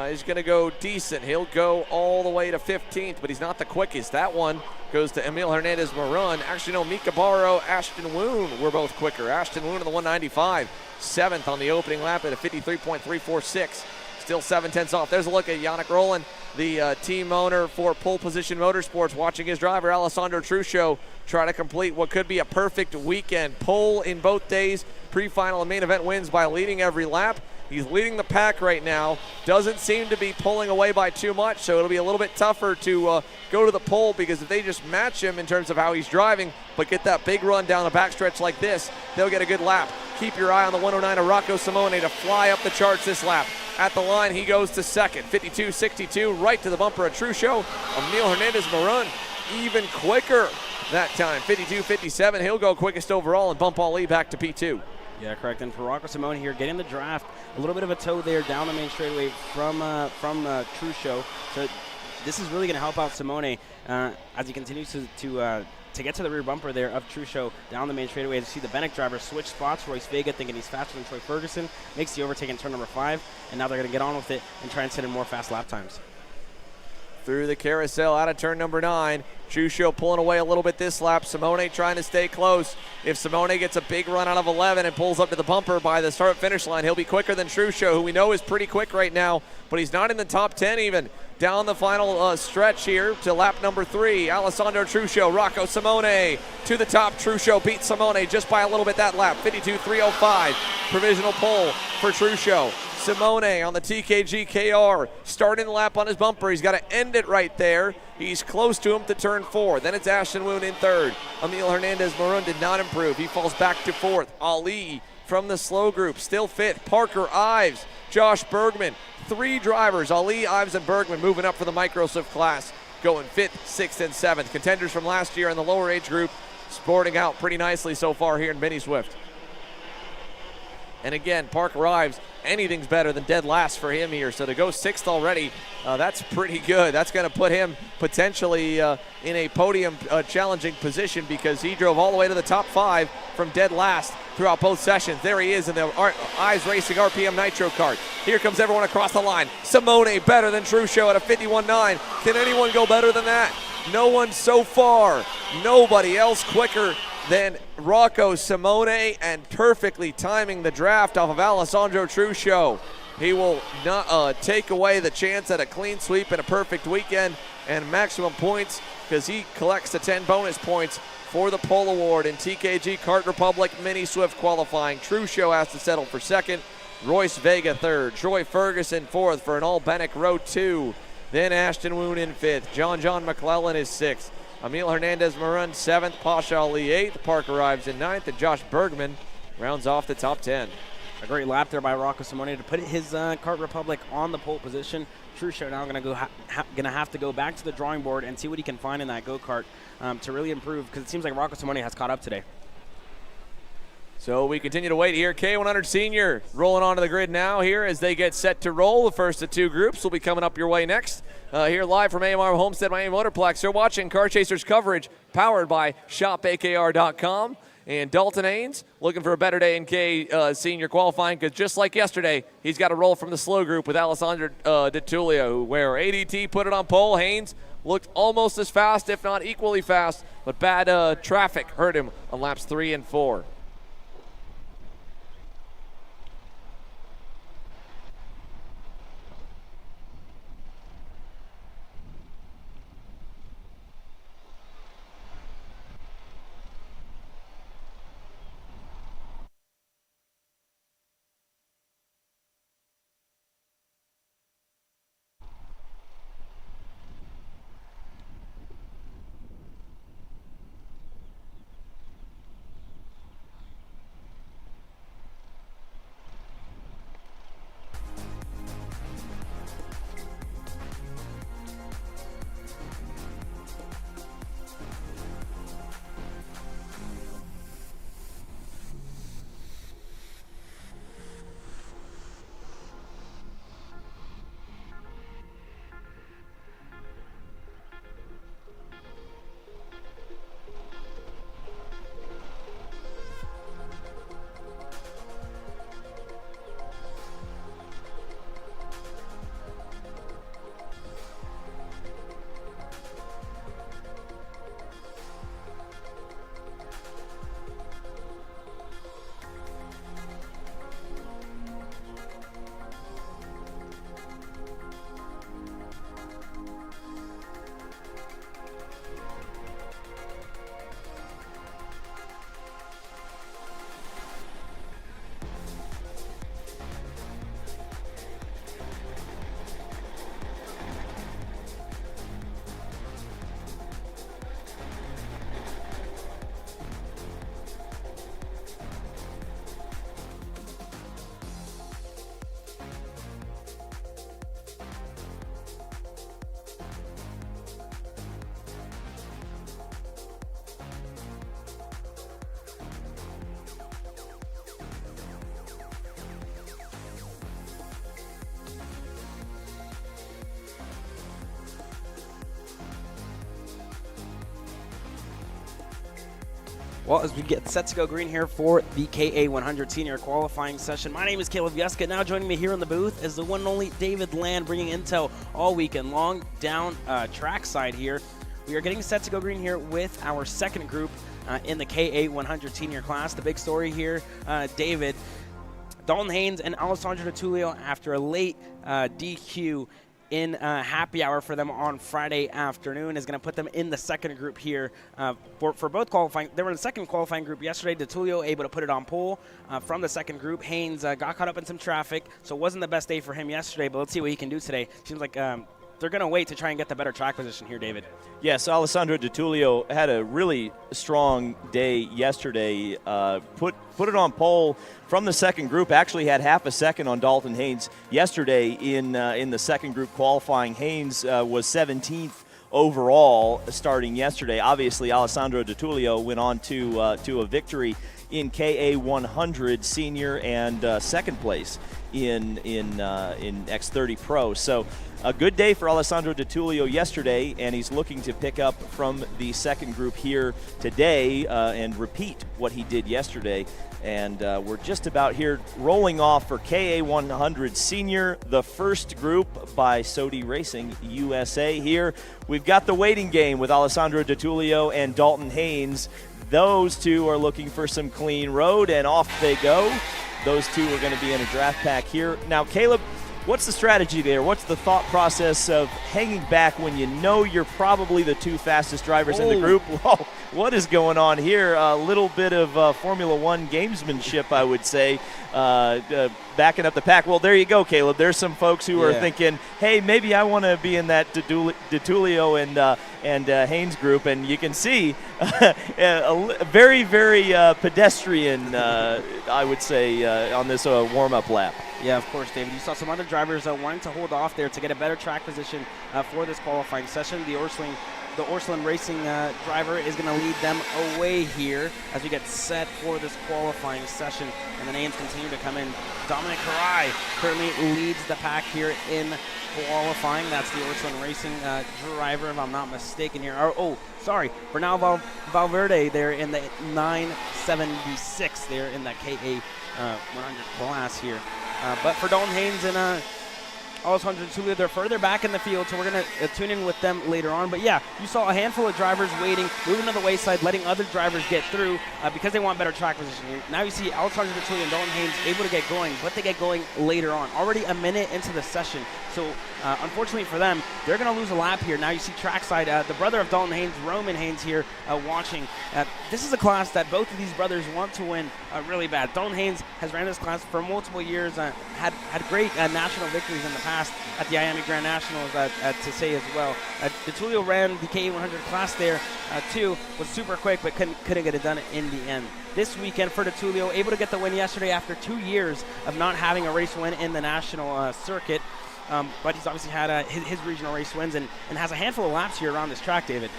He's going to go decent. He'll go all the way to 15th, but he's not the quickest. That one goes to Emil Hernandez Marun. Actually, no, Mika Barrow, Ashton Woon were both quicker. Ashton Woon in the 195, 7th on the opening lap at a 53.346. Still 7/10 off. There's a look at Yannick Rowland, the team owner for Pole Position Motorsports, watching his driver, Alessandro Truscio, try to complete what could be a perfect weekend. Pole in both days, pre-final and main event wins by leading every lap. He's leading the pack right now. Doesn't seem to be pulling away by too much, so it'll be a little bit tougher to go to the pole because if they just match him in terms of how he's driving, but get that big run down the backstretch like this, they'll get a good lap. Keep your eye on the 109 of Rocco Simone to fly up the charts this lap. At the line, he goes to second, 52.62, right to the bumper of Truscio. Emil Hernandez Marun, even quicker that time, 52.57. He'll go quickest overall and bump Ali back to P2. Yeah, correct. And for Rocco Simone here, getting the draft, a little bit of a toe there down the main straightaway from Truscio. So this is really going to help out Simone as he continues to get to the rear bumper there of Truscio down the main straightaway. As you see the Benek driver switch spots. Royce Vega thinking he's faster than Troy Ferguson, makes the overtake in turn number 5, and now they're going to get on with it and try and set in more fast lap times. Through the carousel out of turn number 9. Truscio pulling away a little bit this lap. Simone trying to stay close. If Simone gets a big run out of 11 and pulls up to the bumper by the start-finish line, he'll be quicker than Truscio, who we know is pretty quick right now, but he's not in the top 10 even. Down the final stretch here to lap number 3. Alessandro Truscio, Rocco Simone to the top. Truscio beats Simone just by a little bit that lap. 52.305. Provisional pole for Truscio. Simone on the TKG KR, starting the lap on his bumper. He's got to end it right there. He's close to him to turn 4. Then it's Ashton Woon in 3rd. Emil Hernandez Marun did not improve. He falls back to 4th. Ali from the slow group. Still fifth, Parker Ives, Josh Bergman. 3 drivers, Ali, Ives, and Bergman, moving up for the Micro Swift class, going 5th, 6th, and 7th. Contenders from last year in the lower age group sporting out pretty nicely so far here in Mini Swift. And again, Parker Ives, anything's better than dead last for him here. So to go 6th already, that's pretty good. That's going to put him potentially in a podium challenging position, because he drove all the way to the top 5 from dead last throughout both sessions. There he is in the Ives Racing RPM Nitro Kart. Here comes everyone across the line. Simone better than Truscio at a 51.9. Can anyone go better than that? No one so far. Nobody else quicker than Rocco Simone, and perfectly timing the draft off of Alessandro Truscio. He will not take away the chance at a clean sweep and a perfect weekend and maximum points, because he collects the 10 bonus points for the pole award in TKG Kart Republic Mini Swift qualifying. Truscio has to settle for 2nd, Royce Vega 3rd, Troy Ferguson 4th for an all-Benick row 2, then Ashton Woon in 5th, John McClellan is 6th, Emil Hernandez Marun 7th, Pasha Ali 8th, Parker Ives in 9th, and Josh Bergman rounds off the top 10. A great lap there by Rocco Simone to put his Kart Republic on the pole position. Truscio now going to have to go back to the drawing board and see what he can find in that go-kart to really improve, because it seems like Rocco Simone has caught up today. So we continue to wait here. KA100 Sr rolling onto the grid now here as they get set to roll. The first of 2 groups will be coming up your way next. Here live from AMR Homestead-Miami Motorplex. You're watching Car Chasers coverage powered by ShopAKR.com. And Dalton Haynes looking for a better day in Sr Qualifying, because just like yesterday, he's got to roll from the slow group with Alessandro DiTullio, where ADT put it on pole. Haynes looked almost as fast, if not equally fast, but bad traffic hurt him on laps 3 and 4. Well, as we get set to go green here for the KA100 Sr Qualifying session, my name is Caleb Yeska. Now joining me here in the booth is the one and only David Land, bringing intel all weekend long down trackside here. We are getting set to go green here with our 2nd group in the KA100 Sr class. The big story here, David, Dalton Haynes and Alessandro DiTullio, after a late DQ in happy hour for them on Friday afternoon, is going to put them in the 2nd group here for both qualifying. They were in the 2nd qualifying group yesterday. DiTullio able to put it on pole from the 2nd group. Haynes got caught up in some traffic, so it wasn't the best day for him yesterday, but let's see what he can do today. Seems like they're going to wait to try and get the better track position here, David. Yes, Alessandro DiTullio had a really strong day yesterday. Put it on pole from the second group. Actually had half a second on Dalton Haynes yesterday in the second group qualifying. Haynes was 17th overall starting yesterday. Obviously, Alessandro DiTullio went on to a victory in KA100 Sr and second place in X30 Pro. So a good day for Alessandro DiTullio yesterday, and he's looking to pick up from the second group here today and repeat what he did yesterday. And we're just about here rolling off for KA100 Sr, the first group by Sodi Racing USA here. We've got the waiting game with Alessandro DiTullio and Dalton Haynes. Those two are looking for some clean road, and off they go. Those two are going to be in a draft pack here. Now, Caleb, what's the strategy there? What's the thought process of hanging back when you know you're probably the two fastest drivers in the group? Whoa, what is going on here? A little bit of Formula One gamesmanship, I would say, backing up the pack. Well, there you go, Caleb. There's some folks who are thinking, hey, maybe I want to be in that DiTullio and Haynes group, and you can see a very, very pedestrian, I would say, on this warm-up lap. Yeah, of course, David. You saw some other drivers wanting to hold off there to get a better track position for this qualifying session. The Orslin Racing driver is going to lead them away here as we get set for this qualifying session. And the names continue to come in. Dominic Karai currently leads the pack here in qualifying. That's the Orslin Racing driver, if I'm not mistaken here. Sorry, Bernal Valverde there in the 976 there in that KA100 class here. But for Dalton Haynes and Alessandro DiTullio, they're further back in the field, so we're going to tune in with them later on. But yeah, you saw a handful of drivers waiting, moving to the wayside, letting other drivers get through because they want better track position. Now you see Alessandro DiTullio and Dalton Haynes able to get going, but they get going later on, already a minute into the session. So unfortunately for them, they're going to lose a lap here. Now you see trackside, the brother of Dalton Haynes, Roman Haynes here watching. This is a class that both of these brothers want to win really bad. Dalton Haynes has ran this class for multiple years, had great national victories in the past at the Miami Grand Nationals to say as well. DiTullio ran the KA100 class there too, was super quick, but couldn't get it done in the end. This weekend for DiTullio, able to get the win yesterday after 2 years of not having a race win in the national circuit. But he's obviously had his regional race wins and has a handful of laps here around this track, David.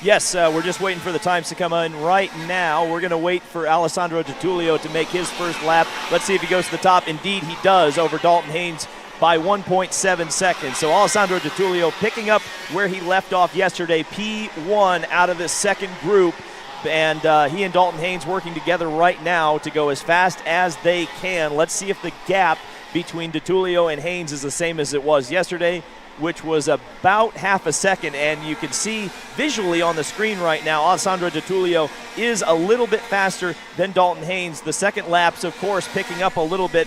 Yes, we're just waiting for the times to come in right now. We're going to wait for Alessandro DiTullio to make his first lap. Let's see if he goes to the top. Indeed, he does over Dalton Haynes by 1.7 seconds. So Alessandro DiTullio picking up where he left off yesterday, P1 out of the second group. And he and Dalton Haynes working together right now to go as fast as they can. Let's see if the gap between DiTullio and Haynes is the same as it was yesterday, which was about half a second. And you can see visually on the screen right now, Alessandro DiTullio is a little bit faster than Dalton Haynes. The second lap's, of course, picking up a little bit.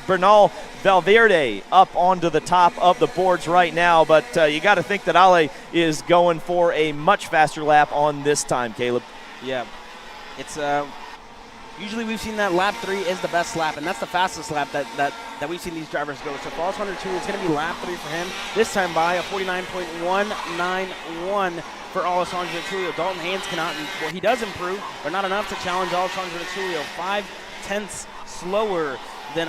Bernal Valverde up onto the top of the boards right now, but you got to think that Ale is going for a much faster lap on this time, Caleb. Yeah, it's usually we've seen that lap 3 is the best lap, and that's the fastest lap that we've seen these drivers go. So for Alessandro DiTullio, it's going to be lap 3 for him, this time by a 49.191 for Alessandro DiTullio. Dalton Haynes cannot, well, he does improve, but not enough to challenge Alessandro DiTullio. 5/10 slower than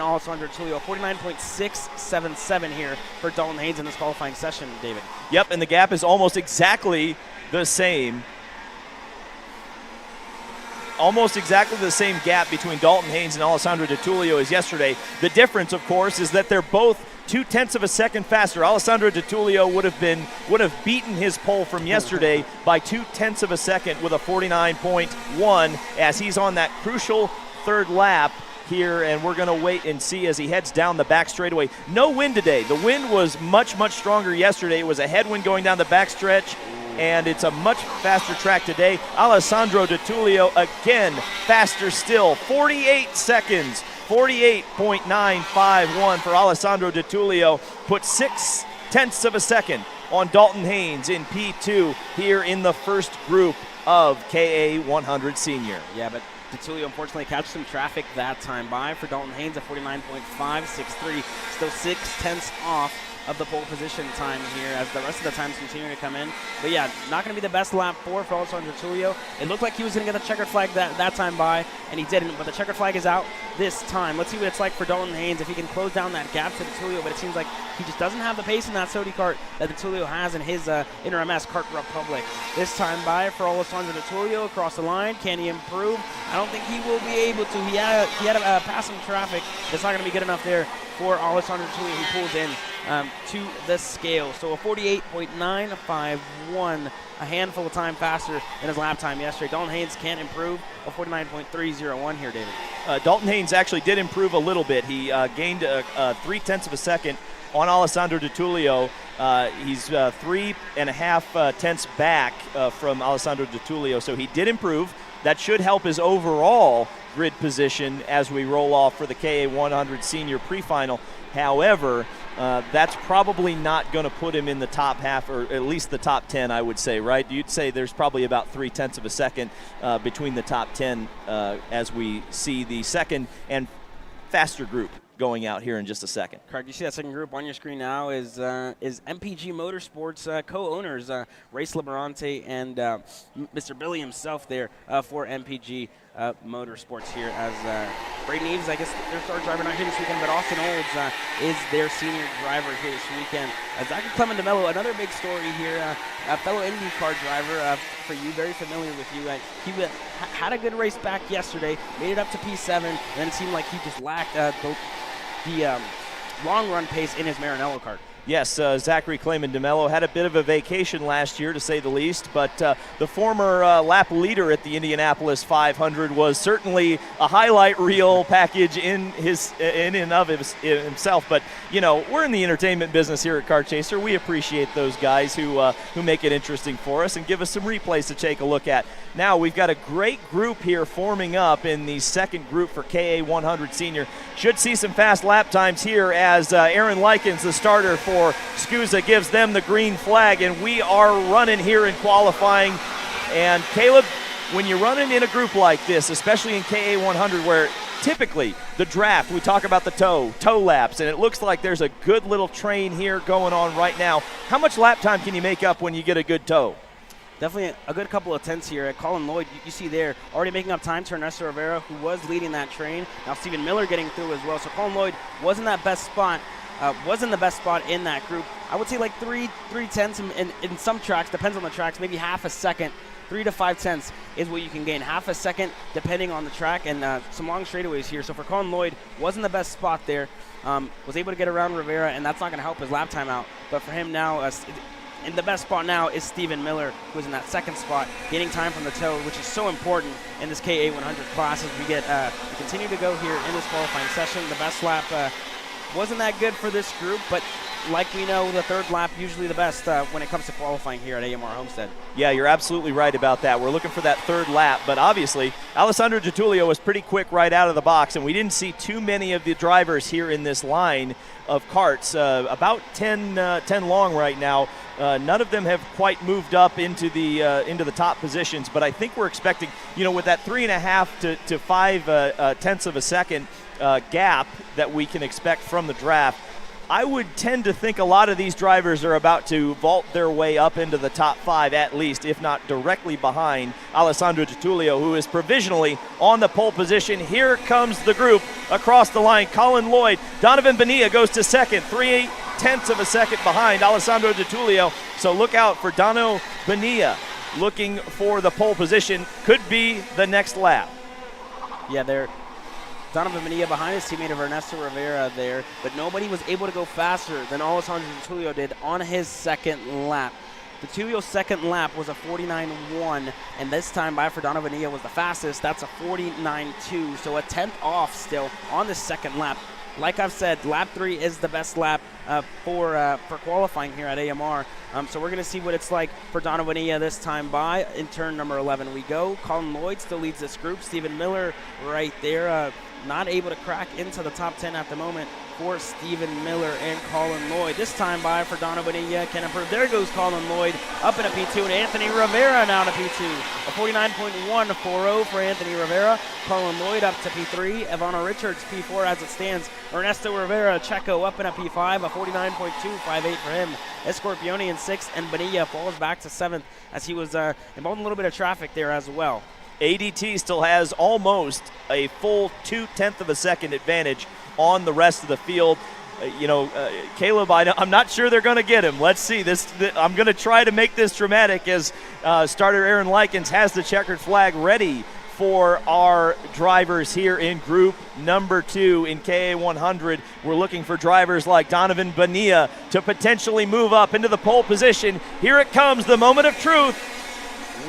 Alessandro DiTullio. 49.677 here for Dalton Haynes in this qualifying session, David. Yep, and the gap is almost exactly the same. Almost exactly the same gap between Dalton Haynes and Alessandro DiTullio as yesterday. The difference, of course, is that they're both 0.2 of a second faster. Alessandro DiTullio would have beaten his pole from yesterday by 0.2 of a second with a 49.1 as he's on that crucial third lap here, and we're going to wait and see as he heads down the back straightaway. No wind today. The wind was much, much stronger yesterday. It was a headwind going down the back stretch, and it's a much faster track today. Alessandro DiTullio again faster still, 48 seconds, 48.951 for Alessandro DiTullio, put 0.6 of a second on Dalton Haynes in P2 here in the first group of KA100 Sr. Yeah, but DiTullio unfortunately catch some traffic that time by for Dalton Haynes at 49.563, still 0.6 off of the pole position time here as the rest of the times continue to come in. But yeah, not going to be the best lap for Alessandro Tullio. It looked like he was going to get the checkered flag that time by, and he didn't, but the checkered flag is out this time. Let's see what it's like for Dalton Haynes if he can close down that gap to the Tullio, but it seems like he just doesn't have the pace in that Sodi kart that the Tullio has in his Inter MS Kart Republic. This time by for Alessandro Tullio across the line. Can he improve? I don't think he will be able to. He had a passing traffic that's not going to be good enough there for Alessandro Tullio, who pulls in to the scale. So a 48.951, a handful of time faster than his lap time yesterday. Dalton Haynes can't improve. A 49.301 here, David. Dalton Haynes actually did improve a little bit. He gained 0.3 of a second on Alessandro Tullio. He's 3.5 tenths back from Alessandro Tullio, so he did improve. That should help his overall grid position as we roll off for the KA100 Sr Pre-Final. However, that's probably not going to put him in the top half, or at least the top 10, I would say, right? You'd say there's probably about 0.3 of a second between the top 10 as we see the second and faster group going out here in just a second. Correct. You see that second group on your screen now is MPG Motorsports co-owners Race Liberante and Mr. Billy himself there for MPG Motorsports here as Braden Eves, I guess their star driver not here this weekend, but Austin Olds is their senior driver here this weekend. Zachary Clement DeMello, another big story here, a fellow IndyCar driver for you, very familiar with you. He had a good race back yesterday, made it up to P7, and then it seemed like he just lacked the long run pace in his Maranello kart. Yes, Zachary Clayman DeMello had a bit of a vacation last year, to say the least, but the former lap leader at the Indianapolis 500 was certainly a highlight reel package in and of himself. But you know, we're in the entertainment business here at Kart Chaser. We appreciate those guys who make it interesting for us and give us some replays to take a look at. Now we've got a great group here forming up in the second group for KA100 Sr. Should see some fast lap times here as Aaron Likens, the starter for SKUSA, gives them the green flag, and we are running here in qualifying. And Caleb, when you're running in a group like this, especially in KA100, where typically the draft, we talk about the toe laps, and it looks like there's a good little train here going on right now. How much lap time can you make up when you get a good toe? Definitely a good couple of tenths here. Colin Lloyd, you see there, already making up time to Ernesto Rivera, who was leading that train. Now Stephen Miller getting through as well. So Colin Lloyd was in that best spot, wasn't the best spot in that group. I would say like 3 tenths in some tracks, depends on the tracks, maybe half a second. 3 to 5 tenths is what you can gain. Half a second depending on the track, and some long straightaways here. So for Colin Lloyd, wasn't the best spot there. Was able to get around Rivera, and that's not going to help his lap time out. But for him now, in the best spot now is Stephen Miller, who's in that second spot, gaining time from the toe, which is so important in this KA100 class as we continue to go here in this qualifying session. The best lap wasn't that good for this group, but like we know, the third lap usually the best when it comes to qualifying here at AMR Homestead. Yeah, you're absolutely right about that. We're looking for that third lap, but obviously Alessandro Tullio was pretty quick right out of the box, and we didn't see too many of the drivers here in this line of karts. About 10 long right now. None of them have quite moved up into the top positions, but I think we're expecting, with that 3.5 to 5 tenths of a second gap that we can expect from the draft, I would tend to think a lot of these drivers are about to vault their way up into the top 5 at least, if not directly behind Alessandro Tullio, who is provisionally on the pole position. Here comes the group across the line. Colin Lloyd, Donovan Bonilla goes to second, 3/8 tenths of a second behind Alessandro Tullio. So look out for Dono Bonilla looking for the pole position. Could be the next lap. Yeah, they're Donovan Bonilla behind his teammate of Ernesto Rivera there, but nobody was able to go faster than Alessandro Tullio did on his second lap. The Tullio's second lap was a 49.1, and this time by for Donovan Bonilla was the fastest. That's a 49.2, so a tenth off still on the second lap. Like I've said, lap 3 is the best lap for qualifying here at AMR. So we're going to see what it's like for Donovan Bonilla this time by. In turn number 11 we go. Colin Lloyd still leads this group. Stephen Miller right there, not able to crack into the top 10 at the moment for Stephen Miller and Colin Lloyd. This time by for Dono Bonilla can improve. There goes Colin Lloyd up in a P2, and Anthony Rivera now to P2. A 49.140 for Anthony Rivera. Colin Lloyd up to P3. Ivana Richards P4 as it stands. Ernesto Rivera Checo up in a P5. A 49.258 for him. Escorpione in 6th, and Bonilla falls back to 7th as he was involved in a little bit of traffic there as well. ADT still has almost a full 0.2 of a second advantage on the rest of the field. Caleb, I'm not sure they're going to get him. Let's see. I'm going to try to make this dramatic as starter Aaron Likens has the checkered flag ready for our drivers here in group number 2 in KA100. We're looking for drivers like Donovan Bonilla to potentially move up into the pole position. Here it comes, the moment of truth.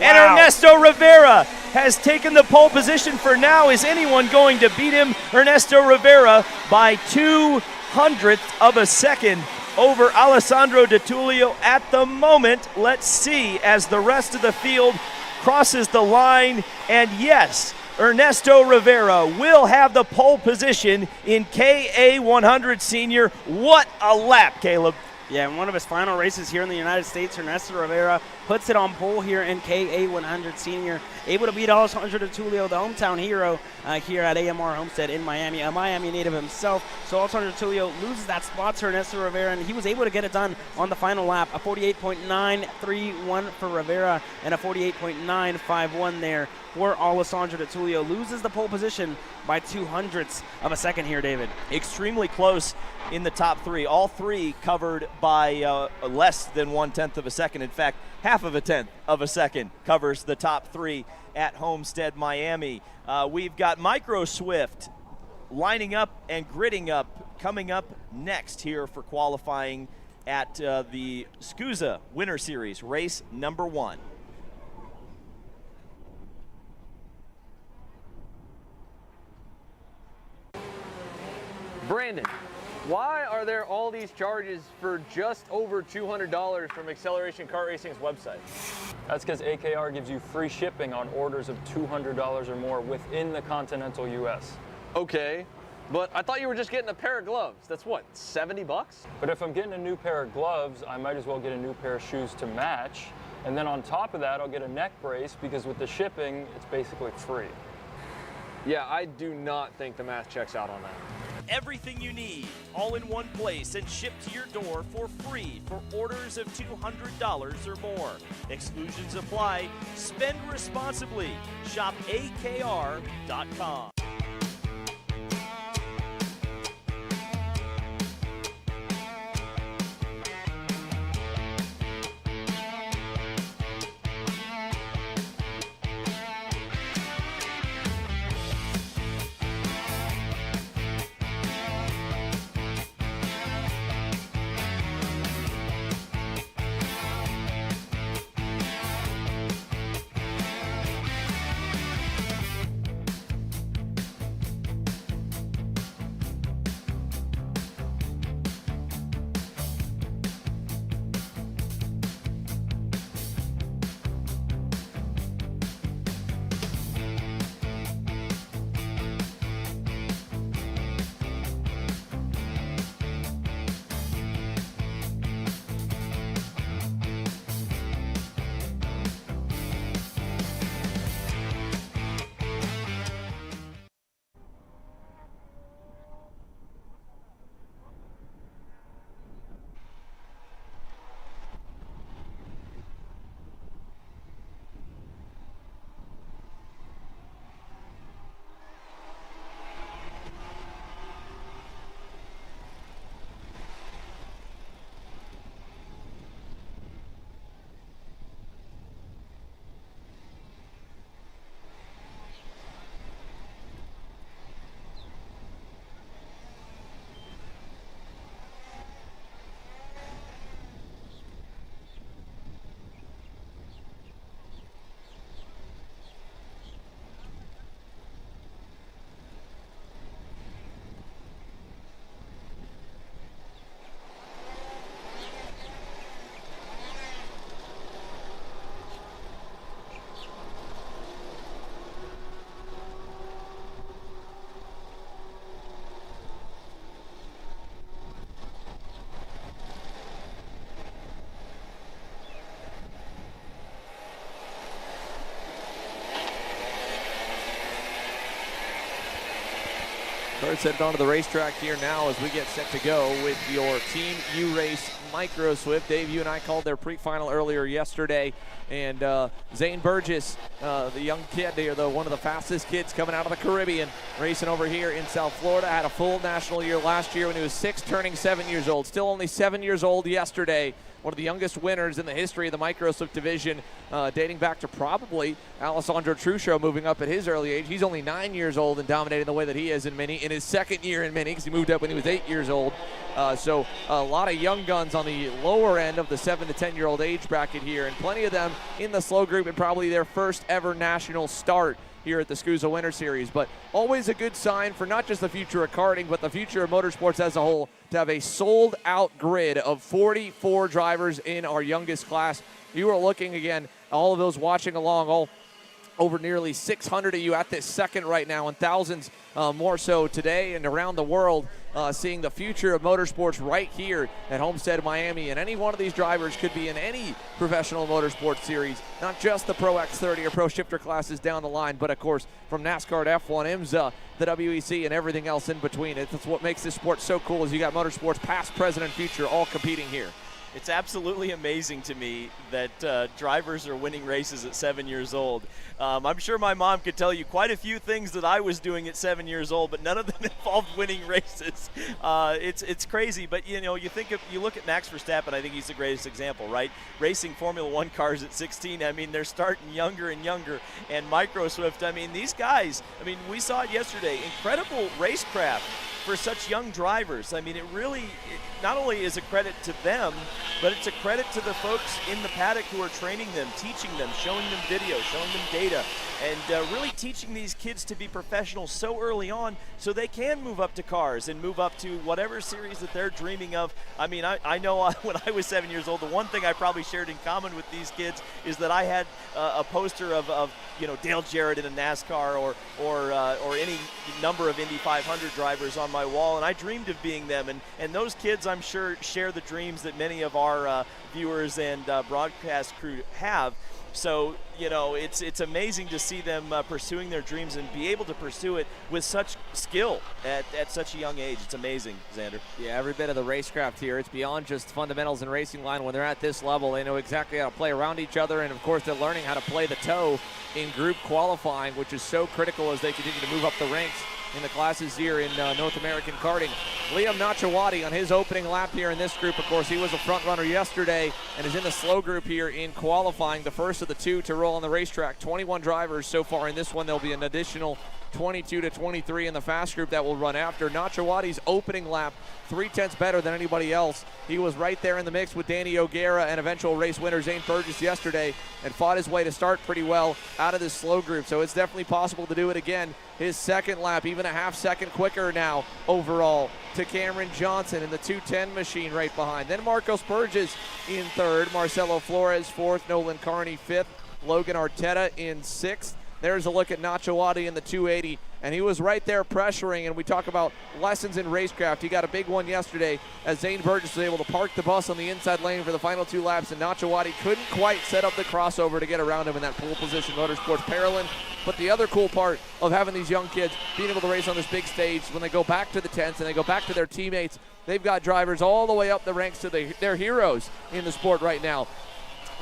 Wow. And Ernesto Rivera has taken the pole position for now. Is anyone going to beat him? Ernesto Rivera by 0.02 of a second over Alessandro Di Tullio at the moment. Let's see as the rest of the field crosses the line. And yes, Ernesto Rivera will have the pole position in KA100 Sr. What a lap, Caleb. Yeah, in one of his final races here in the United States, Ernesto Rivera puts it on pole here in KA100 Sr. Able to beat Alessandro Di Tullio, the hometown hero here at AMR Homestead in Miami, a Miami native himself. So Alessandro Di Tullio loses that spot to Ernesto Rivera, and he was able to get it done on the final lap. A 48.931 for Rivera and a 48.951 there for Alessandro Di Tullio. Loses the pole position by 0.02 of a second here, David. Extremely close in the top 3. All 3 covered by less than 0.1 of a second. In fact, 0.5 of a second covers the top 3 at Homestead-Miami. We've got Micro Swift lining up and gridding up, coming up next here for qualifying at the SKUSA Winter Series, race number 1. Brandon, why are there all these charges for just over $200 from Acceleration Kart Racing's website? That's because AKR gives you free shipping on orders of $200 or more within the continental US. Okay, but I thought you were just getting a pair of gloves. That's what, 70 bucks? But if I'm getting a new pair of gloves, I might as well get a new pair of shoes to match. And then on top of that, I'll get a neck brace because with the shipping, it's basically free. Yeah, I do not think the math checks out on that. Everything you need, all in one place and shipped to your door for free for orders of $200 or more. Exclusions apply. Spend responsibly. Shop AKR.com. Starts headed onto the racetrack here now as we get set to go with your Team U-Race Micro Swift. Dave, you and I called their pre-final earlier yesterday, and Zane Burgess, the young kid here, one of the fastest kids coming out of the Caribbean, racing over here in South Florida, had a full national year last year when he was 6, turning 7 years old. Still only 7 years old yesterday. One of the youngest winners in the history of the Micro Swift division, dating back to probably Alessandro Truscio moving up at his early age. He's only 9 years old and dominating the way that he is in Mini, in his second year in Mini, because he moved up when he was 8 years old. So a lot of young guns on the lower end of the 7 to 10-year-old age bracket here, and plenty of them in the slow group and probably their first ever national start here at the SKUSA Winter Series. But always a good sign for not just the future of karting, but the future of motorsports as a whole, to have a sold-out grid of 44 drivers in our youngest class. You are looking, again, all of those watching along, all over nearly 600 of you at this second right now, and thousands more so today and around the world, seeing the future of motorsports right here at Homestead-Miami. And any one of these drivers could be in any professional motorsports series, not just the Pro X30 or Pro Shifter classes down the line, but of course from NASCAR to F1, IMSA, the WEC, and everything else in between. It's what makes this sport so cool, is you got motorsports past, present, and future all competing here. It's absolutely amazing to me that drivers are winning races at 7 years old. I'm sure my mom could tell you quite a few things that I was doing at 7 years old, but none of them involved winning races. It's crazy, but you look at Max Verstappen. I think he's the greatest example, right? Racing Formula One cars at 16. I mean, they're starting younger and younger. And Micro Swift, I mean, these guys. I mean, we saw it yesterday. Incredible racecraft for such young drivers. I mean, it not only is a credit to them, but it's a credit to the folks in the paddock who are training them, teaching them, showing them video, showing them data, and really teaching these kids to be professionals so early on so they can move up to cars and move up to whatever series that they're dreaming of. I mean, I know when I was 7 years old, the one thing I probably shared in common with these kids is that I had a poster of Dale Jarrett in a NASCAR or any number of Indy 500 drivers on my wall, and I dreamed of being them. And those kids, I'm sure, share the dreams that many of our viewers and broadcast crew have. So, it's amazing to see them pursuing their dreams and be able to pursue it with such skill at such a young age. It's amazing, Xander. Yeah, every bit of the racecraft here. It's beyond just fundamentals and racing line. When they're at this level, they know exactly how to play around each other, and of course they're learning how to play the toe in group qualifying, which is so critical as they continue to move up the ranks in the classes here in North American karting. Liam Nachawati on his opening lap here in this group. Of course, he was a front runner yesterday and is in the slow group here in qualifying, the first of the two to roll on the racetrack. 21 drivers so far in this one. There'll be an additional 22 to 23 in the fast group that will run after. Nachawati's opening lap, 3/10 better than anybody else. He was right there in the mix with Danny O'Gara and eventual race winner Zane Burgess yesterday, and fought his way to start pretty well out of this slow group. So it's definitely possible to do it again. His second lap, even a half-second quicker now overall to Cameron Johnson in the 2:10 machine right behind. Then Marcos Burgess in third, Marcelo Flores fourth, Nolan Carney fifth, Logan Arteta in sixth. There's a look at Nachawati in the 280, and he was right there pressuring, and we talk about lessons in racecraft. He got a big one yesterday as Zane Burgess was able to park the bus on the inside lane for the final 2 laps, and Nachawati couldn't quite set up the crossover to get around him in that pole position motorsports parallel. But the other cool part of having these young kids being able to race on this big stage, when they go back to the tents and they go back to their teammates, they've got drivers all the way up the ranks to their heroes in the sport right now.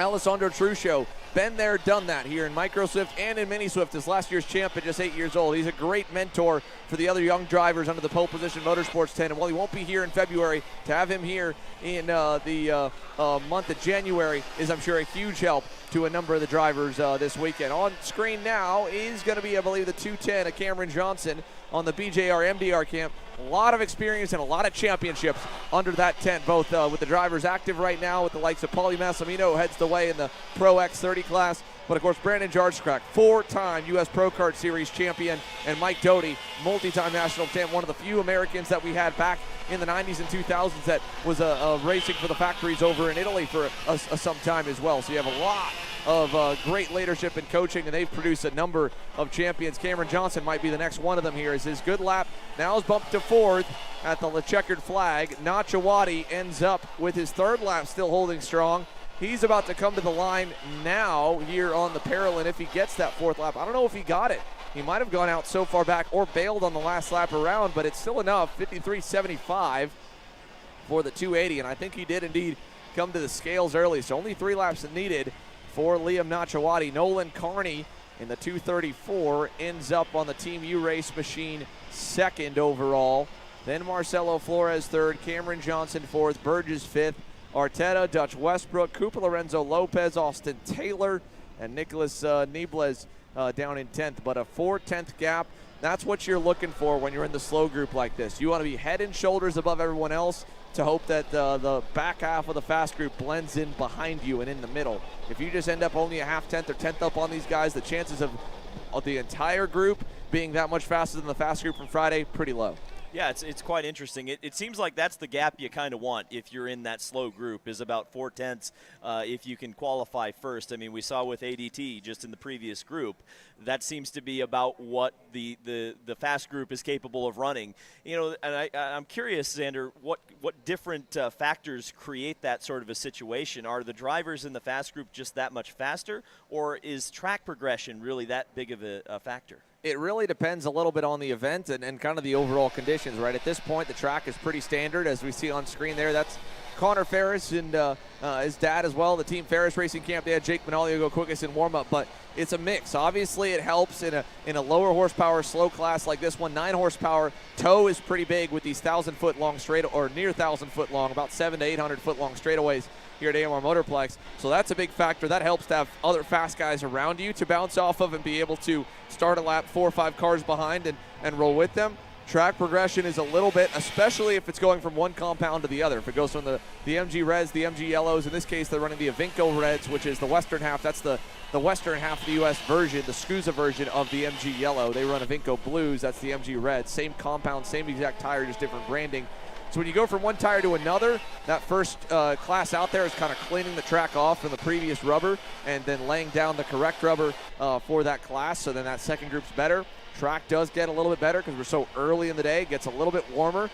Alessandro Truscio, been there, done that here in Micro Swift and in Mini Swift, as last year's champ at just 8 years old. He's a great mentor for the other young drivers under the pole position motorsports tent. And while he won't be here in February, to have him here in the month of January is, I'm sure, a huge help to a number of the drivers this weekend. On screen now is going to be, I believe, the 210 of Cameron Johnson on the BJR MDR camp. A lot of experience and a lot of championships under that tent, both with the drivers active right now with the likes of Paulie Massimino, who heads the way in the Pro X30 class. But, of course, Brandon Jarskrak, 4-time U.S. Pro Kart Series champion, and Mike Doty, multi-time national champ, one of the few Americans that we had back in the 90s and 2000s that was racing for the factories over in Italy for some time as well. So you have a lot of great leadership and coaching, and they've produced a number of champions. Cameron Johnson might be the next one of them here, as his good lap now is bumped to fourth at the checkered flag. Nachawati ends up with his third lap still holding strong. He's about to come to the line now here on the parallel, and if he gets that fourth lap, I don't know if he got it He might have gone out so far back or bailed on the last lap around, but it's still enough, 53.75 for the 280, and I think he did indeed come to the scales early, so only 3 laps needed for Liam Nachawati. Nolan Carney in the 234 ends up on the Team U race machine second overall. Then Marcelo Flores third, Cameron Johnson fourth, Burgess fifth, Arteta, Dutch Westbrook, Cooper Lorenzo Lopez, Austin Taylor, and Nicholas Niebles down in 10th. But a 4/10 gap, that's what you're looking for when you're in the slow group like this. You want to be head and shoulders above everyone else to hope that the back half of the fast group blends in behind you and in the middle. If you just end up only a half tenth or 10th up on these guys, the chances of the entire group being that much faster than the fast group from Friday, pretty low. Yeah, it's quite interesting. It seems like that's the gap you kind of want if you're in that slow group, is about 4/10 if you can qualify first. I mean, we saw with ADT just in the previous group, that seems to be about what the fast group is capable of running. You know, and I'm curious, Xander, what different factors create that sort of a situation? Are the drivers in the fast group just that much faster, or is track progression really that big of a factor? It really depends a little bit on the event and kind of the overall conditions, right? At this point, the track is pretty standard, as we see on screen there. That's Connor Ferris and his dad as well. The Team Ferris Racing Camp, they had Jake Manalio go quickest in warm-up, but it's a mix. Obviously, it helps in a lower horsepower, slow class like this one. 9 horsepower. Toe is pretty big with these 1,000-foot long straight, or near 1,000-foot long, about 700 to 800-foot long straightaways here at AMR Motorplex. So that's a big factor. That helps to have other fast guys around you to bounce off of and be able to start a lap 4 or 5 cars behind and roll with them. Track progression is a little bit, especially if it's going from one compound to the other. If it goes from the MG Reds, the MG Yellows, in this case they're running the Avinco Reds, which is the western half. That's the western half of the U.S. version, the SKUSA version of the MG Yellow. They run Avinco Blues, that's the MG Reds. Same compound, same exact tire, just different branding. So when you go from one tire to another, that first class out there is kind of cleaning the track off from the previous rubber and then laying down the correct rubber for that class, so then that second group's better. Track does get a little bit better because we're so early in the day. It gets a little bit warmer.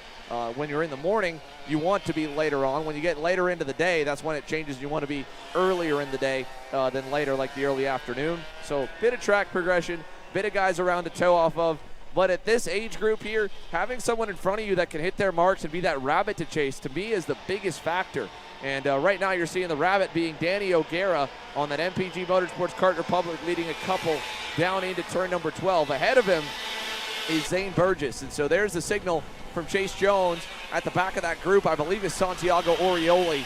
When you're in the morning, you want to be later on. When you get later into the day, that's when it changes. You want to be earlier in the day than later, like the early afternoon. So bit of track progression, bit of guys around to tow off of. But at this age group here, having someone in front of you that can hit their marks and be that rabbit to chase, to me, is the biggest factor. And right now you're seeing the rabbit being Danny O'Gara on that MPG Motorsports Kart Republic, leading a couple down into turn number 12. Ahead of him is Zane Burgess. And so there's the signal from Chase Jones. At the back of that group, I believe, is Santiago Orioli,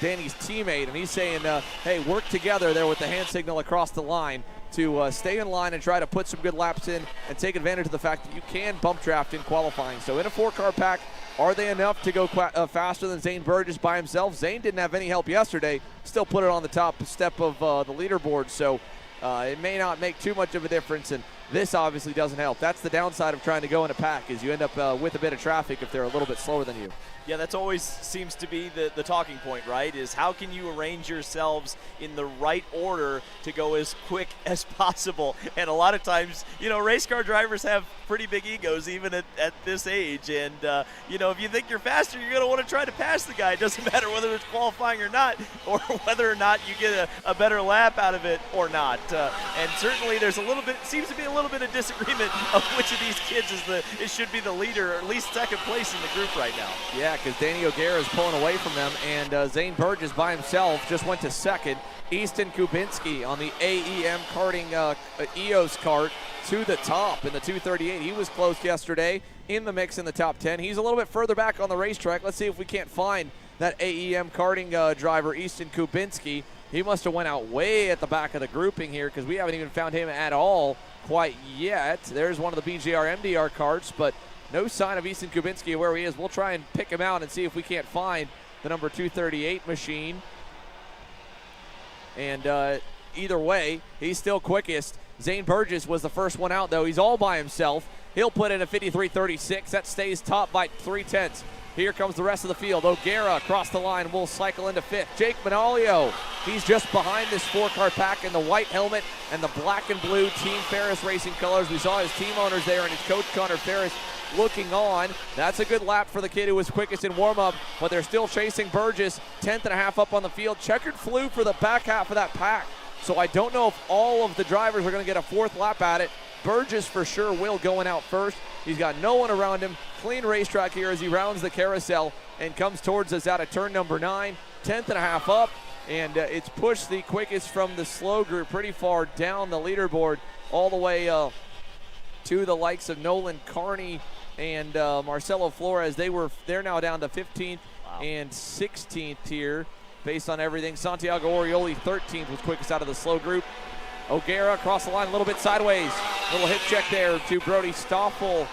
Danny's teammate. And he's saying, hey, work together there with the hand signal across the line to stay in line and try to put some good laps in and take advantage of the fact that you can bump draft in qualifying. So in a 4-car pack, are they enough to go faster than Zane Burgess by himself? Zane didn't have any help yesterday, still put it on the top step of the leaderboard, so it may not make too much of a difference, and this obviously doesn't help. That's the downside of trying to go in a pack, is you end up with a bit of traffic if they're a little bit slower than you. Yeah, that's always seems to be the talking point, right? Is how can you arrange yourselves in the right order to go as quick as possible? And a lot of times, you know, race car drivers have pretty big egos even at this age. And, you know, if you think you're faster, you're going to want to try to pass the guy. It doesn't matter whether it's qualifying or not, or whether or not you get a better lap out of it or not. And certainly there's seems to be a little bit of disagreement of which of these kids should be the leader, or at least second place in the group right now. Yeah, because Danny O'Gara is pulling away from them, and Zane Burgess by himself just went to second. Easton Kubinski on the AEM karting EOS kart to the top in the 238. He was close yesterday, in the mix in the top 10. He's a little bit further back on the racetrack. Let's see if we can't find that AEM karting driver, Easton Kubinski. He must have went out way at the back of the grouping here, because we haven't even found him at all quite yet. There's one of the BJR MDR karts, but no sign of Easton Kubinski where he is. We'll try and pick him out and see if we can't find the number 238 machine. And either way, he's still quickest. Zane Burgess was the first one out, though. He's all by himself. He'll put in a 53.36. That stays top by 3/10. Here comes the rest of the field. O'Gara across the line will cycle into fifth. Jake Manalio, he's just behind this 4-car pack in the white helmet and the black and blue Team Ferris Racing colors. We saw his team owners there and his coach, Connor Ferris, looking on. That's a good lap for the kid who was quickest in warm-up, but they're still chasing Burgess. 10th and a half up on the field. Checkered flew for the back half of that pack. So I don't know if all of the drivers are going to get a 4th lap at it. Burgess for sure will going out first. He's got no one around him. Clean racetrack here as he rounds the carousel and comes towards us out of turn number 9. 10th and a half up, and it's pushed the quickest from the slow group pretty far down the leaderboard, all the way to the likes of Nolan Carney and Marcelo Flores. They're now down to 15th and 16th here based on everything. Santiago Orioli 13th was quickest out of the slow group. O'Gara across the line a little bit sideways. Little hip check there to Brody Stoffel.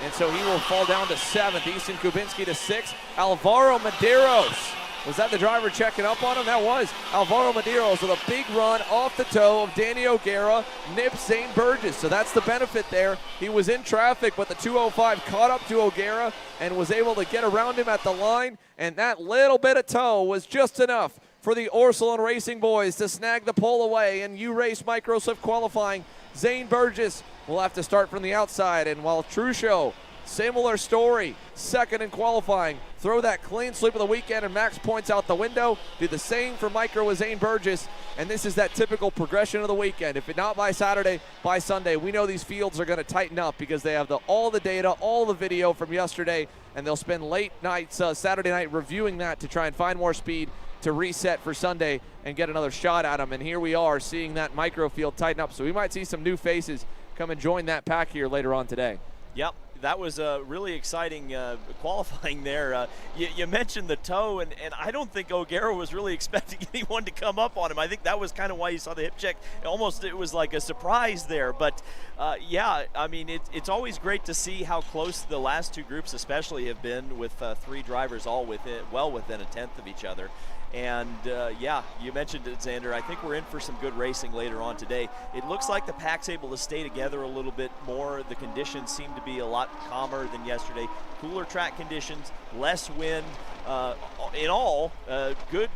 And so he will fall down to 7th. Easton Kubinski to 6th. Alvaro Medeiros. Was that the driver checking up on him? That was. Alvaro Medeiros with a big run off the toe of Danny O'Gara, nips Zane Burgess. So that's the benefit there. He was in traffic, but the 205 caught up to O'Gara and was able to get around him at the line. And that little bit of toe was just enough for the Orsilon Racing boys to snag the pole away. And U-Race Microswift qualifying, Zane Burgess will have to start from the outside. And while Truccio, similar story, second in qualifying, throw that clean sweep of the weekend and max points out the window. Do the same for Micro with Zane Burgess. And this is that typical progression of the weekend. If it not by Saturday, by Sunday, we know these fields are going to tighten up because they have all the data, all the video from yesterday, and they'll spend late nights, Saturday night, reviewing that to try and find more speed to reset for Sunday and get another shot at them. And here we are seeing that micro field tighten up. So we might see some new faces come and join that pack here later on today. Yep. That was a really exciting qualifying there. You mentioned the toe, and I don't think O'Gara was really expecting anyone to come up on him. I think that was kind of why you saw the hip check. It was like a surprise there. But, yeah, I mean, it's always great to see how close the last two groups especially have been with 3 drivers all well within a tenth of each other. And, yeah, you mentioned it, Xander. I think we're in for some good racing later on today. It looks like the pack's able to stay together a little bit more. The conditions seem to be a lot calmer than yesterday. Cooler track conditions, less wind. In all, good,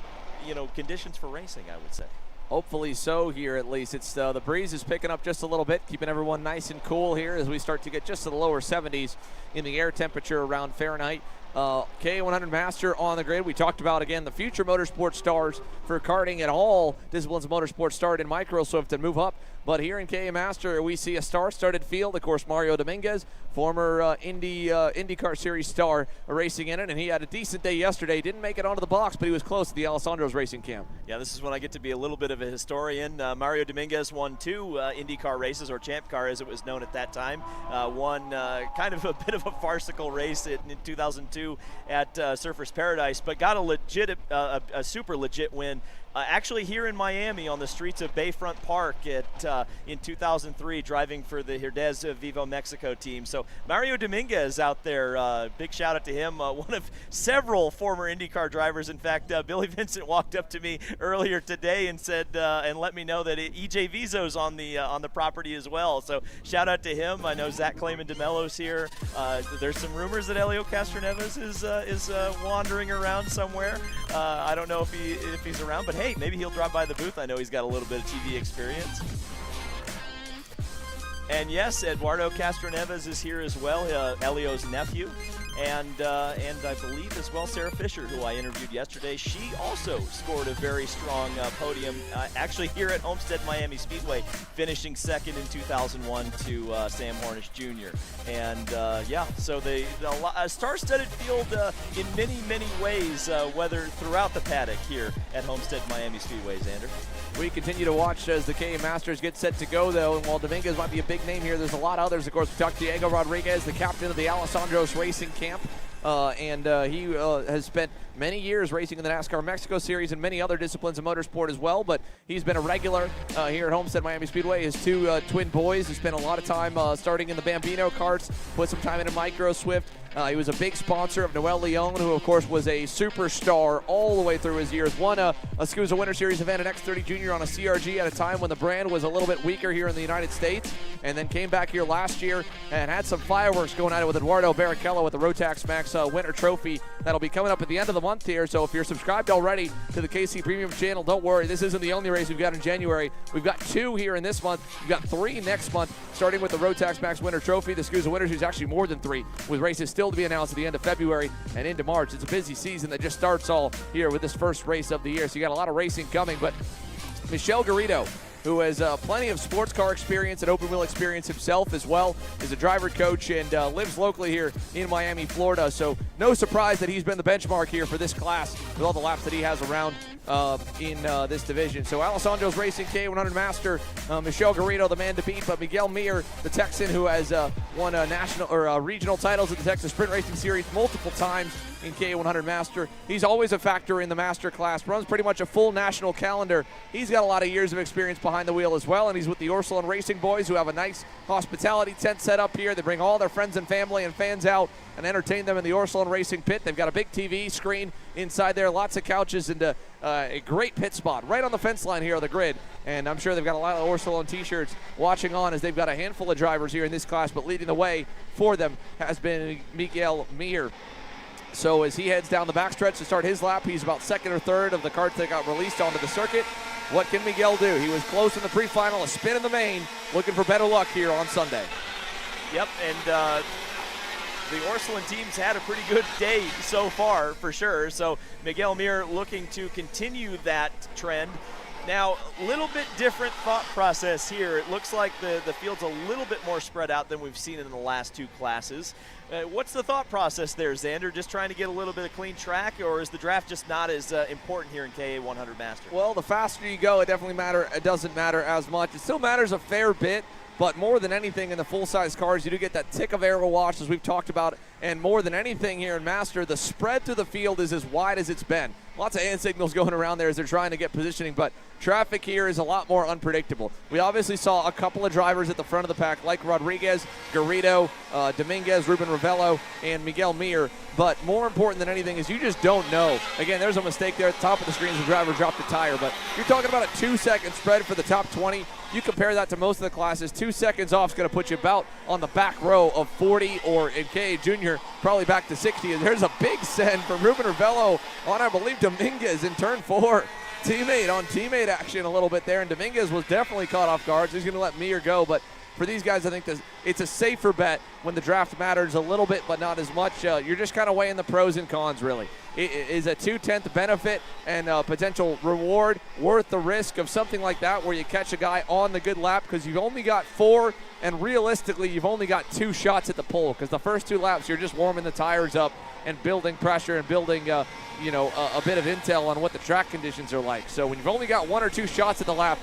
conditions for racing, I would say. Hopefully so here at least. It's the breeze is picking up just a little bit, keeping everyone nice and cool here as we start to get just to the lower 70s in the air temperature around Fahrenheit. KA100 Master on the grid. We talked about, again, the future motorsport stars for karting at all disciplines of motorsport start in Microswift and move up. But here in KA Master, we see a star-studded field. Of course, Mario Dominguez, former IndyCar Series star, racing in it, and he had a decent day yesterday. Didn't make it onto the box, but he was close to the Alessandro's racing camp. Yeah, this is when I get to be a little bit of a historian. Mario Dominguez won 2 IndyCar races, or Champ Car as it was known at that time. Won kind of a bit of a farcical race in 2002 at Surfers Paradise, but got a super legit win. Actually here in Miami on the streets of Bayfront Park in 2003, driving for the Herdez Vivo Mexico team. So Mario Dominguez out there, big shout out to him. One of several former IndyCar drivers. In fact, Billy Vincent walked up to me earlier today and said, and let me know that EJ Vizo's on the property as well. So shout out to him. I know Zach Clayman DeMello's here. There's some rumors that Helio Castroneves is wandering around somewhere. I don't know if he's around, but hey, maybe he'll drop by the booth. I know he's got a little bit of TV experience. And yes, Eduardo Castroneves is here as well, Helio's nephew. And I believe as well Sarah Fisher, who I interviewed yesterday. She also scored a very strong podium, actually here at Homestead-Miami Speedway, finishing second in 2001 to Sam Hornish Jr. And yeah, so a star-studded field in many, many ways, whether throughout the paddock here at Homestead-Miami Speedway, Xander. We continue to watch as the KA Masters get set to go, though, and while Dominguez might be a big name here, there's a lot of others. Of course, we talked to Diego Rodriguez, the captain of the Alessandro's Racing Camp, and he has spent many years racing in the NASCAR Mexico Series and many other disciplines of motorsport as well, but he's been a regular here at Homestead-Miami Speedway. His 2 twin boys, he spent a lot of time starting in the Bambino karts, put some time in a Micro Swift. He was a big sponsor of Noel Leon, who, of course, was a superstar all the way through his years. Won a SKUSA Winter Series event, an X30 Jr on a CRG at a time when the brand was a little bit weaker here in the United States, and then came back here last year and had some fireworks going at it with Eduardo Barrichello with the Rotax Max Winter Trophy. That'll be coming up at the end of the month here, so if you're subscribed already to the KC Premium channel, don't worry. This isn't the only race we've got in January. We've got 2 here in this month. We've got 3 next month, starting with the Rotax Max Winter Trophy. The SKUSA Winter Series actually more than 3, with races still to be announced at the end of February and into March. It's a busy season that just starts all here with this first race of the year, so you got a lot of racing coming. But Michelle Garrido, who has plenty of sports car experience and open wheel experience himself as well. Is a driver coach and lives locally here in Miami, Florida. So no surprise that he's been the benchmark here for this class with all the laps that he has around in this division. So Alessandro's racing KA100 Master. Michelle Garrido, the man to beat, but Miguel Mir, the Texan who has won national or regional titles at the Texas Sprint Racing Series multiple times in KA100 Master. He's always a factor in the Master class, runs pretty much a full national calendar. He's got a lot of years of experience behind the wheel as well, and he's with the Ursuline Racing Boys, who have a nice hospitality tent set up here. They bring all their friends and family and fans out and entertain them in the Ursuline Racing pit. They've got a big TV screen inside there, lots of couches, and a great pit spot right on the fence line here on the grid. And I'm sure they've got a lot of Ursuline t-shirts watching on as they've got a handful of drivers here in this class, but leading the way for them has been Miguel Mir. So as he heads down the backstretch to start his lap, he's about second or third of the karts that got released onto the circuit. What can Miguel do? He was close in the pre-final, a spin in the main, looking for better luck here on Sunday. Yep, and the Ursuline team's had a pretty good day so far, for sure. So Miguel Mir looking to continue that trend. Now, a little bit different thought process here. It looks like the field's a little bit more spread out than we've seen in the last two classes. What's the thought process there, Xander? Just trying to get a little bit of clean track, or is the draft just not as important here in KA100 Master? Well, the faster you go, it doesn't matter as much. It still matters a fair bit, but more than anything in the full-size cars, you do get that tick of aero wash, as we've talked about, and more than anything here in Master, the spread through the field is as wide as it's been. Lots of hand signals going around there as they're trying to get positioning, but traffic here is a lot more unpredictable. We obviously saw a couple of drivers at the front of the pack, like Rodriguez, Garrido, Dominguez, Ruben Ravello, and Miguel Mir, but more important than anything is you just don't know. Again, there's a mistake there at the top of the screen as the driver dropped a tire, but you're talking about a 2-second spread for the top 20. You compare that to most of the classes, 2 seconds off is going to put you about on the back row of 40, or in KA Jr., probably back to 60. And there's a big send from Ruben Ravello on, I believe, Dominguez in turn 4. Teammate on teammate action a little bit there, and Dominguez was definitely caught off guard, so he's going to let Mir go. But for these guys, I think it's a safer bet when the draft matters a little bit, but not as much. You're just kind of weighing the pros and cons, really. Is a 2/10 benefit and potential reward worth the risk of something like that, where you catch a guy on the good lap, because you've only got 4, and realistically, you've only got 2 shots at the pole, because the first 2 laps, you're just warming the tires up and building pressure and building a bit of intel on what the track conditions are like. So when you've only got 1 or 2 shots at the lap,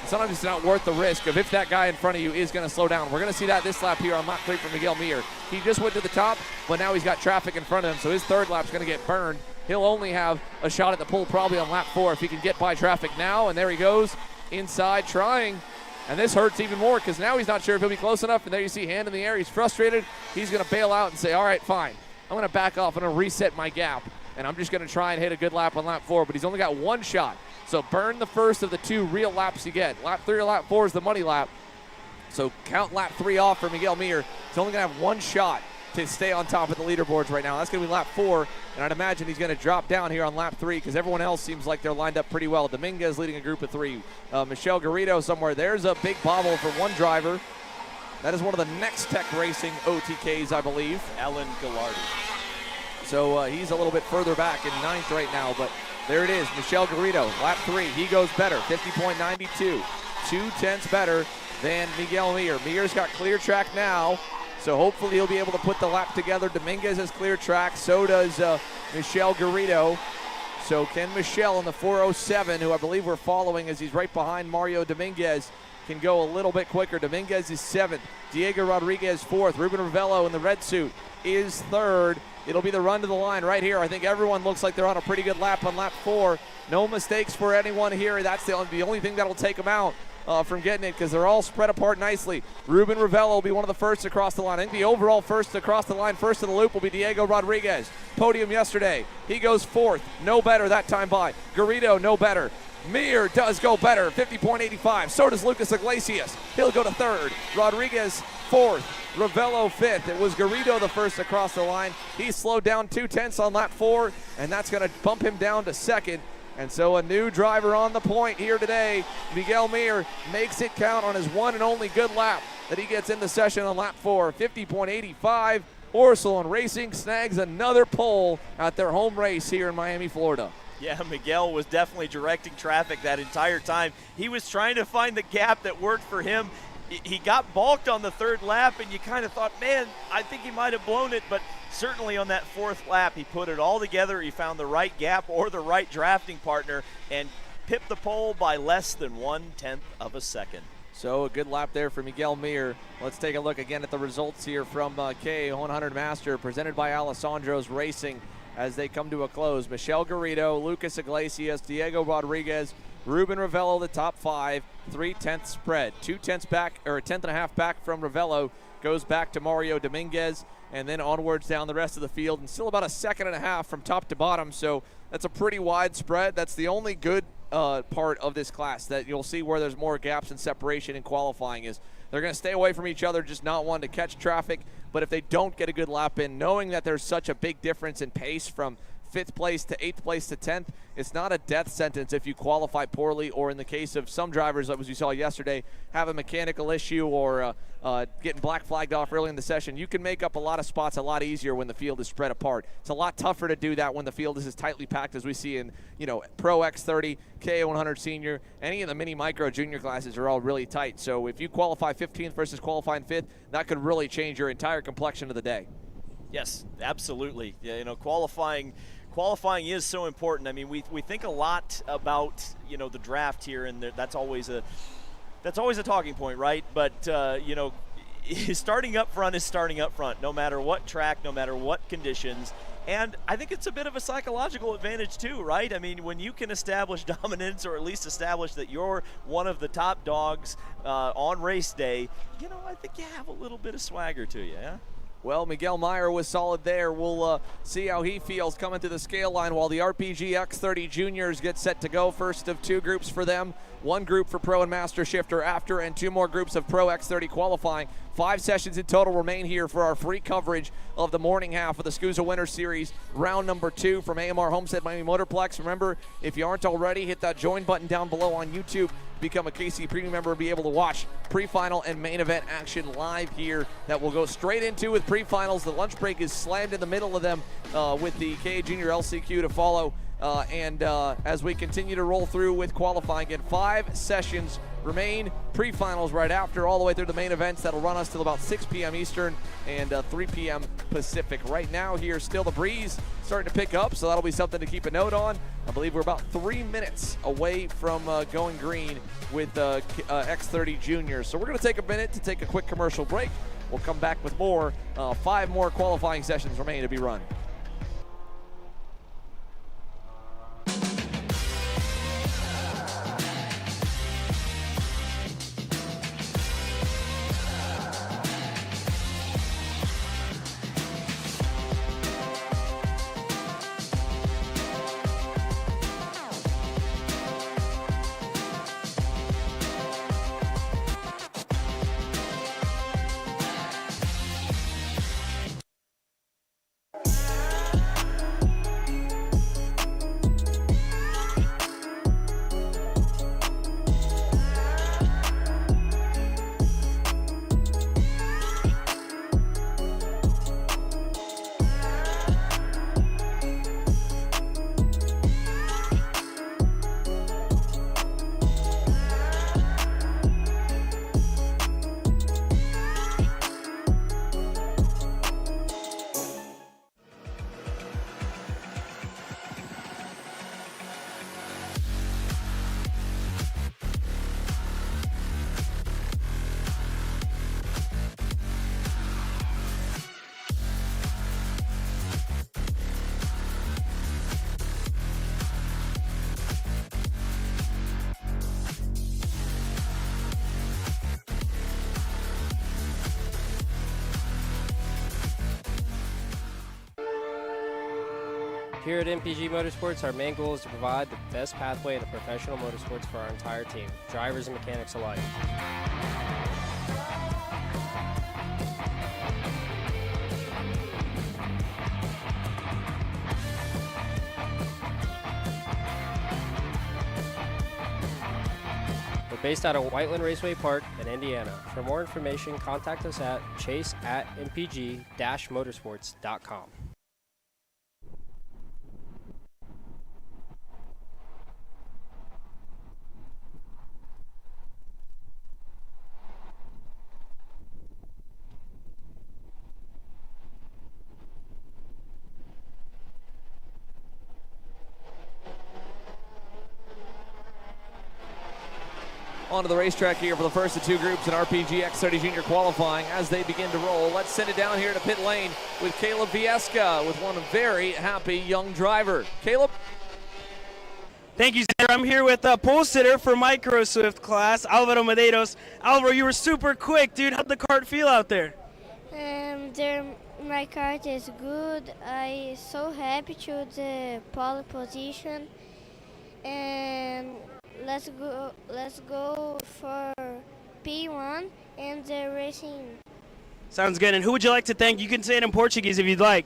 sometimes it's not worth the risk of if that guy in front of you is going to slow down. We're going to see that this lap here on lap 3 for Miguel Mir. He just went to the top, but now he's got traffic in front of him, so his third lap's going to get burned. He'll only have a shot at the pole probably on lap 4 if he can get by traffic now, and there he goes inside trying. And this hurts even more because now he's not sure if he'll be close enough, and there you see hand in the air. He's frustrated. He's going to bail out and say, all right, fine. I'm going to back off. I'm going to reset my gap, and I'm just going to try and hit a good lap on lap 4, but he's only got 1 shot. So burn the first of the 2 real laps you get. Lap 3 or lap 4 is the money lap. So count lap 3 off for Miguel Mir. He's only going to have 1 shot to stay on top of the leaderboards right now. That's going to be lap 4, and I'd imagine he's going to drop down here on lap 3 because everyone else seems like they're lined up pretty well. Dominguez leading a group of 3. Michelle Garrido somewhere. There's a big bobble for one driver. That is one of the Next Tech Racing OTKs, I believe. Alan Gallardi. So he's a little bit further back in 9th right now, but there it is. Michelle Garrido, lap 3. He goes better, 50.92. 2/10 better than Miguel Mir. Mir's got clear track now, so hopefully he'll be able to put the lap together. Dominguez has clear track, so does Michelle Garrido. So can Michelle in the 407, who I believe we're following as he's right behind Mario Dominguez, can go a little bit quicker. Dominguez is 7th. Diego Rodriguez 4th. Ruben Ravello in the red suit is 3rd. It'll be the run to the line right here. I think everyone looks like they're on a pretty good lap on lap 4. No mistakes for anyone here. That's the only thing that'll take them out from getting it, because they're all spread apart nicely. Ruben Ravello will be one of the first across the line. I think the overall first across the line, first to the loop, will be Diego Rodriguez. Podium yesterday. He goes 4th. No better that time by. Garrido, no better. Mir does go better, 50.85. So does Lucas Iglesias. He'll go to 3rd. Rodriguez 4th. Ravello 5th. It was Garrido the first across the line. He slowed down 2/10 on lap 4, and that's going to bump him down to 2nd. And so a new driver on the point here today. Miguel Mir makes it count on his one and only good lap that he gets in the session on lap 4, 50.85. Ursuline Racing snags another pole at their home race here in Miami, Florida. Yeah, Miguel was definitely directing traffic that entire time. He was trying to find the gap that worked for him. He got balked on the third lap, and you kind of thought, man, I think he might have blown it, but certainly on that fourth lap, he put it all together. He found the right gap or the right drafting partner and pipped the pole by less than 1/10 of a second. So a good lap there for Miguel Mir. Let's take a look again at the results here from KA100 Master, presented by Alessandro's Racing as they come to a close. Michelle Garrido, Lucas Iglesias, Diego Rodriguez, Ruben Ravello, the top 5, 3/10 spread. 2/10 back, or a 10.5 back from Ravello, goes back to Mario Dominguez, and then onwards down the rest of the field, and still about a 1.5 from top to bottom. So that's a pretty wide spread. That's the only good part of this class that you'll see where there's more gaps and separation in qualifying is they're going to stay away from each other, just not wanting to catch traffic. But if they don't get a good lap in, knowing that there's such a big difference in pace from 5th place to 8th place to 10th, it's not a death sentence if you qualify poorly, or in the case of some drivers, as you saw yesterday, have a mechanical issue or getting black flagged off early in the session. You can make up a lot of spots a lot easier when the field is spread apart. It's a lot tougher to do that when the field is as tightly packed as we see in, Pro X30, KA100 Sr, any of the mini micro junior classes are all really tight. So if you qualify 15th versus qualifying 5th, that could really change your entire complexion of the day. Yes, absolutely. Yeah, qualifying is so important. I mean, we think a lot about, the draft here, and that's always a talking point, right? But starting up front is starting up front, no matter what track, no matter what conditions. And I think it's a bit of a psychological advantage too, right? I mean, when you can establish dominance, or at least establish that you're one of the top dogs on race day, I think you have a little bit of swagger to you, yeah? Well, Miguel Meyer was solid there. We'll see how he feels coming to the scale line while the RPG X30 Juniors get set to go. First of 2 groups for them. 1 group for Pro and Master Shifter after, and 2 more groups of Pro X30 qualifying. 5 sessions in total remain here for our free coverage of the morning half of the SKUSA Winter Series, round number 2 from AMR Homestead-Miami Motorplex. Remember, if you aren't already, hit that join button down below on YouTube. Become a KC Premium member and be able to watch pre-final and main event action live here that we'll go straight into with pre-finals. The lunch break is slammed in the middle of them with the KA Jr LCQ to follow. As we continue to roll through with qualifying, again, 5 sessions remain, pre-finals right after, all the way through the main events. That'll run us till about 6 p.m. Eastern and 3 p.m. Pacific. Right now here, still the breeze starting to pick up, so that'll be something to keep a note on. I believe we're about 3 minutes away from going green with X30 Jr. So we're going to take a minute to take a quick commercial break. We'll come back with more. 5 more qualifying sessions remain to be run. Here at MPG Motorsports, our main goal is to provide the best pathway to professional motorsports for our entire team, drivers and mechanics alike. We're based out of Whiteland Raceway Park in Indiana. For more information, contact us at chase@mpg-motorsports.com. onto the racetrack here for the first of two groups in RPG X30 Jr Qualifying as they begin to roll. Let's send it down here to pit lane with Caleb Viesca with one very happy young driver. Caleb? Thank you, Xander. I'm here with pole sitter for Micro Swift class, Alvaro Medeiros. Alvaro, you were super quick, dude. How'd the kart feel out there? My kart is good. I so happy to the pole position, and let's go for P1 and the racing. Sounds good. And who would you like to thank? You can say it in Portuguese if you'd like.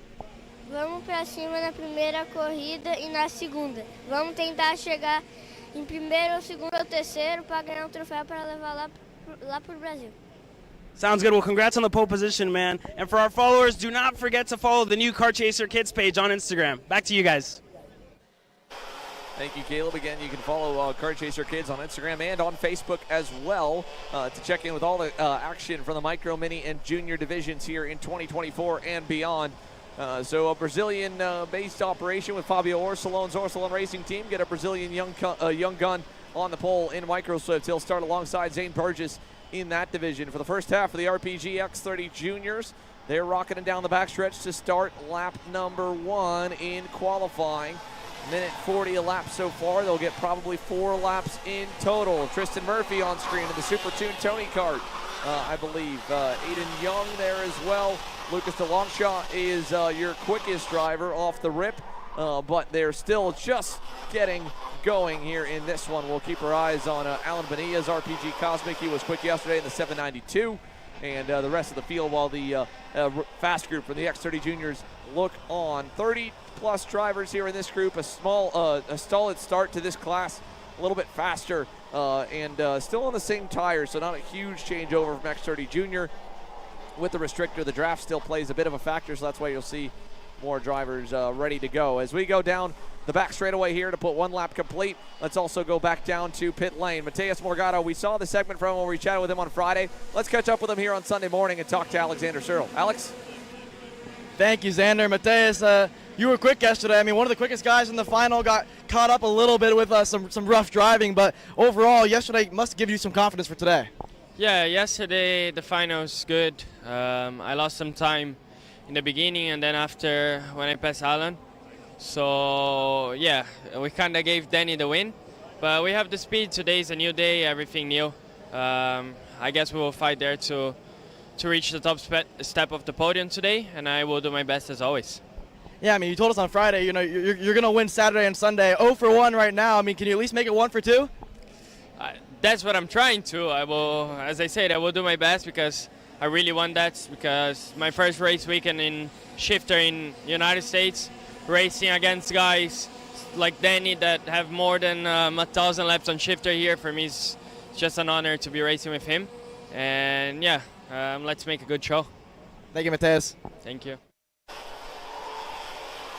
Vamos para cima na primeira corrida e na segunda. Vamos tentar chegar em primeiro, ou segundo ou terceiro para ganhar troféu para levar lá pro Brasil. Sounds good. Well, congrats on the pole position, man. And for our followers, do not forget to follow the new Kart Chaser Kids page on Instagram. Back to you guys. Thank you, Caleb. Again, you can follow Kart Chaser Kids on Instagram and on Facebook as well to check in with all the action from the micro, mini, and junior divisions here in 2024 and beyond. So a Brazilian-based operation with Fabio Orsolon's Orsolon Racing Team. Get a Brazilian young gun on the pole in Micro Swift. He'll start alongside Zane Burgess in that division. For the first half of the RPG X30 Juniors, they're rocketing down the backstretch to start lap number 1 in qualifying. Minute 40 a lap so far. They'll get probably 4 laps in total. Tristan Murphy on screen in the Super Tuned Tony Kart, I believe. Aiden Young there as well. Lucas DeLongchamp is your quickest driver off the rip, but they're still just getting going here in this one. We'll keep our eyes on Alan Bonilla's RPG Cosmic. He was quick yesterday in the 792, and the rest of the field, while the fast group from the X30 Juniors look on. 30-plus drivers here in this group. A stolid start to this class, a little bit faster, and still on the same tires, so not a huge changeover from X30 Junior. With the restrictor, the draft still plays a bit of a factor, so that's why you'll see more drivers ready to go. As we go down the back straightaway here to put 1 lap complete, let's also go back down to pit lane. Mateus Morgado, we saw the segment from him when we chatted with him on Friday. Let's catch up with him here on Sunday morning and talk to Alexander Searle. Alex? Thank you, Xander. Mateus, you were quick yesterday. I mean, one of the quickest guys in the final, got caught up a little bit with some rough driving, but overall, yesterday must give you some confidence for today. Yeah, yesterday the final was good. I lost some time in the beginning and then after when I passed Alan. So yeah, we kind of gave Danny the win. But we have the speed. Today is a new day, everything new. I guess we will fight there to reach the top step of the podium today, and I will do my best as always. Yeah, I mean, you told us on Friday, you know, you're going to win Saturday and Sunday. 0 for 1 right now. I mean, can you at least make it 1 for 2? That's what I'm trying to. I will, as I said, I will do my best because I really want that, because my first race weekend in shifter in United States, racing against guys like Danny that have more than 1,000 laps on shifter here, for me is just an honor to be racing with him. And yeah, let's make a good show. Thank you, Mateus. Thank you.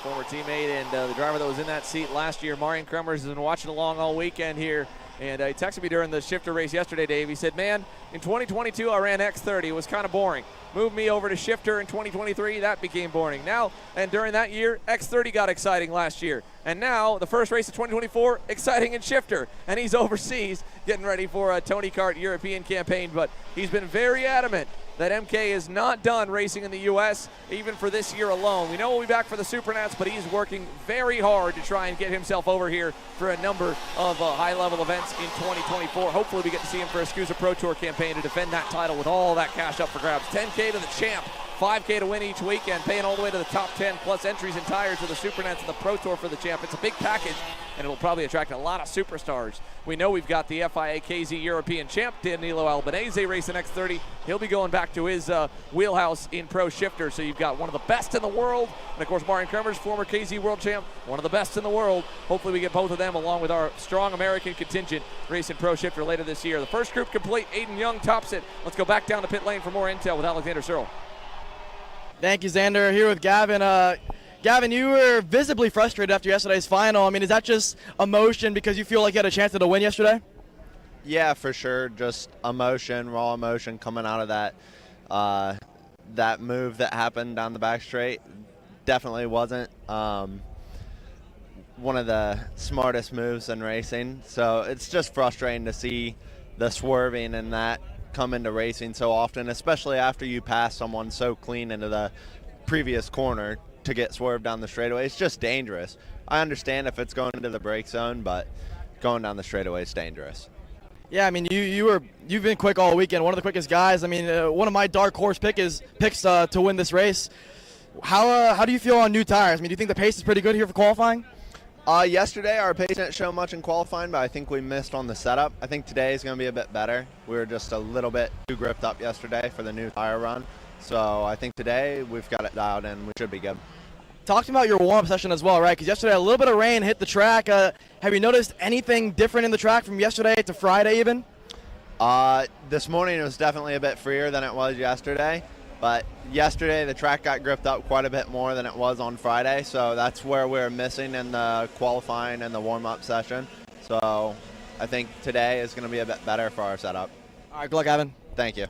Former teammate and the driver that was in that seat last year, Marian Kremers, has been watching along all weekend here. And he texted me during the shifter race yesterday, Dave. He said, man, in 2022, I ran X30. It was kind of boring. Moved me over to shifter in 2023. That became boring. Now, and during that year, X30 got exciting last year. And now, the first race of 2024, exciting in shifter. And he's overseas getting ready for a Tony Kart European campaign. But he's been very adamant that MK is not done racing in the U.S., even for this year alone. We know we'll be back for the Supernats, but he's working very hard to try and get himself over here for a number of high-level events in 2024. Hopefully we get to see him for a SKUSA Pro Tour campaign to defend that title with all that cash up for grabs. 10K to the champ, 5K to win each weekend, paying all the way to the top 10, plus entries and tires to the Supernats and the Pro Tour for the champ. It's a big package, and it'll probably attract a lot of superstars. We know we've got the FIA KZ European champ, Danilo Albanese, racing X30. He'll be going back to his wheelhouse in Pro Shifter. So you've got one of the best in the world, and of course Marian Kremers, former KZ world champ, one of the best in the world. Hopefully we get both of them along with our strong American contingent racing Pro Shifter later this year. The first group complete. Aiden Young tops it. Let's go back down to pit lane for more intel with Alexander Searle. Thank you, Xander. Here with Gavin. Gavin, you were visibly frustrated after yesterday's final. I mean, is that just emotion because you feel like you had a chance to win yesterday? Yeah, for sure. Just emotion, raw emotion coming out of that move that happened down the back straight. Definitely wasn't one of the smartest moves in racing. So it's just frustrating to see the swerving and that come into racing so often, especially after you pass someone so clean into the previous corner to get swerved down the straightaway. It's just dangerous. I understand if it's going into the brake zone, but going down the straightaway is dangerous. Yeah, I mean, you've been quick all weekend. One of the quickest guys. I mean, one of my dark horse picks to win this race. How do you feel on new tires? I mean, do you think the pace is pretty good here for qualifying? Yesterday our pace didn't show much in qualifying, but I think we missed on the setup. I think today is going to be a bit better. We were just a little bit too gripped up yesterday for the new tire run. So I think today we've got it dialed in. We should be good. Talk to me about your warm-up session as well, right? Because yesterday a little bit of rain hit the track. Have you noticed anything different in the track from yesterday to Friday even? This morning it was definitely a bit freer than it was yesterday. But yesterday the track got gripped up quite a bit more than it was on Friday. So that's where we're missing in the qualifying and the warm-up session. So I think today is going to be a bit better for our setup. All right, good luck, Gavin. Thank you.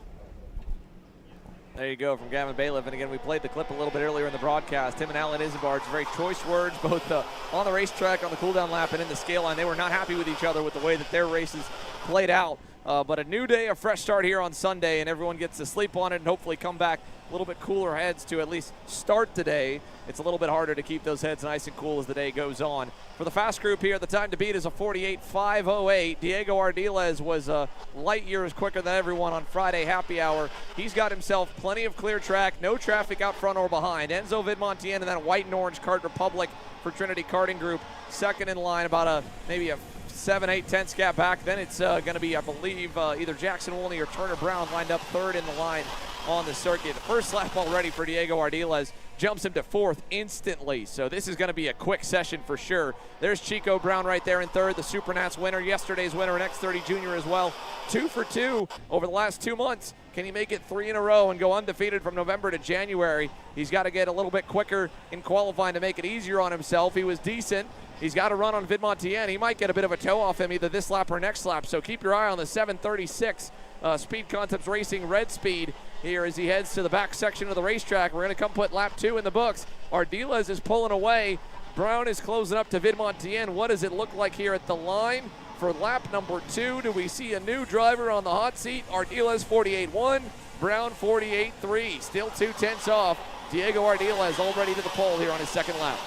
There you go from Gavin Bailiff. And again, we played the clip a little bit earlier in the broadcast. Him and Alan Isambard's very choice words, both on the racetrack, on the cool-down lap, and in the scale line. They were not happy with each other with the way that their races played out. But a new day, a fresh start here on Sunday, and everyone gets to sleep on it and hopefully come back a little bit cooler heads to at least start today. It's a little bit harder to keep those heads nice and cool as the day goes on. For the fast group here, the time to beat is a 48.508. Diego Ardiles was light years quicker than everyone on Friday happy hour. He's got himself plenty of clear track, no traffic out front or behind. Enzo Vidmontien and that white and orange Kart Republic for Trinity Karting Group, second in line, about maybe a 7, 8, 10 gap back. Then it's going to be, I believe, either Jackson Woolney or Turner Brown lined up third in the line on the circuit. The first lap already for Diego Ardiles jumps him to fourth instantly. So this is going to be a quick session for sure. There's Chico Brown right there in third, the Supernats winner, yesterday's winner, and X30 Jr as well. 2 for 2 over the last 2 months. Can he make it 3 in a row and go undefeated from November to January? He's got to get a little bit quicker in qualifying to make it easier on himself. He was decent. He's got to run on Vidmontien. He might get a bit of a toe off him either this lap or next lap. So keep your eye on the 736 Speed Concepts Racing Red Speed here as he heads to the back section of the racetrack. We're going to come put lap 2 in the books. Ardiles is pulling away. Brown is closing up to Vidmontien. What does it look like here at the line for lap number 2? Do we see a new driver on the hot seat? Ardiles 48.1, Brown 48.3. Still 2/10 off. Diego Ardiles already to the pole here on his second lap.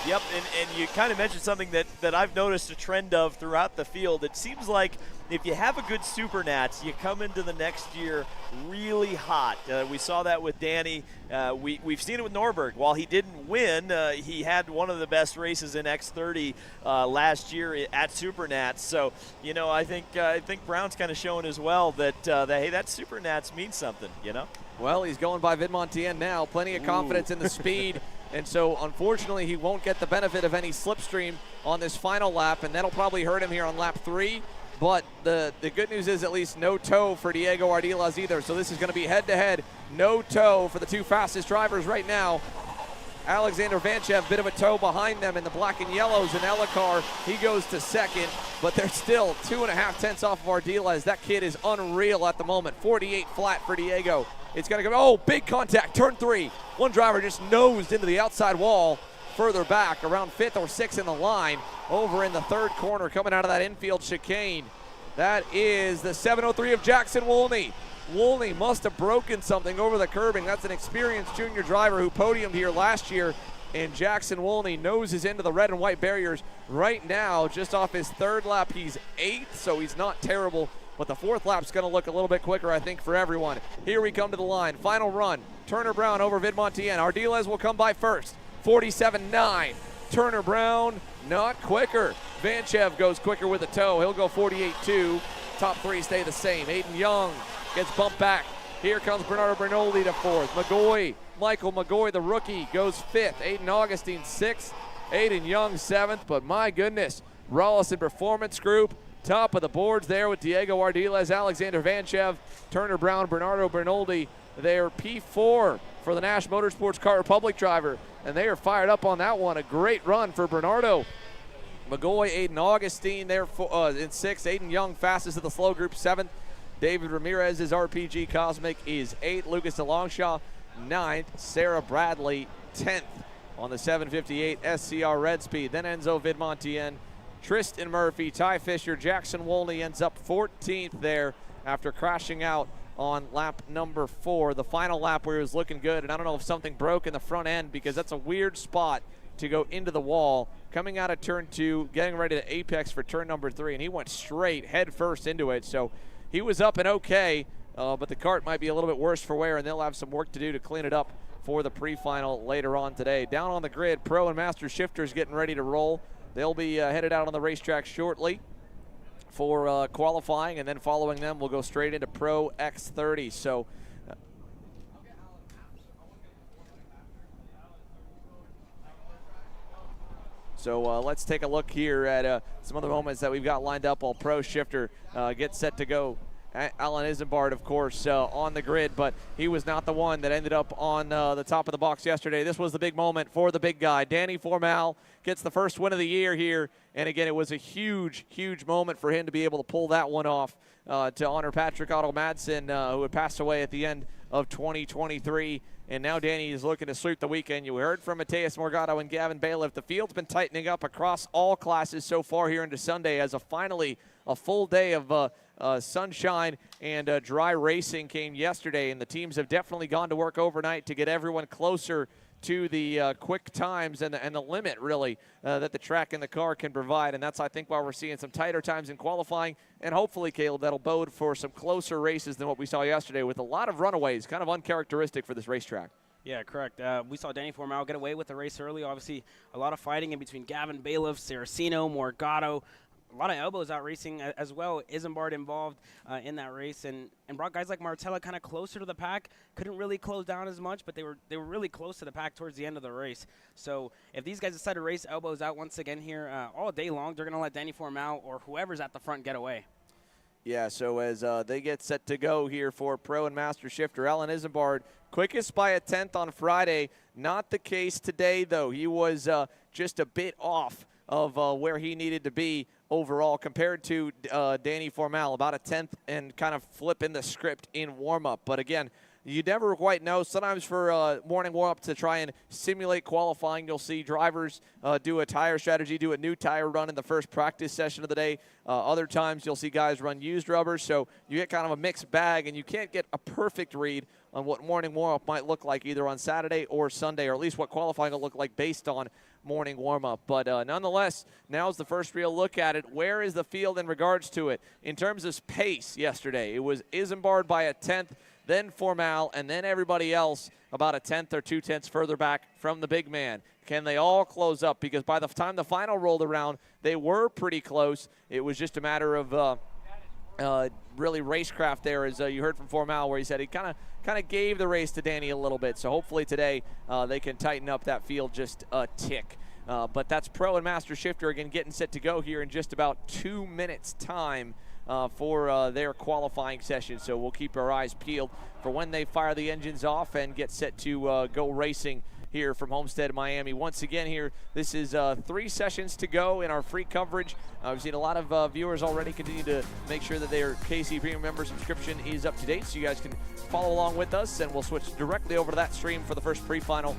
Yep, and you kind of mentioned something that I've noticed a trend of throughout the field. It seems like if you have a good Supernats, you come into the next year really hot. We saw that with Danny. We've seen it with Norberg. While he didn't win, he had one of the best races in X30 last year at Supernats. So, you know, I think Brown's kind of showing as well that hey, that Supernats means something, you know? Well, he's going by Vidmontien now. Plenty of confidence in the speed. And so, unfortunately, he won't get the benefit of any slipstream on this final lap, and that'll probably hurt him here on lap 3. But the good news is at least no toe for Diego Ardiles either. So this is going to be head-to-head, no toe for the two fastest drivers right now. Alexander Vanchev, bit of a toe behind them in the black and yellows, and Elakar, he goes to second, but they're still 2.5 tenths off of Ardiles. That kid is unreal at the moment. 48 flat for Diego. It's going to go, oh, big contact, turn 3. One driver just nosed into the outside wall further back, around 5th or 6th in the line, over in the third corner, coming out of that infield chicane. That is the 703 of Jackson Woolney. Woolney must have broken something over the curbing. That's an experienced junior driver who podiumed here last year. And Jackson Woolney noses into the red and white barriers right now. Just off his third lap, he's 8th, so he's not terrible. But the fourth lap's going to look a little bit quicker, I think, for everyone. Here we come to the line. Final run. Turner Brown over Vidmontien. Ardiles will come by first. 47.9. Turner Brown, not quicker. Vanchev goes quicker with a toe. He'll go 48.2. Top 3 stay the same. Aiden Young gets bumped back. Here comes Bernardo Bernoldi to 4th. McGoy, Michael McGoy, the rookie, goes 5th. Aiden Augustine 6th. Aiden Young 7th. But my goodness, Rollison Performance Group, top of the boards there with Diego Ardiles, Alexander Vanchev, Turner Brown, Bernardo Bernoldi. They're P4 for the Nash Motorsports Kart Republic driver, and they are fired up on that one. A great run for Bernardo. McGoy, Aiden Augustine there in 6th. Aiden Young fastest of the slow group, 7th. David Ramirez's RPG Cosmic is 8th. Lucas DeLongchamp, 9th. Sarah Bradley, 10th on the 758 SCR Red Speed. Then Enzo Vidmontien Tristan Murphy, Ty Fisher, Jackson Wolney ends up 14th there after crashing out on lap number 4. The final lap where he was looking good, and I don't know if something broke in the front end because that's a weird spot to go into the wall. Coming out of turn 2, getting ready to apex for turn number 3, and he went straight head first into it. So he was up and okay, but the Kart might be a little bit worse for wear, and they'll have some work to do to clean it up for the pre-final later on today. Down on the grid, Pro and Master Shifters getting ready to roll. They'll be headed out on the racetrack shortly for qualifying, and then following them, we'll go straight into Pro X30. So let's take a look here at some other moments that we've got lined up while Pro Shifter gets set to go. Alan Isambard, of course, on the grid, but he was not the one that ended up on the top of the box yesterday. This was the big moment for the big guy. Danny Formal gets the first win of the year here, and again, it was a huge, huge moment for him to be able to pull that one off to honor Patrick Otto Madsen, who had passed away at the end of 2023. And now Danny is looking to sweep the weekend. You heard from Mateus Morgado and Gavin Bailiff. The field's been tightening up across all classes so far here into Sunday as finally a full day of sunshine and dry racing came yesterday. And the teams have definitely gone to work overnight to get everyone closer to the quick times and the limit, really, that the track and the car can provide. And that's, I think, why we're seeing some tighter times in qualifying. And hopefully, Caleb, that'll bode for some closer races than what we saw yesterday with a lot of runaways, kind of uncharacteristic for this racetrack. Yeah, correct. We saw Danny Formal get away with the race early. Obviously, a lot of fighting in between Gavin Bailiff, Saraceno, Morgado. A lot of elbows out racing as well. Isambard involved in that race and brought guys like Martella kind of closer to the pack. Couldn't really close down as much, but they were really close to the pack towards the end of the race. So if these guys decide to race elbows out once again here all day long, they're going to let Danny Formal or whoever's at the front get away. Yeah, so as they get set to go here for Pro and Master Shifter, Alan Isambard, quickest by a 10th on Friday. Not the case today, though. He was just a bit off of where he needed to be overall compared to Danny Formal, about a 10th, and kind of flipping the script in warm-up. But again, you never quite know. Sometimes for morning warm-up to try and simulate qualifying, you'll see drivers do a tire strategy, do a new tire run in the first practice session of the day. Other times you'll see guys run used rubbers, so you get kind of a mixed bag, and you can't get a perfect read on what morning warm-up might look like either on Saturday or Sunday, or at least what qualifying will look like based on morning warm-up. But nonetheless, now's the first real look at it. Where is the field in regards to it? In terms of pace yesterday, it was Isambard by a 10th, then Formal, and then everybody else about a 10th or 2/10 further back from the big man. Can they all close up? Because by the time the final rolled around, they were pretty close. It was just a matter of really racecraft there, as you heard from Formal, where he said he kind of gave the race to Danny a little bit. So hopefully today they can tighten up that field just a tick. But that's Pro and Master Shifter again getting set to go here in just about 2 minutes time for their qualifying session. So we'll keep our eyes peeled for when they fire the engines off and get set to go racing here from Homestead-Miami. Once again here, this is 3 sessions to go in our free coverage. We've seen a lot of viewers already continue to make sure that their KC Premium member subscription is up to date, so you guys can follow along with us, and we'll switch directly over to that stream for the first pre-final,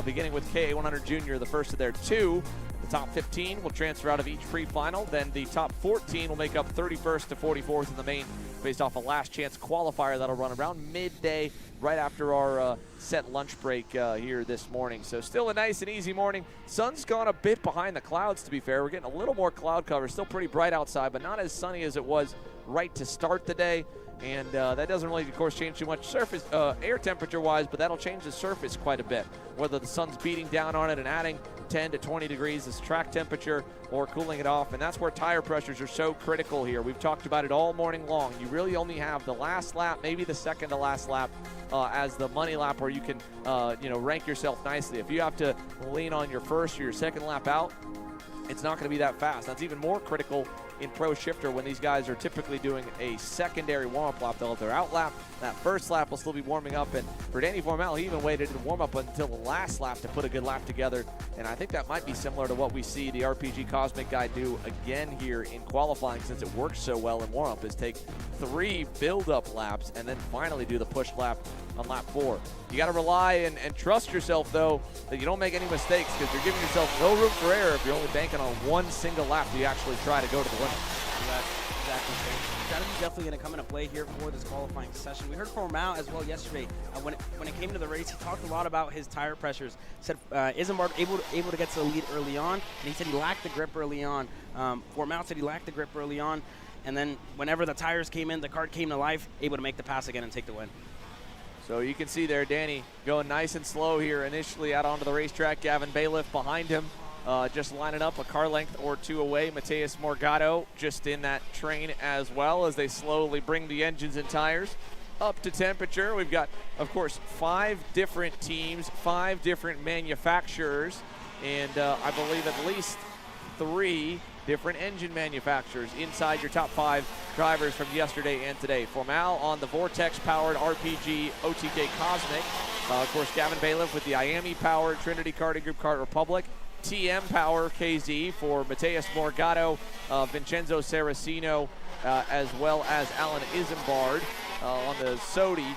beginning with KA100 Jr, the first of their 2. The top 15 will transfer out of each pre-final. Then the top 14 will make up 31st to 44th in the main based off a last chance qualifier that'll run around midday right after our set lunch break here this morning. So still a nice and easy morning. Sun's gone a bit behind the clouds, to be fair. We're getting a little more cloud cover. Still pretty bright outside, but not as sunny as it was right to start the day. And that doesn't really, of course, change too much surface air temperature-wise, but that'll change the surface quite a bit. Whether the sun's beating down on it and adding 10 to 20 degrees as track temperature or cooling it off, and that's where tire pressures are so critical here. We've talked about it all morning long. You really only have the last lap, maybe the second to last lap, as the money lap where you can, rank yourself nicely. If you have to lean on your first or your second lap out, it's not going to be that fast. That's even more critical in Pro Shifter when these guys are typically doing a secondary warm-up lap. They'll have their out lap. That first lap will still be warming up, and for Danny Formal, he even waited to warm up until the last lap to put a good lap together, and I think that might be similar to what we see the RPG Cosmic guy do again here in qualifying, since it works so well in warm-up, is take 3 build-up laps and then finally do the push lap on lap 4. You got to rely and trust yourself, though, that you don't make any mistakes, because you're giving yourself no room for error if you're only banking on one single lap to actually try to go to the limit. Exactly. Strategy is definitely going to come into play here for this qualifying session. We heard from Mal as well yesterday. When it came to the race, he talked a lot about his tire pressures. Said Isambard able to get to the lead early on, and he said he lacked the grip early on. Formal said he lacked the grip early on, and then whenever the tires came in, the kart came to life, able to make the pass again and take the win. So you can see there, Danny going nice and slow here initially out onto the racetrack. Gavin Bailiff behind him, just lining up a car length or 2 away. Mateus Morgado just in that train as well as they slowly bring the engines and tires up to temperature. We've got, of course, 5 different teams, 5 different manufacturers, and I believe at least 3 different engine manufacturers inside your top 5 drivers from yesterday and today. Formal on the Vortex-powered RPG OTK Cosmic. Of course, Gavin Bailiff with the IAME-powered Trinity Karting Group Kart Republic. TM Power KZ for Mateus Morgado, Vincenzo Saracino, as well as Alan Isambard on the Sodi,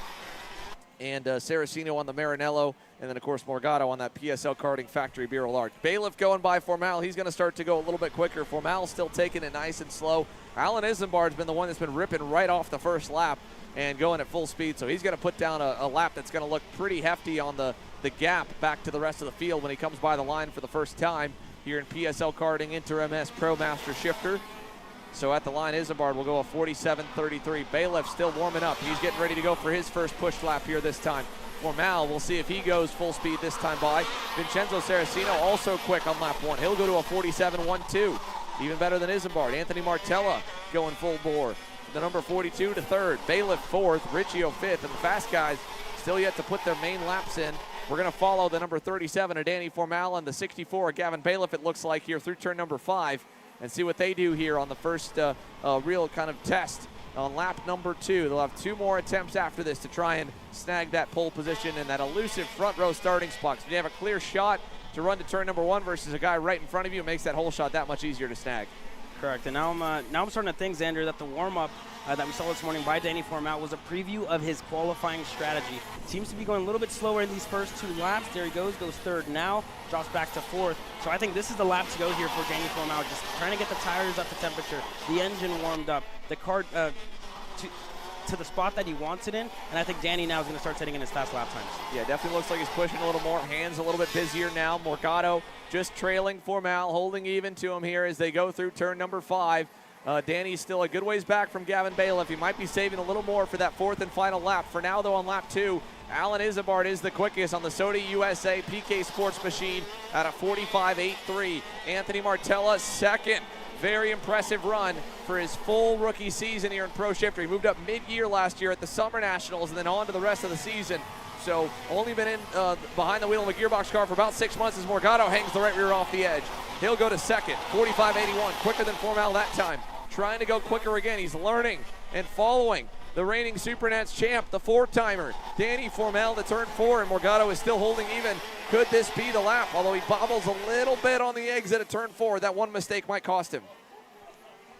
and Saracino on the Maranello, and then, of course, Morgado on that PSL Karting Factory Bureau Large. Bailiff going by Formal. He's going to start to go a little bit quicker. Formal still taking it nice and slow. Alan Isambard's been the one that's been ripping right off the first lap and going at full speed, so he's going to put down a lap that's going to look pretty hefty on the gap back to the rest of the field when he comes by the line for the first time here in PSL Karting Inter-MS Pro Master Shifter. So at the line, Isambard will go a 47.33. Bailiff still warming up. He's getting ready to go for his first push lap here this time. Formal, we'll see if he goes full speed this time by. Vincenzo Saracino also quick on lap 1. He'll go to a 47.12. Even better than Isambard. Anthony Martella going full bore. The number 42 to 3rd. Bailiff 4th. Riccio 5th. And the fast guys still yet to put their main laps in. We're going to follow the number 37 of Danny Formal and the 64 of Gavin Bailiff, it looks like, here through turn number 5. And see what they do here on the first real kind of test on lap number 2. They'll have 2 more attempts after this to try and snag that pole position and that elusive front row starting spot. So you have a clear shot to run to turn number 1 versus a guy right in front of you. It makes that whole shot that much easier to snag. Correct. And now I'm starting to think, Xander, that the warm-up that we saw this morning by Danny Formal was a preview of his qualifying strategy. Seems to be going a little bit slower in these first 2 laps. There he goes 3rd now, drops back to 4th. So I think this is the lap to go here for Danny Formal, just trying to get the tires up to temperature, the engine warmed up, the kart to the spot that he wants it in, and I think Danny now is going to start setting in his fast lap times. Yeah, definitely looks like he's pushing a little more. Hands a little bit busier now. Morgado just trailing Formal, holding even to him here as they go through turn number 5. Danny's still a good ways back from Gavin Bailiff. He might be saving a little more for that 4th and final lap. For now, though, on lap 2, Alan Isambard is the quickest on the Sodi USA PK Sports Machine at a 45.83. Anthony Martella 2nd. Very impressive run for his full rookie season here in Pro Shifter. He moved up mid-year last year at the Summer Nationals and then on to the rest of the season. So only been in behind the wheel of a gearbox car for about 6 months as Morgado hangs the right rear off the edge. He'll go to 2nd, 45.81, quicker than Formal that time. Trying to go quicker again. He's learning and following the reigning Supernats champ, the 4-timer, Danny Formal to turn 4, and Morgado is still holding even. Could this be the lap? Although he bobbles a little bit on the exit at turn 4. That one mistake might cost him.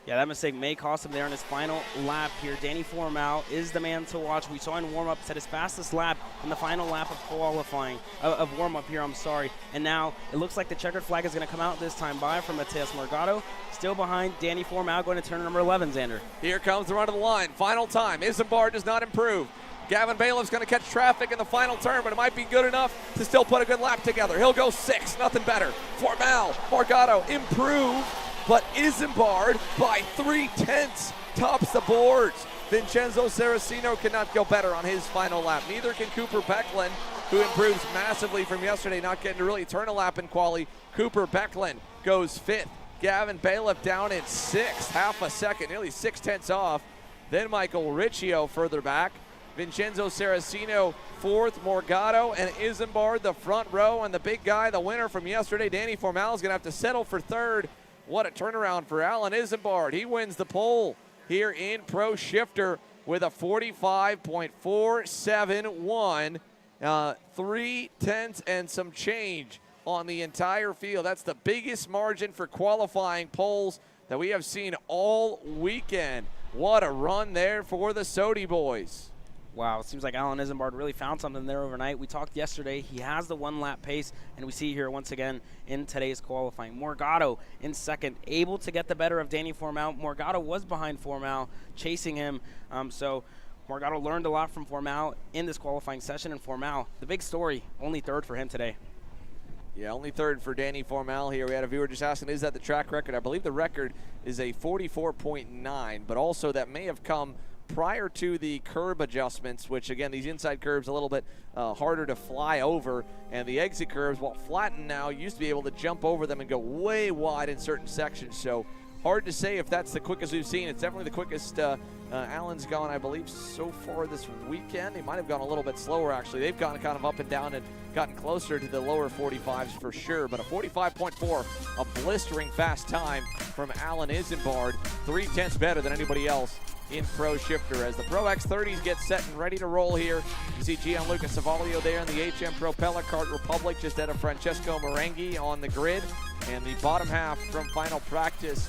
Yeah, that mistake may cost him there in his final lap here. Danny Formal is the man to watch. We saw in warm-up set his fastest lap in the final lap of qualifying, of warm-up here, I'm sorry. And now it looks like the checkered flag is going to come out this time by from Mateus Morgado. Still behind Danny Formal going to turn number 11, Xander. Here comes the run of the line. Final time. Isambard does not improve. Gavin Bailiff's going to catch traffic in the final turn, but it might be good enough to still put a good lap together. He'll go 6, nothing better. Formal, Morgado improve, but Isambard by 3/10 tops the boards. Vincenzo Saracino cannot go better on his final lap. Neither can Cooper Becklin, who improves massively from yesterday, not getting to really turn a lap in quali. Cooper Becklin goes 5th. Gavin Bailiff down in 6th, half a second, nearly 6/10 off. Then Michael Riccio further back. Vincenzo Saracino 4th, Morgado and Isambard the front row, and the big guy, the winner from yesterday, Danny Formal, is going to have to settle for 3rd What a turnaround for Alan Isambard. He wins the pole here in Pro Shifter with a 45.471, 3/10 and some change on the entire field. That's the biggest margin for qualifying poles that we have seen all weekend. What a run there for the Sodi boys. Wow, it seems like Alan Isambard really found something there overnight. We talked yesterday. He has the one-lap pace, and we see here once again in today's qualifying. Morgado in second, able to get the better of Danny Formal. Morgado was behind Formal, chasing him. So Morgado learned a lot from Formal in this qualifying session, and Formal, the big story, only third for him today. Yeah, only third for Danny Formal here. We had a viewer just asking, is that the track record? I believe the record is a 44.9, but also that may have come prior to the curb adjustments, which again, these inside curves a little bit harder to fly over, and the exit curves, while flattened now, used to be able to jump over them and go way wide in certain sections. So hard to say if that's the quickest we've seen. It's definitely the quickest Allen's gone, I believe, so far this weekend. He might have gone a little bit slower, actually. They've gone kind of up and down and gotten closer to the lower 45s for sure. But a 45.4, a blistering fast time from Alan Isambard, 3/10 better than anybody else in Pro Shifter. As the Pro X30s get set and ready to roll here, you see Gianluca Savalio there in the HM Propeller Kart Republic, just out of Francesco Marenghi on the grid. And the bottom half from final practice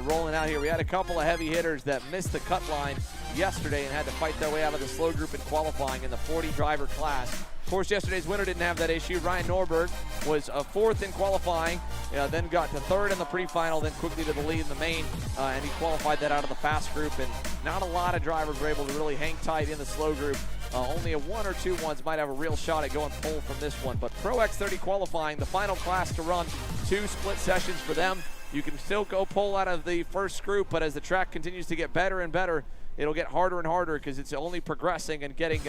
rolling out here. We had a couple of heavy hitters that missed the cut line yesterday and had to fight their way out of the slow group in qualifying in the 40 driver class. Of course, yesterday's winner didn't have that issue. Ryan Norberg was fourth in qualifying, then got to third in the pre-final, then quickly to the lead in the main, and he qualified that out of the fast group. And not a lot of drivers were able to really hang tight in the slow group. Only a one or two ones might have a real shot at going pole from this one. But Pro X30 qualifying, the final class to run, 2 split sessions for them. You can still go pole out of the first group, but as the track continues to get better and better, it'll get harder and harder because it's only progressing and getting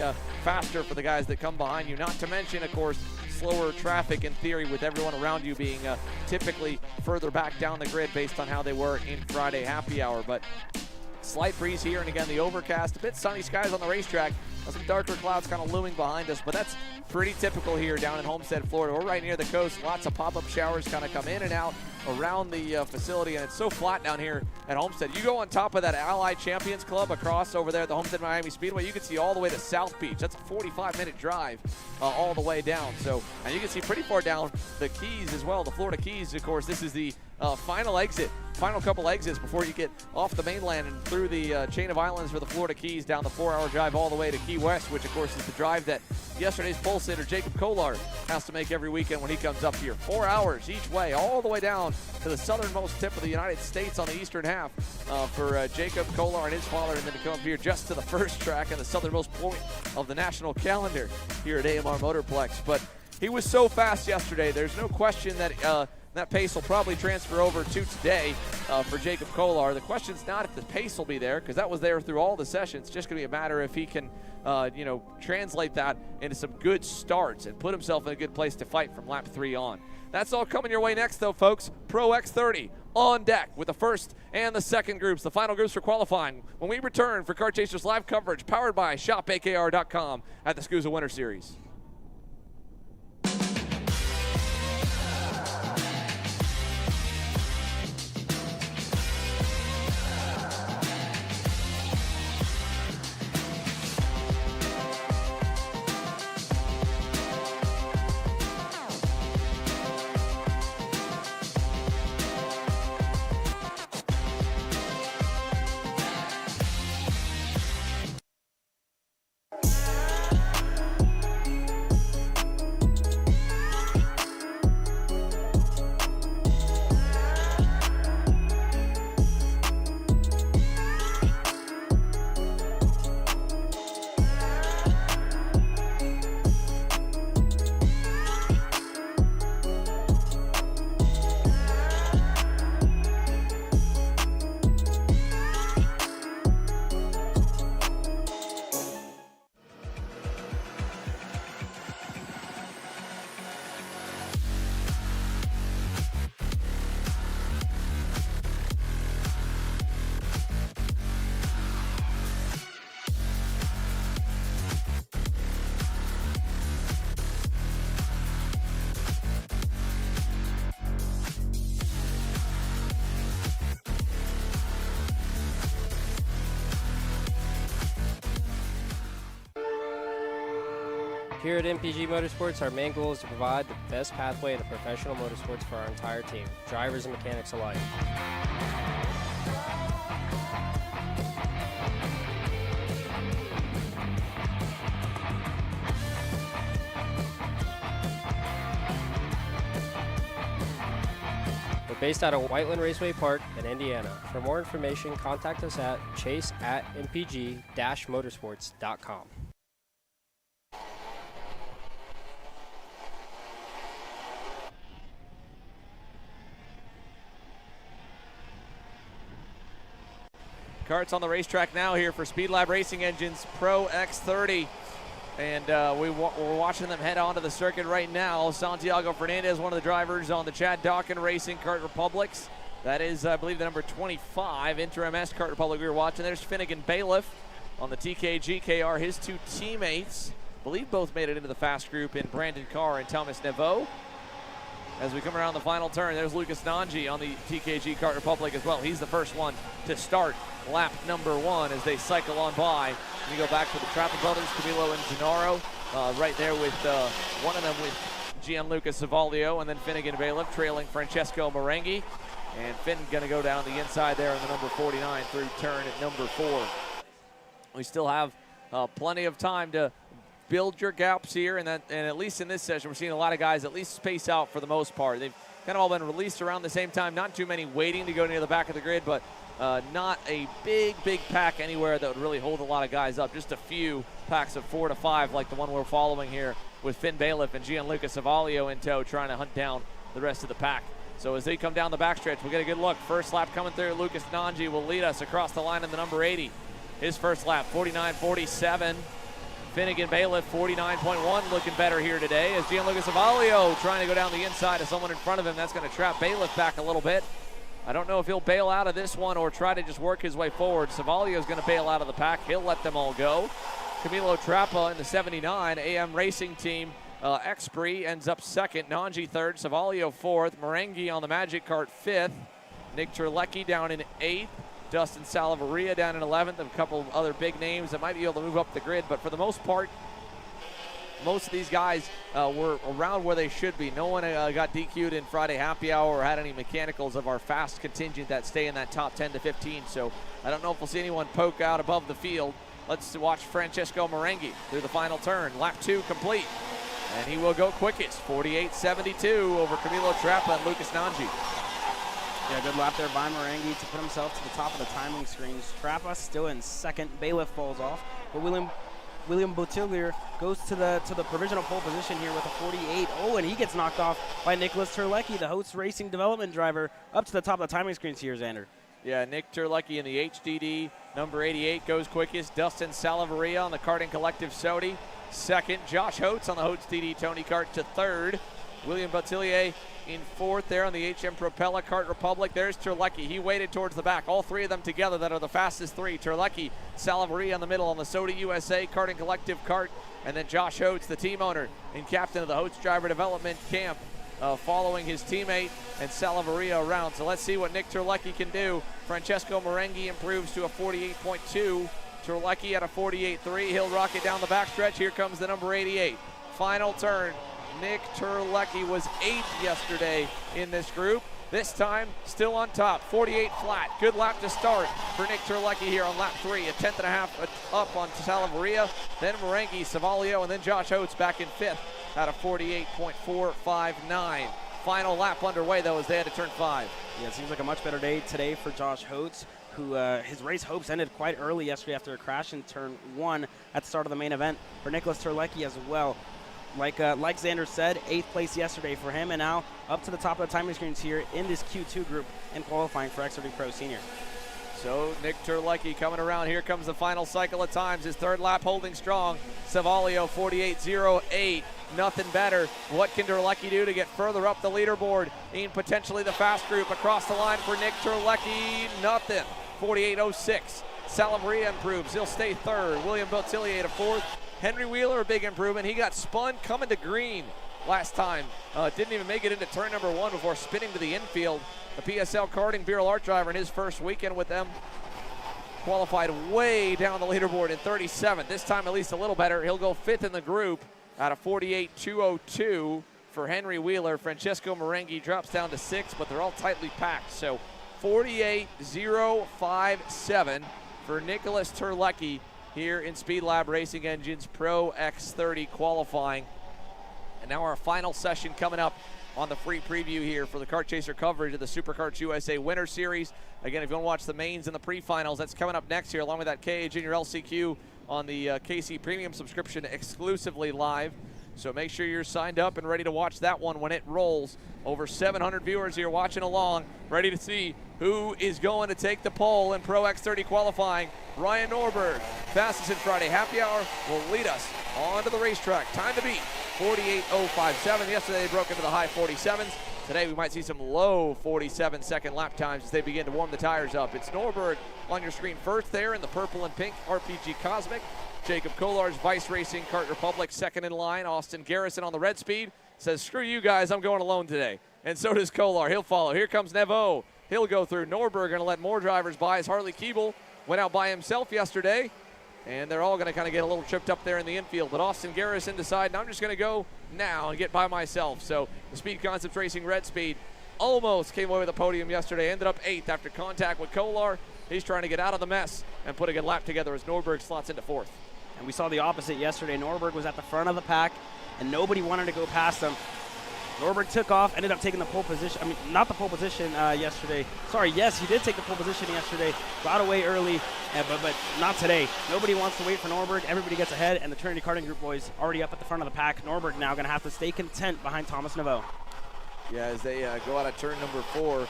faster for the guys that come behind you. Not to mention, of course, slower traffic in theory with everyone around you being typically further back down the grid based on how they were in Friday happy hour. But slight breeze here, and again, the overcast, a bit sunny skies on the racetrack. Some darker clouds kind of looming behind us, but that's pretty typical here down in Homestead, Florida. We're right near the coast. Lots of pop-up showers kind of come in and out around the facility, and it's so flat down here at Homestead. You go on top of that Allied Champions Club across over there at the Homestead-Miami Speedway, you can see all the way to South Beach. That's a 45-minute drive all the way down. So, and you can see pretty far down the Keys as well, the Florida Keys. Of course, this is the final couple exits before you get off the mainland and through the chain of islands for the Florida Keys, down the 4-hour drive all the way to Key West, which of course is the drive that yesterday's pole sitter Jacob Kolar has to make every weekend when he comes up here. 4 hours each way, all the way down to the southernmost tip of the United States on the eastern half for Jacob Kolar and his father, and then to come up here just to the first track and the southernmost point of the national calendar here at AMR Motorplex. But he was so fast yesterday, there's no question that that pace will probably transfer over to today for Jacob Kolar. The question's not if the pace will be there, because that was there through all the sessions. It's just going to be a matter if he can, translate that into some good starts and put himself in a good place to fight from lap 3 on. That's all coming your way next, though, folks. Pro X30 on deck with the first and the second groups, the final groups for qualifying, when we return for Kart Chasers live coverage powered by shopakr.com at the SKUSA Winter Series. Here at MPG Motorsports, our main goal is to provide the best pathway to professional motorsports for our entire team, drivers and mechanics alike. We're based out of Whiteland Raceway Park in Indiana. For more information, contact us at chase@mpg-motorsports.com. Kart's on the racetrack now here for Speed Lab Racing Engines Pro X30. And we're watching them head onto the circuit right now. Santiago Fernandez, one of the drivers on the Chad Dawkin Racing Kart Republics. That is, I believe, the number 25 Inter-MS Kart Republic we were watching. There's Finnegan Bailiff on the TKG KR. His two teammates, I believe both made it into the fast group in Brandon Carr and Thomas Neveau. As we come around the final turn, there's Lucas Nanji on the TKG Kart Republic as well. He's the first one to start lap number 1 as they cycle on by. We go back to the Trappa brothers, Camilo and Gennaro, right there with one of them with Gianluca Savalio, and then Finnegan Bailiff trailing Francesco Marengi. And Finn going to go down the inside there in the number 49 through turn at number 4. We still have plenty of time to build your gaps here, and at least in this session, we're seeing a lot of guys at least space out for the most part. They've kind of all been released around the same time. Not too many waiting to go near the back of the grid, but not a big pack anywhere that would really hold a lot of guys up. Just a few packs of 4 to 5 like the one we're following here with Finn Bailiff and Gianluca Savalio in tow trying to hunt down the rest of the pack. So as they come down the backstretch, we'll get a good look. First lap coming through. Lucas Nanji will lead us across the line in the number 80. His first lap, 49.47. Finnegan Bailiff, 49.1, looking better here today as Gianluca Savalio trying to go down the inside of someone in front of him. That's going to trap Bailiff back a little bit. I don't know if he'll bail out of this one or try to just work his way forward. Savalio is going to bail out of the pack. He'll let them all go. Camilo Trappa in the 79 AM Racing Team. Expri ends up second. Nanji third. Savalio fourth. Marengi on the Magic Kart fifth. Nick Terlecki down in eighth. Dustin Salaveria down in 11th. And a couple of other big names that might be able to move up the grid. But for the most part, most of these guys were around where they should be. No one got DQ'd in Friday happy hour or had any mechanicals of our fast contingent that stay in that top 10 to 15. So I don't know if we'll see anyone poke out above the field. Let's watch Francesco Marengi through the final turn. Lap 2 complete. And he will go quickest, 48.72 over Camilo Trappa and Lucas Nanji. Yeah, good lap there by Marengi to put himself to the top of the timing screens. Trappa still in second. Bailiff falls off. But William Bottiglier goes to the provisional pole position here with a 48. Oh, and he gets knocked off by Nicholas Terlecki, the Host Racing development driver, up to the top of the timing screens here, Xander. Yeah, Nick Terlecki in the HDD, number 88, goes quickest. Dustin Salaveria on the Karting Collective Sodi, second. Josh Holtz on the Holtz DD Tony Kart to third. William Bottiglier in fourth there on the HM Propella Kart Republic. There's Terlecki. He waited towards the back. All three of them together that are the fastest three. Terlecki, Salaveria in the middle on the Sodi USA Karting Collective Kart. And then Josh Holtz, the team owner and captain of the Holtz Driver Development Camp, following his teammate and Salaveria around. So let's see what Nick Terlecki can do. Francesco Marengi improves to a 48.2. Terlecki at a 48.3. He'll rocket down the backstretch. Here comes the number 88. Final turn. Nick Terlecki was 8th yesterday in this group. This time, still on top, 48 flat. Good lap to start for Nick Terlecki here on lap 3. A 10th and a half up on Salaveria, then Marengi, Savalio, and then Josh Holtz back in 5th at a 48.459. Final lap underway, though, as they had to turn 5. Yeah, it seems like a much better day today for Josh Holtz, who his race hopes ended quite early yesterday after a crash in turn 1 at the start of the main event. For Nicholas Terlecki as well. Like Xander said, 8th place yesterday for him, and now up to the top of the timing screens here in this Q2 group in qualifying for X30 Pro Senior. So Nick Terlecki coming around. Here comes the final cycle of times. His third lap holding strong. Savalio 48.08. Nothing better. What can Terlecki do to get further up the leaderboard in potentially the fast group? Across the line for Nick Terlecki, nothing. 48.06. Salaveria improves. He'll stay third. William Bottiglier to fourth. Henry Wheeler, a big improvement. He got spun coming to green last time. Didn't even make it into turn number 1 before spinning to the infield. The PSL Karting Bureau Art driver in his first weekend with them qualified way down the leaderboard in 37th. This time at least a little better. He'll go 5th in the group. out of 48.202 for Henry Wheeler. Francesco Marenghi drops down to 6, but they're all tightly packed. So 48.057 for Nicholas Terlecki here in Speed Lab Racing Engines Pro X30 qualifying. And now our final session coming up on the free preview here for the Kart Chaser coverage of the SuperKarts USA Winter Series. Again, if you want to watch the mains and the pre-finals, that's coming up next here, along with that KA Jr LCQ on the KC Premium subscription exclusively live. So make sure you're signed up and ready to watch that one when it rolls. Over 700 viewers here watching along, ready to see who is going to take the pole in Pro X30 qualifying. Ryan Norberg, fastest in Friday Happy Hour, will lead us onto the racetrack. Time to beat 48.057. Yesterday they broke into the high 47s. Today we might see some low 47-second lap times as they begin to warm the tires up. It's Norberg on your screen first there in the purple and pink RPG Cosmic. Jacob Kolar's Vice Racing Kart Republic second in line. Austin Garrison on the red speed says, screw you guys, I'm going alone today. And so does Kolar. He'll follow. Here comes Nevo. He'll go through. Norberg going to let more drivers by as Harley Keeble went out by himself yesterday. And they're all going to kind of get a little tripped up there in the infield. But Austin Garrison decided, I'm just going to go now and get by myself. So the Speed Concepts Racing Red Speed almost came away with a podium yesterday. Ended up 8th after contact with Kolar. He's trying to get out of the mess and put a good lap together as Norberg slots into 4th. And we saw the opposite yesterday. Norberg was at the front of the pack, and nobody wanted to go past him. Norberg took off, ended up taking the pole position. I mean, not the pole position yesterday. Sorry, yes, he did take the pole position yesterday. Got away early, but not today. Nobody wants to wait for Norberg. Everybody gets ahead, and the Trinity Karting Group boys already up at the front of the pack. Norberg now going to have to stay content behind Thomas Neveau. Yeah, as they go out of turn number 4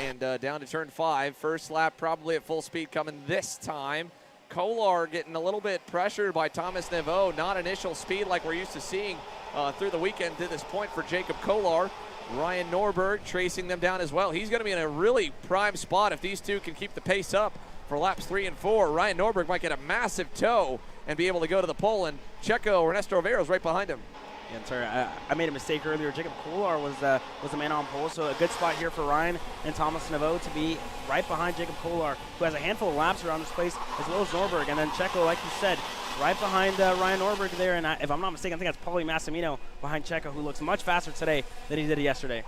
and down to turn 5. First lap probably at full speed coming this time. Kolar getting a little bit pressured by Thomas Neveau. Not initial speed like we're used to seeing through the weekend to this point for Jacob Kolar. Ryan Norberg tracing them down as well. He's going to be in a really prime spot if these two can keep the pace up for laps 3 and 4. Ryan Norberg might get a massive tow and be able to go to the pole, and Checo Ernesto Rivera is right behind him. Yeah, sorry, I made a mistake earlier. Jacob Kolar was the man on pole, so a good spot here for Ryan and Thomas Neveau to be right behind Jacob Kolar, who has a handful of laps around this place, as well as Norberg. And then Checo, like you said, right behind Ryan Norberg there. And if I'm not mistaken, I think that's Paulie Massimino behind Checo, who looks much faster today than he did yesterday.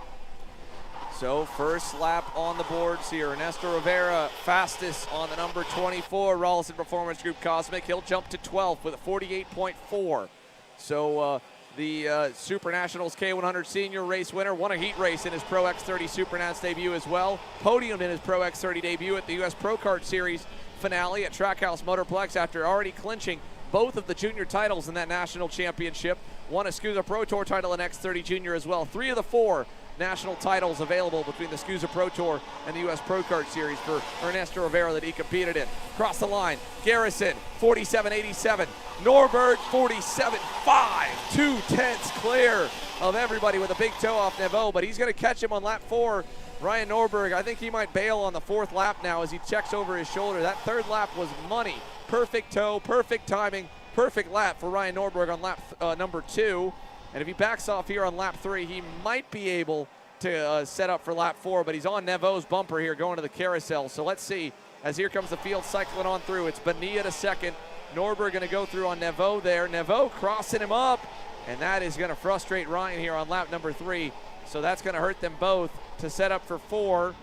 So first lap on the boards here. Ernesto Rivera fastest on the number 24 Rollison Performance Group Cosmic. He'll jump to 12th with a 48.4. So the Super Nationals KA100 Sr race winner won a heat race in his Pro X30 Super Nats debut as well. Podiumed in his Pro X30 debut at the U.S. Pro Kart Series finale at Trackhouse Motorplex after already clinching both of the junior titles in that national championship. Won a SKUSA Pro Tour title in X30 Jr as well. 3 of the 4 national titles available between the SKUSA Pro Tour and the U.S. Pro Kart Series for Ernesto Rivera that he competed in. Across the line, Garrison, 47.87. Norberg, 47.5. 2/10 clear of everybody with a big toe off Neveau, but he's going to catch him on lap 4. Ryan Norberg, I think he might bail on the 4th lap now as he checks over his shoulder. That 3rd lap was money. Perfect toe, perfect timing, perfect lap for Ryan Norberg on lap number 2. And if he backs off here on lap 3, he might be able to set up for lap 4, but he's on Nevo's bumper here going to the carousel. So let's see, as here comes the field cycling on through. It's Bonilla to 2nd. Norberg going to go through on Neveau there. Neveau crossing him up, and that is going to frustrate Ryan here on lap number 3. So that's going to hurt them both to set up for 4.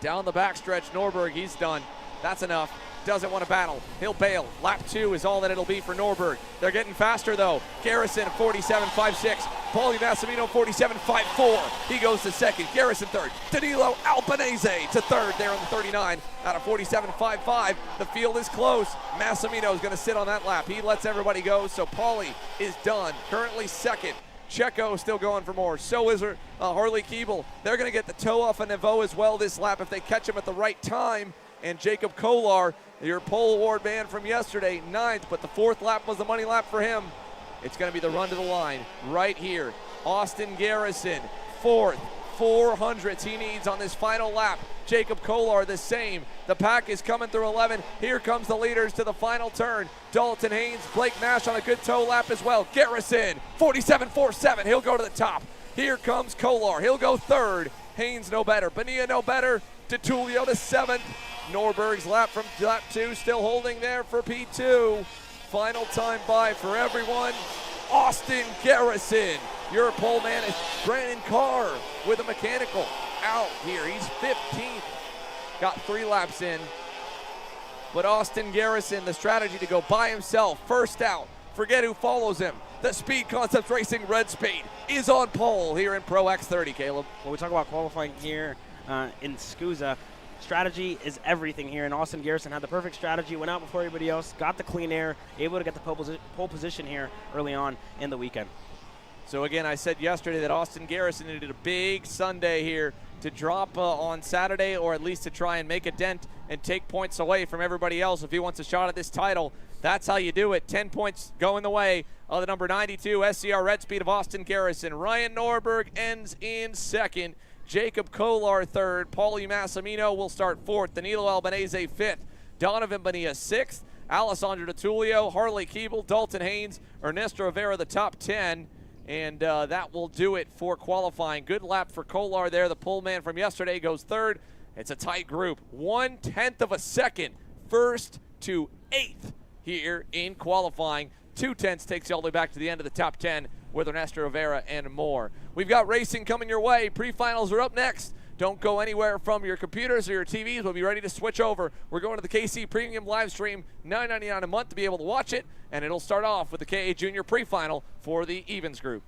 Down the backstretch, Norberg, he's done. That's enough. Doesn't want to battle. He'll bail. Lap 2 is all that it'll be for Norberg. They're getting faster, though. Garrison, 47.56. Paulie Massimino, 47.54. He goes to 2nd. Garrison 3rd. Danilo Albanese to 3rd there on the 39 out of 47.55. The field is close. Massimino is going to sit on that lap. He lets everybody go, so Paulie is done. Currently 2nd. Checo still going for more. So is Harley Keeble. They're going to get the toe off of Neveau as well this lap if they catch him at the right time. And Jacob Kolar, your pole award man from yesterday, 9th, but the 4th lap was the money lap for him. It's going to be the run to the line right here. Austin Garrison, 4th, 400s he needs on this final lap. Jacob Kolar the same. The pack is coming through 11. Here comes the leaders to the final turn. Dalton Haynes, Blake Nash on a good toe lap as well. Garrison, 47.47. He'll go to the top. Here comes Kolar. He'll go 3rd. Haynes no better. Bonilla no better. DeTulio to 7th. Norberg's lap from lap 2 still holding there for P2. Final time by for everyone. Austin Garrison. Your pole man is Brandon Carr with a mechanical out here. He's 15th. Got 3 laps in. But Austin Garrison, the strategy to go by himself, first out. Forget who follows him. The Speed Concepts Racing Red Speed is on pole here in Pro X30, Caleb. When we talk about qualifying here in SKUSA, strategy is everything here, and Austin Garrison had the perfect strategy, went out before everybody else, got the clean air, able to get the pole position here early on in the weekend. So again, I said yesterday that Austin Garrison needed a big Sunday here to drop on Saturday, or at least to try and make a dent and take points away from everybody else if he wants a shot at this title. That's how you do it. 10 points going the way of the number 92 SCR Red Speed of Austin Garrison. Ryan Norberg ends in second. Jacob Kolar third. Paulie Massimino will start fourth. Danilo Albanese fifth. Donovan Bonilla sixth. Alessandro DiTullio, Harley Keeble, Dalton Haynes, Ernesto Rivera the top 10. And that will do it for qualifying. Good lap for Kolar there. The pole man from yesterday goes third. It's a tight group. 1/10 of a second, first to 8th here in qualifying. 2/10 takes you all the way back to the end of the top 10 with Ernesto Rivera and more. We've got racing coming your way. Pre-finals are up next. Don't go anywhere from your computers or your TVs. We'll be ready to switch over. We're going to the KC Premium live stream, $9.99 a month to be able to watch it, and it'll start off with the KA Jr Pre-Final for the Evans Group.